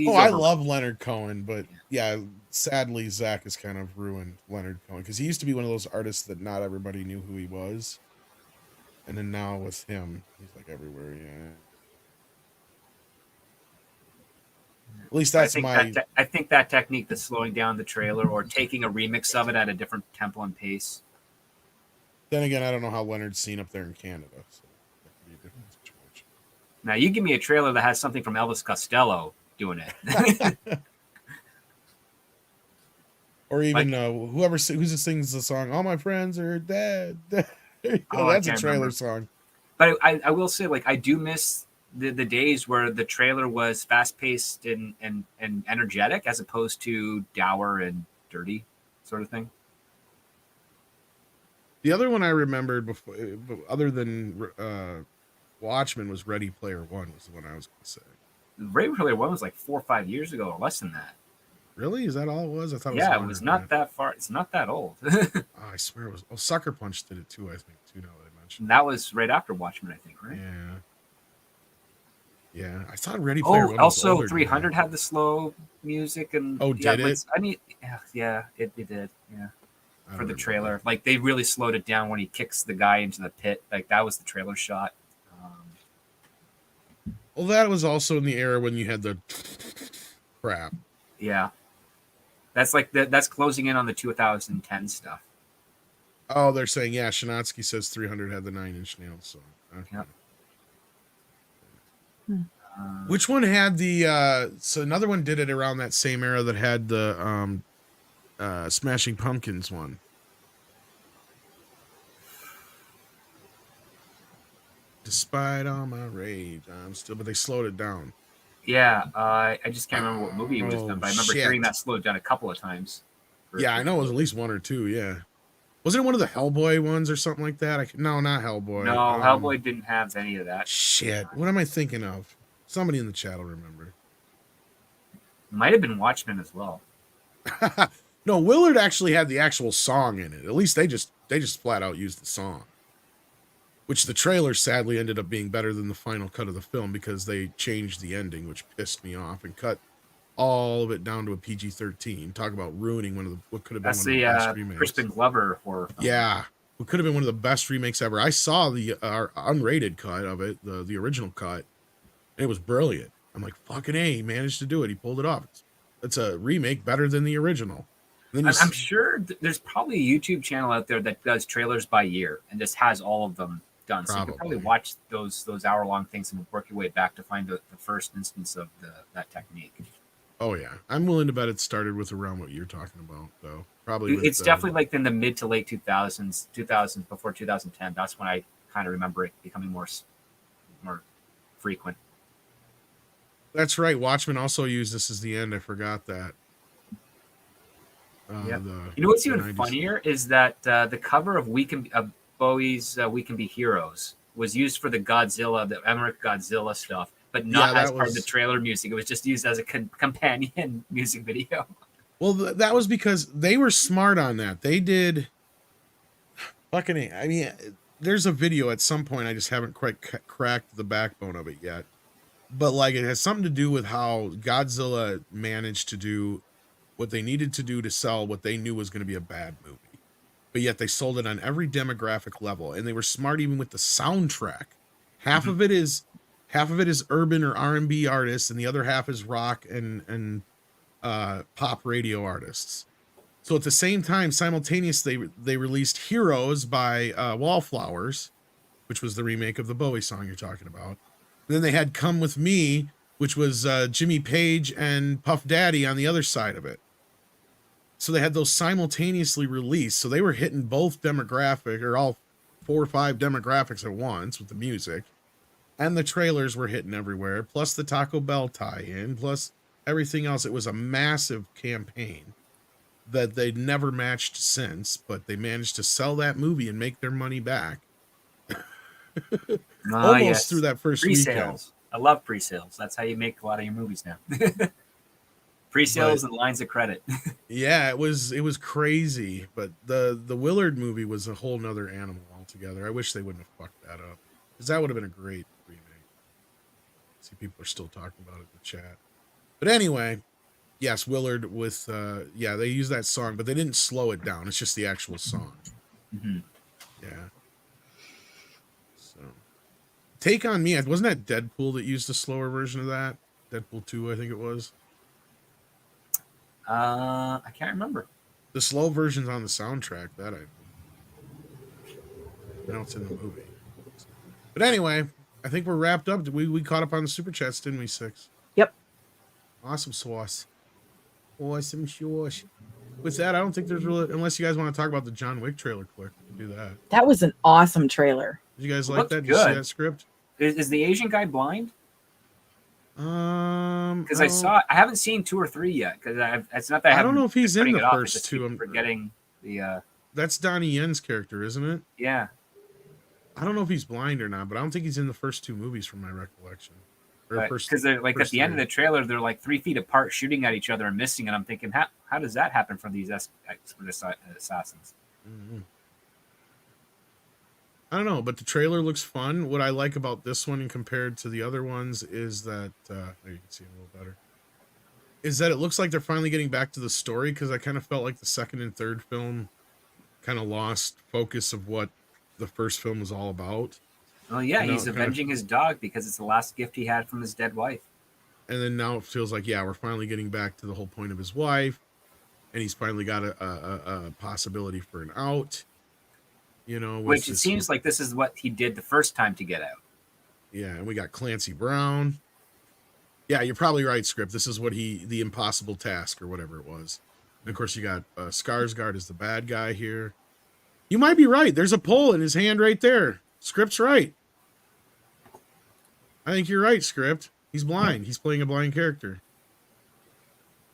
Speaker 1: Oh, I
Speaker 4: over-
Speaker 1: love Leonard Cohen, but yeah, sadly Zach has kind of ruined Leonard Cohen because he used to be one of those artists that not everybody knew who he was, and then now with him, he's like everywhere. Yeah, at least that's
Speaker 4: I think that technique, the slowing down the trailer or taking a remix of it at a different tempo and pace.
Speaker 1: Then again, I don't know how Leonard's seen up there in Canada, so that could be a different situation.
Speaker 4: Now you give me a trailer that has something from Elvis Costello doing it.
Speaker 1: Or even who sings the song "All My Friends Are Dead." There you go.
Speaker 4: Oh, I
Speaker 1: That's a
Speaker 4: can't
Speaker 1: trailer
Speaker 4: remember.
Speaker 1: song.
Speaker 4: But I will say, like, I do miss the days where the trailer was fast paced and energetic, as opposed to dour and dirty sort of thing.
Speaker 1: The other one I remembered before, other than Watchmen, was Ready Player One. Was the one I was going to say.
Speaker 4: Ready Player One was like 4 or 5 years ago, or less than that.
Speaker 1: Really? Is that all it was? I thought it was
Speaker 4: Yeah,
Speaker 1: longer
Speaker 4: it was
Speaker 1: than
Speaker 4: not
Speaker 1: that.
Speaker 4: that far. It's not that old.
Speaker 1: Oh, I swear it was. Oh, Sucker Punch did it too, I think, too, now that I mentioned.
Speaker 4: And that was right after Watchmen, I think, right?
Speaker 1: Yeah. Yeah. I thought Ready Player One was
Speaker 4: also
Speaker 1: older than
Speaker 4: 300
Speaker 1: that.
Speaker 4: had the slow music, and
Speaker 1: Oh, did
Speaker 4: but
Speaker 1: it?
Speaker 4: I mean, yeah, it did. Yeah,
Speaker 1: I
Speaker 4: for
Speaker 1: don't
Speaker 4: the
Speaker 1: remember.
Speaker 4: trailer, like they really slowed it down when he kicks the guy into the pit. Like that was the trailer shot.
Speaker 1: Well, that was also in the era when you had the crap.
Speaker 4: Yeah, that's like that's closing in on the 2010 stuff.
Speaker 1: Oh, they're saying, yeah, Shinatsky says 300 had the 9-inch nails song. Okay.
Speaker 4: Yep.
Speaker 1: Which one had the so another one did it around that same era that had the Smashing Pumpkins one. Despite all my rage, but they slowed it down.
Speaker 4: Yeah, I just can't remember what movie it was
Speaker 1: Oh,
Speaker 4: done, but I remember
Speaker 1: shit.
Speaker 4: hearing that slowed down a couple of times.
Speaker 1: Yeah, I know it was at least one or two. Yeah, wasn't it one of the Hellboy ones or something like that? No, not Hellboy.
Speaker 4: No, Hellboy didn't have any of that.
Speaker 1: Shit, what am I thinking of? Somebody in the chat will remember.
Speaker 4: Might have been Watchmen as well.
Speaker 1: No, Willard actually had the actual song in it. At least they just flat out used the song. Which the trailer sadly ended up being better than the final cut of the film because they changed the ending, which pissed me off, and cut all of it down to a PG-13. Talk about ruining what could have been
Speaker 4: That's
Speaker 1: one of the best
Speaker 4: the
Speaker 1: remakes.
Speaker 4: Crispin Glover horror film.
Speaker 1: Yeah, what could have been one of the best remakes ever. I saw the unrated cut of it, the original cut, and it was brilliant. I'm like, fucking A, he managed to do it. He pulled it off. It's a remake better than the original. And then
Speaker 4: I'm sure there's probably a YouTube channel out there that does trailers by year and just has all of them done. So you can probably watch those hour-long things and work your way back to find the first instance of that technique.
Speaker 1: Oh yeah, I'm willing to bet it started with around what you're talking about, though. Probably
Speaker 4: It's definitely like in the mid to late 2000s, before 2010. That's when I kind of remember it becoming more frequent.
Speaker 1: That's right. Watchmen also used "This Is the End." I forgot that.
Speaker 4: Yeah. You know what's even
Speaker 1: 90s.
Speaker 4: funnier is that the cover of Bowie's "We Can Be Heroes" was used for the Emmerich Godzilla stuff, but not as part of the trailer music. It was just used as a companion music video.
Speaker 1: Well, that was because they were smart on that. They did. Fucking, I mean, there's a video at some point. I just haven't quite cracked the backbone of it yet. But like, it has something to do with how Godzilla managed to do what they needed to do to sell what they knew was going to be a bad movie. But yet they sold it on every demographic level. And they were smart even with the soundtrack. Half of it is urban or R&B artists, and the other half is rock and pop radio artists. So at the same time, simultaneously, they released Heroes by Wallflowers, which was the remake of the Bowie song you're talking about. And then they had Come With Me, which was Jimmy Page and Puff Daddy on the other side of it. So they had those simultaneously released. So they were hitting both demographic, or all 4 or 5 demographics at once with the music. And the trailers were hitting everywhere, plus the Taco Bell tie-in, plus everything else. It was a massive campaign that they'd never matched since, but they managed to sell that movie and make their money back. Almost through that first
Speaker 4: pre-sales. I love pre-sales. That's how you make a lot of your movies now. Pre-sales and lines of credit.
Speaker 1: Yeah, it was crazy, but the Willard movie was a whole nother animal altogether. I wish they wouldn't have fucked that up, because that would have been a great remake. See, people are still talking about it in the chat. But anyway, yes, Willard with they use that song, but they didn't slow it down. It's just the actual song.
Speaker 4: Mm-hmm.
Speaker 1: Yeah. So, Take on Me. Wasn't that Deadpool that used a slower version of that? Deadpool 2, I think it was.
Speaker 4: I can't remember.
Speaker 1: The slow version's on the soundtrack. That I know it's in the movie. But anyway, I think we're wrapped up. We caught up on the super chats, didn't we, Six?
Speaker 5: Yep.
Speaker 1: Awesome sauce. Awesome sauce. With that, I don't think there's really, unless you guys want to talk about the John Wick trailer quick, do that.
Speaker 5: That was an awesome trailer.
Speaker 1: Did you guys like that? Did you see that script?
Speaker 4: Is the Asian guy blind? Because I haven't seen 2 or 3 yet. Because it's not that
Speaker 1: I don't know if he's in the first 2.
Speaker 4: I'm forgetting the.
Speaker 1: That's Donnie Yen's character, isn't it?
Speaker 4: Yeah.
Speaker 1: I don't know if he's blind or not, but I don't think he's in the first 2 movies from my recollection.
Speaker 4: Because they're like at the end of the trailer, they're like 3 feet apart, shooting at each other and missing. And I'm thinking, how does that happen for these expert assassins?
Speaker 1: Mm-hmm. I don't know, but the trailer looks fun. What I like about this one compared to the other ones is that there you can see it a little better. Is that it looks like they're finally getting back to the story, because I kind of felt like the second and third film kind of lost focus of what the first film was all about.
Speaker 4: Oh yeah, he's avenging his dog because it's the last gift he had from his dead wife.
Speaker 1: And then now it feels like, yeah, we're finally getting back to the whole point of his wife, and he's finally got a possibility for an out. You know,
Speaker 4: which it seems like this is what he did the first time to get out.
Speaker 1: Yeah, and we got Clancy Brown. Yeah, you're probably right, Script. This is what the impossible task or whatever it was. And of course, you got Skarsgård as the bad guy here. You might be right. There's a pole in his hand right there. Script's right. I think you're right, Script. He's blind. He's playing a blind character.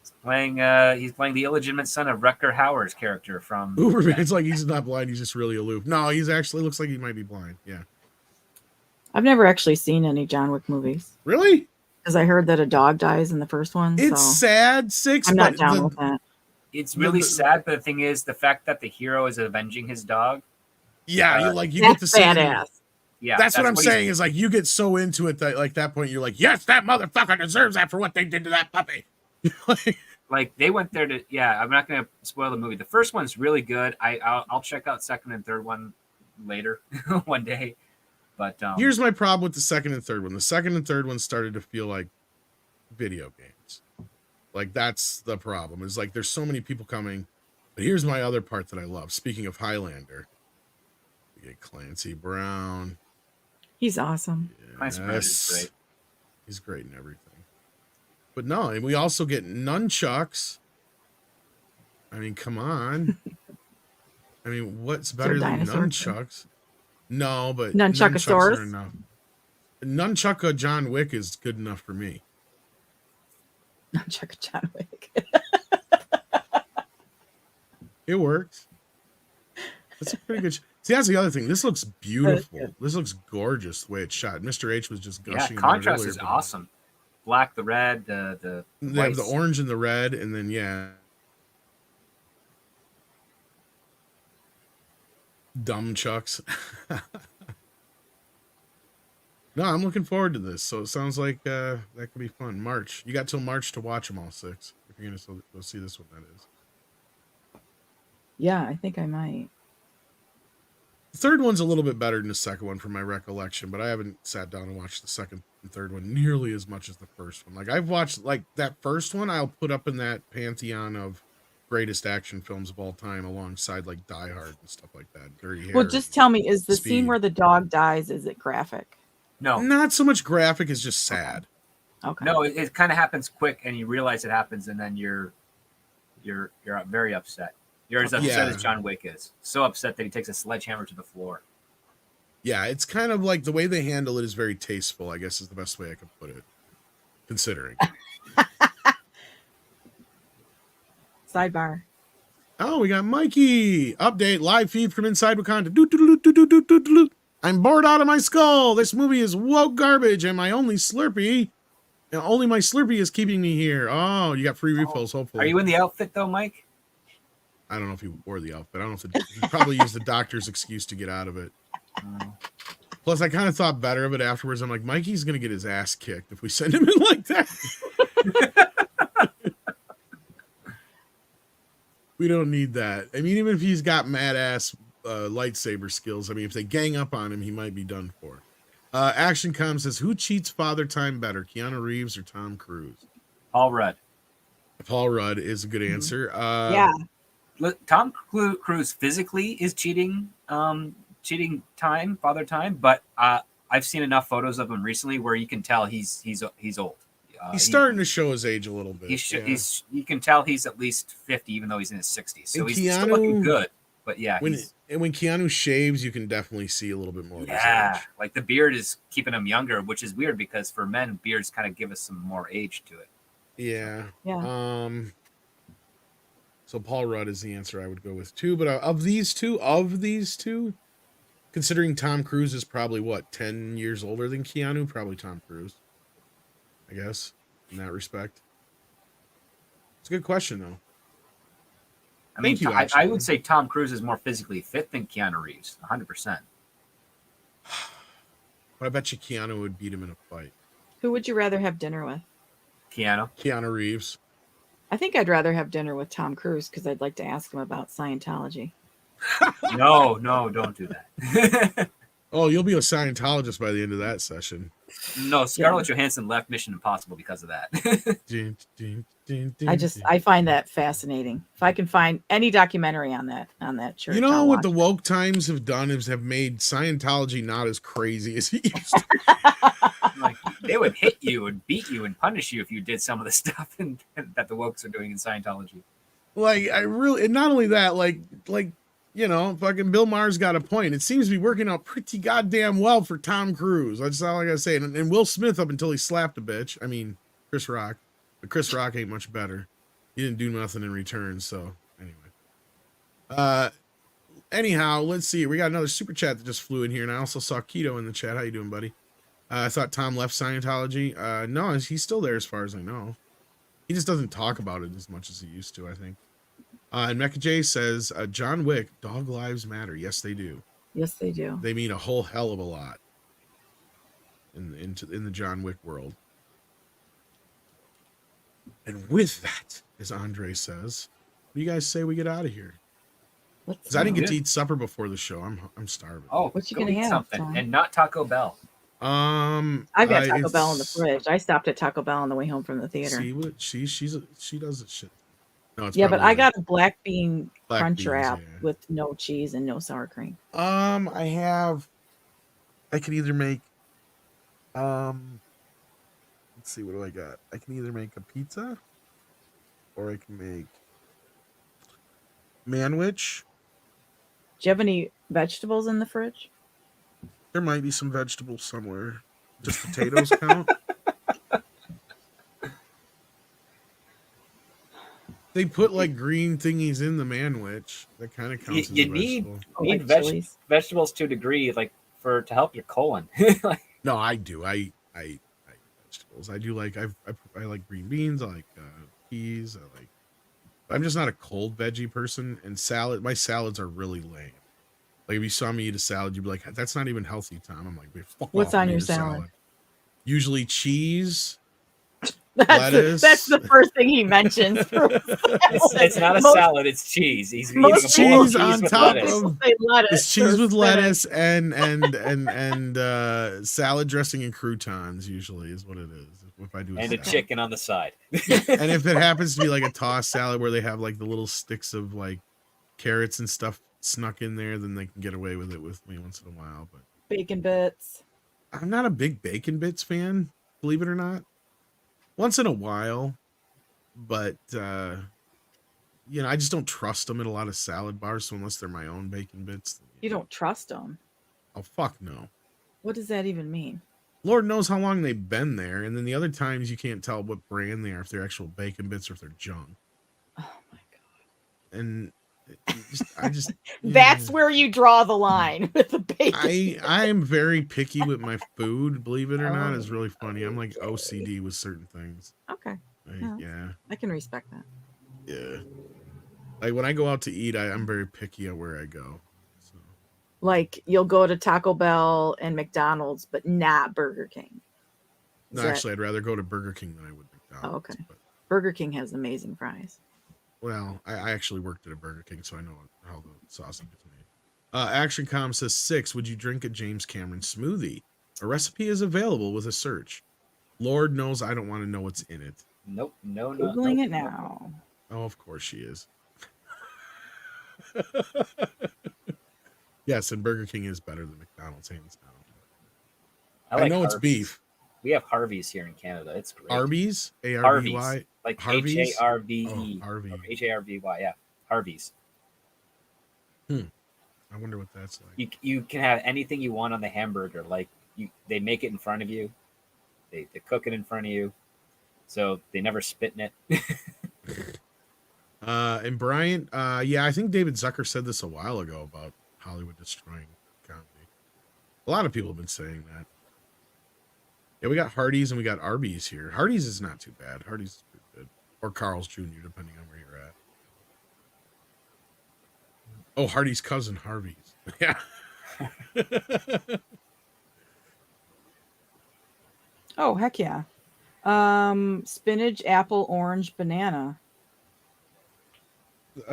Speaker 4: He's playing the illegitimate son of Rutger Hauer's character from
Speaker 1: Uberman. It's like he's not blind, he's just really aloof. No, he's actually looks like he might be blind. Yeah.
Speaker 5: I've never actually seen any John Wick movies.
Speaker 1: Really?
Speaker 5: Because I heard that a dog dies in the first one.
Speaker 1: It's sad, Six.
Speaker 5: I'm not down with that.
Speaker 4: It's really sad, but the thing is, the fact that the hero is avenging his dog.
Speaker 1: Yeah, you get to see
Speaker 5: badass.
Speaker 4: Yeah,
Speaker 1: that's what I'm saying. Is like you get so into it that like that point you're like, yes, that motherfucker deserves that for what they did to that puppy.
Speaker 4: Like they went there to, I'm not going to spoil the movie. The first one's really good. I'll check out second and third one later one day. But
Speaker 1: here's my problem with the second and third one. The second and third one started to feel like video games. Like that's the problem. Is like there's so many people coming. But here's my other part that I love. Speaking of Highlander, we get Clancy Brown.
Speaker 5: He's awesome.
Speaker 1: Yes.
Speaker 4: Clancy Brown is great.
Speaker 1: He's great in everything. But no, and we also get nunchucks. I mean, come on. I mean, what's better than nunchucks? No, but nunchucks are enough. Nunchuck John Wick is good enough for me.
Speaker 5: Nunchuck John Wick.
Speaker 1: It works. That's a pretty good. See, that's the other thing. This looks beautiful. This looks gorgeous the way it's shot. Mr. H was just gushing.
Speaker 4: Yeah, contrast is awesome. Black, the red, the
Speaker 1: they have the orange and the red, and then dumb chucks. No, I'm looking forward to this. So it sounds like that could be fun. March. You got till March to watch them all 6. If you're gonna go see this one, that is.
Speaker 5: Yeah, I think I might.
Speaker 1: The third one's a little bit better than the second one from my recollection, but I haven't sat down and watched the second and third one nearly as much as the first one. Like I've watched like that first one, I'll put up in that pantheon of greatest action films of all time alongside like Die Hard and stuff like that. Dirty Harry.
Speaker 5: Well, just tell me, is the
Speaker 1: Speed.
Speaker 5: scene where the dog dies, is it graphic?
Speaker 4: No,
Speaker 1: Not so much graphic as just sad.
Speaker 5: Okay.
Speaker 4: no, it kind of happens quick, and you realize it happens, and then you're very upset. You're as upset
Speaker 1: Yeah.
Speaker 4: as John Wick is. So upset that he takes a sledgehammer to the floor.
Speaker 1: Yeah, it's kind of like the way they handle it is very tasteful, I guess is the best way I could put it. Considering.
Speaker 5: Sidebar.
Speaker 1: Oh, we got Mikey. Update live feed from inside Wakanda. Doo-doo-doo-doo-doo-doo-doo-doo. I'm bored out of my skull. This movie is woke garbage, and my only Slurpee is keeping me here. Oh, you got free refills, hopefully.
Speaker 4: Are you in the outfit though, Mike?
Speaker 1: I don't know if he wore the outfit. I don't know if he probably used the doctor's excuse to get out of it. Plus, I kind of thought better of it afterwards. I'm like, Mikey's going to get his ass kicked if we send him in like that. We don't need that. I mean, even if he's got mad ass lightsaber skills, I mean, if they gang up on him, he might be done for. Action Com says, who cheats Father Time better, Keanu Reeves or Tom Cruise?
Speaker 4: Paul Rudd.
Speaker 1: Paul Rudd is a good answer.
Speaker 5: Yeah.
Speaker 4: Look, Tom Cruise physically is cheating Father Time, but I've seen enough photos of him recently where you can tell he's old.
Speaker 1: He's starting to show his age a little bit.
Speaker 4: You can tell he's at least 50, even though he's in his 60s. So
Speaker 1: And
Speaker 4: he's still
Speaker 1: Keanu-
Speaker 4: looking good. But yeah,
Speaker 1: when Keanu shaves, you can definitely see a little bit more of his age.
Speaker 4: like the beard is keeping him younger, which is weird because for men, beards kind of give us some more age to it.
Speaker 1: Yeah.
Speaker 5: Yeah.
Speaker 1: So Paul Rudd is the answer I would go with too. But of these two, considering Tom Cruise is probably 10 years older than Keanu, probably Tom Cruise. I guess in that respect. It's a good question though.
Speaker 4: I mean,
Speaker 1: Thank you,
Speaker 4: I
Speaker 1: actually.
Speaker 4: would say Tom Cruise is more physically fit than Keanu Reeves, 100%.
Speaker 1: But I bet you Keanu would beat him in a fight.
Speaker 5: Who would you rather have dinner with?
Speaker 1: Keanu Reeves.
Speaker 5: I think I'd rather have dinner with Tom Cruise because I'd like to ask him about Scientology.
Speaker 4: No, don't do that.
Speaker 1: Oh, you'll be a Scientologist by the end of that session.
Speaker 4: No, Scarlett Johansson left Mission Impossible because of that.
Speaker 5: I find that fascinating. If I can find any documentary on that church,
Speaker 1: You know
Speaker 5: I'll
Speaker 1: what
Speaker 5: watch
Speaker 1: the
Speaker 5: it.
Speaker 1: woke times have done is have made Scientology not as crazy as it used to.
Speaker 4: Like they would hit you and beat you and punish you if you did some of the stuff that the wokes are doing in Scientology.
Speaker 1: Like I really, and not only that, like fucking Bill Maher's got a point. It seems to be working out pretty goddamn well for Tom Cruise. That's all I gotta say. And Will Smith up until he slapped a bitch. I mean, Chris Rock, but Chris Rock ain't much better. He didn't do nothing in return. So anyway, anyhow, let's see. We got another super chat that just flew in here, and I also saw Keto in the chat. How you doing, buddy? I thought Tom left Scientology. No, he's still there as far as I know. He just doesn't talk about it as much as he used to, I think. And Mecha J says, John Wick, dog lives matter. Yes, they do.
Speaker 5: Yes, they do.
Speaker 1: They mean a whole hell of a lot in the John Wick world. And with that, as Andre says, what do you guys say we get out of here? Because I didn't get to eat supper before the show. I'm starving.
Speaker 4: Oh,
Speaker 5: What you
Speaker 4: go
Speaker 5: gonna
Speaker 4: eat
Speaker 5: have,
Speaker 4: something
Speaker 5: Tom?
Speaker 4: and not Taco Bell.
Speaker 5: I've got Taco Bell in the fridge. I stopped at Taco Bell on the way home from the theater.
Speaker 1: See what she does it shit. No, it's
Speaker 5: Yeah, but
Speaker 1: probably
Speaker 5: I got a black bean
Speaker 1: Black
Speaker 5: crunch
Speaker 1: beans,
Speaker 5: wrap
Speaker 1: yeah.
Speaker 5: with no cheese and no sour cream.
Speaker 1: I could either make let's see, what do I got? I can either make a pizza or I can make manwich.
Speaker 5: Do you have any vegetables in the fridge?
Speaker 1: There might be some vegetables somewhere. Just potatoes count. They put like green thingies in the manwich. That kind of counts as
Speaker 4: You
Speaker 1: a vegetable.
Speaker 4: need
Speaker 5: Like chilies?
Speaker 4: vegetables to a degree, like to help your colon. Like,
Speaker 1: No, I do. I eat vegetables. I do like I like green beans. I like peas. I'm just not a cold veggie person. And salad. My salads are really lame. Like if you saw me eat a salad, you'd be like, "That's not even healthy, Tom." I'm like, "Fuck
Speaker 5: What's
Speaker 1: off,
Speaker 5: on
Speaker 1: eat
Speaker 5: your
Speaker 1: a
Speaker 5: salad?"
Speaker 1: Usually cheese, lettuce.
Speaker 5: That's the first thing he mentions.
Speaker 4: It's not a
Speaker 5: Most-
Speaker 4: salad. It's cheese. He's eating
Speaker 5: most
Speaker 4: a bowl of
Speaker 1: cheese on
Speaker 4: with
Speaker 1: top
Speaker 4: lettuce.
Speaker 1: of-
Speaker 5: Say lettuce
Speaker 1: It's cheese
Speaker 5: or
Speaker 1: with
Speaker 5: spinach.
Speaker 1: lettuce and salad dressing and croutons usually is what it is. If I do
Speaker 4: And a
Speaker 1: salad.
Speaker 4: chicken on the side.
Speaker 1: And if it happens to be like a tossed salad where they have like the little sticks of like carrots and stuff snuck in there, then they can get away with it with me once in a while. But
Speaker 5: Bacon bits.
Speaker 1: I'm not a big bacon bits fan, believe it or not. Once in a while, but you know, I just don't trust them in a lot of salad bars. So unless they're my own bacon bits,
Speaker 5: You don't trust them.
Speaker 1: oh fuck no.
Speaker 5: What does that even mean?
Speaker 1: Lord knows how long they've been there, and then the other times you can't tell what brand they are, if they're actual bacon bits or if they're junk.
Speaker 5: Oh my god.
Speaker 1: And I just
Speaker 5: That's
Speaker 1: yeah.
Speaker 5: where you draw the line with the bacon.
Speaker 1: I am very picky with my food, believe it or not.
Speaker 5: Oh,
Speaker 1: It's really funny. I'm like OCD with certain things.
Speaker 5: Okay.
Speaker 1: Like,
Speaker 5: Yeah.
Speaker 1: yeah,
Speaker 5: I can respect that.
Speaker 1: yeah. Like when I go out to eat, I'm very picky at where I go. So.
Speaker 5: Like you'll go to Taco Bell and McDonald's, but not Burger King. Is
Speaker 1: No,
Speaker 5: that-
Speaker 1: actually, I'd rather go to Burger King than I would McDonald's.
Speaker 5: Oh, okay.
Speaker 1: But,
Speaker 5: Burger King has amazing fries.
Speaker 1: well, I actually worked at a Burger King, so I know how the sausage is made. Action Com says 6. Would you drink a James Cameron smoothie? A recipe is available with a search. Lord knows I don't want to know what's in it.
Speaker 4: Nope. No.
Speaker 5: Googling
Speaker 4: nope,
Speaker 5: it now.
Speaker 1: Oh, of course she is. Yes, and Burger King is better than McDonald's, hands down. I
Speaker 4: like
Speaker 1: know it's
Speaker 4: Harvey's.
Speaker 1: beef.
Speaker 4: We have Harvey's here in Canada. It's great.
Speaker 1: Arby's,
Speaker 4: Harvey's.
Speaker 1: ARBY.
Speaker 4: Like
Speaker 1: Harvey's?
Speaker 4: HARVE.
Speaker 1: Oh, Harvey.
Speaker 4: HARVY. Yeah. Harvey's.
Speaker 1: I wonder what that's like.
Speaker 4: You can have anything you want on the hamburger. Like they make it in front of you. They cook it in front of you. So they never spit in it.
Speaker 1: And Bryant, yeah, I think David Zucker said this a while ago about Hollywood destroying comedy. A lot of people have been saying that. Yeah, we got Hardee's and we got Arby's here. Hardee's is not too bad. Hardee's is pretty good. Or Carl's Jr., depending on where you're at. Oh, Hardee's cousin, Harvey's. Yeah.
Speaker 5: Oh, heck yeah. Spinach, apple, orange, banana.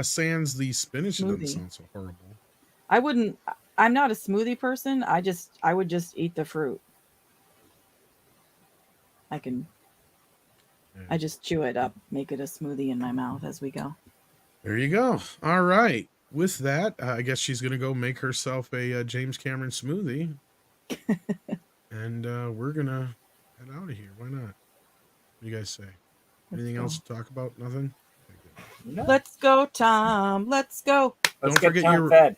Speaker 1: Sans the spinach, it doesn't
Speaker 5: Smoothie.
Speaker 1: sound so horrible.
Speaker 5: I'm not a smoothie person. I would just eat the fruit. I just chew it up, make it a smoothie in my mouth as we go.
Speaker 1: There you go. All right. With that, I guess she's going to go make herself a James Cameron smoothie. And we're going to head out of here. Why not? What do you guys say? Anything
Speaker 5: go.
Speaker 1: else to talk about? Nothing?
Speaker 4: No.
Speaker 5: Let's go, Tom. Let's go.
Speaker 4: Let's
Speaker 1: Don't
Speaker 4: get
Speaker 1: forget
Speaker 4: Tom
Speaker 1: your-
Speaker 4: fed.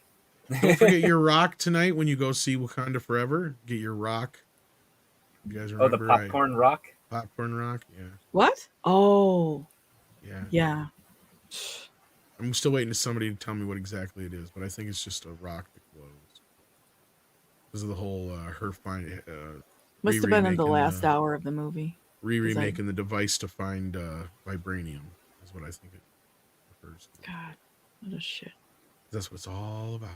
Speaker 1: Don't forget your rock tonight when you go see Wakanda Forever. Get your rock. You guys
Speaker 4: Oh,
Speaker 1: remember?
Speaker 4: the popcorn rock.
Speaker 1: Popcorn rock? Yeah.
Speaker 5: What? Oh,
Speaker 1: Yeah.
Speaker 5: yeah.
Speaker 1: I'm still waiting for somebody to tell me what exactly it is, but I think it's just a rock that glows. Because of the whole her find
Speaker 5: Must have been in the
Speaker 1: re-remaking
Speaker 5: last hour of the movie.
Speaker 1: remaking the device to find vibranium is what I think it refers to.
Speaker 5: God, what a shit.
Speaker 1: That's what it's all about.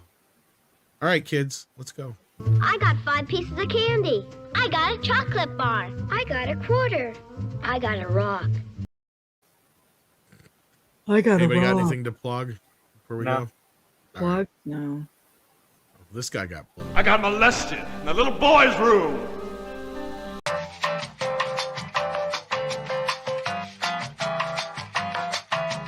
Speaker 1: All right, kids, let's go.
Speaker 6: I got 5 pieces of candy. I got a chocolate bar. I got a quarter. I got a rock.
Speaker 5: I got
Speaker 1: Anybody got anything to plug before we
Speaker 4: No.
Speaker 1: go? All right.
Speaker 5: Plug? No.
Speaker 1: This guy got plugged.
Speaker 7: I got molested in the little boy's room.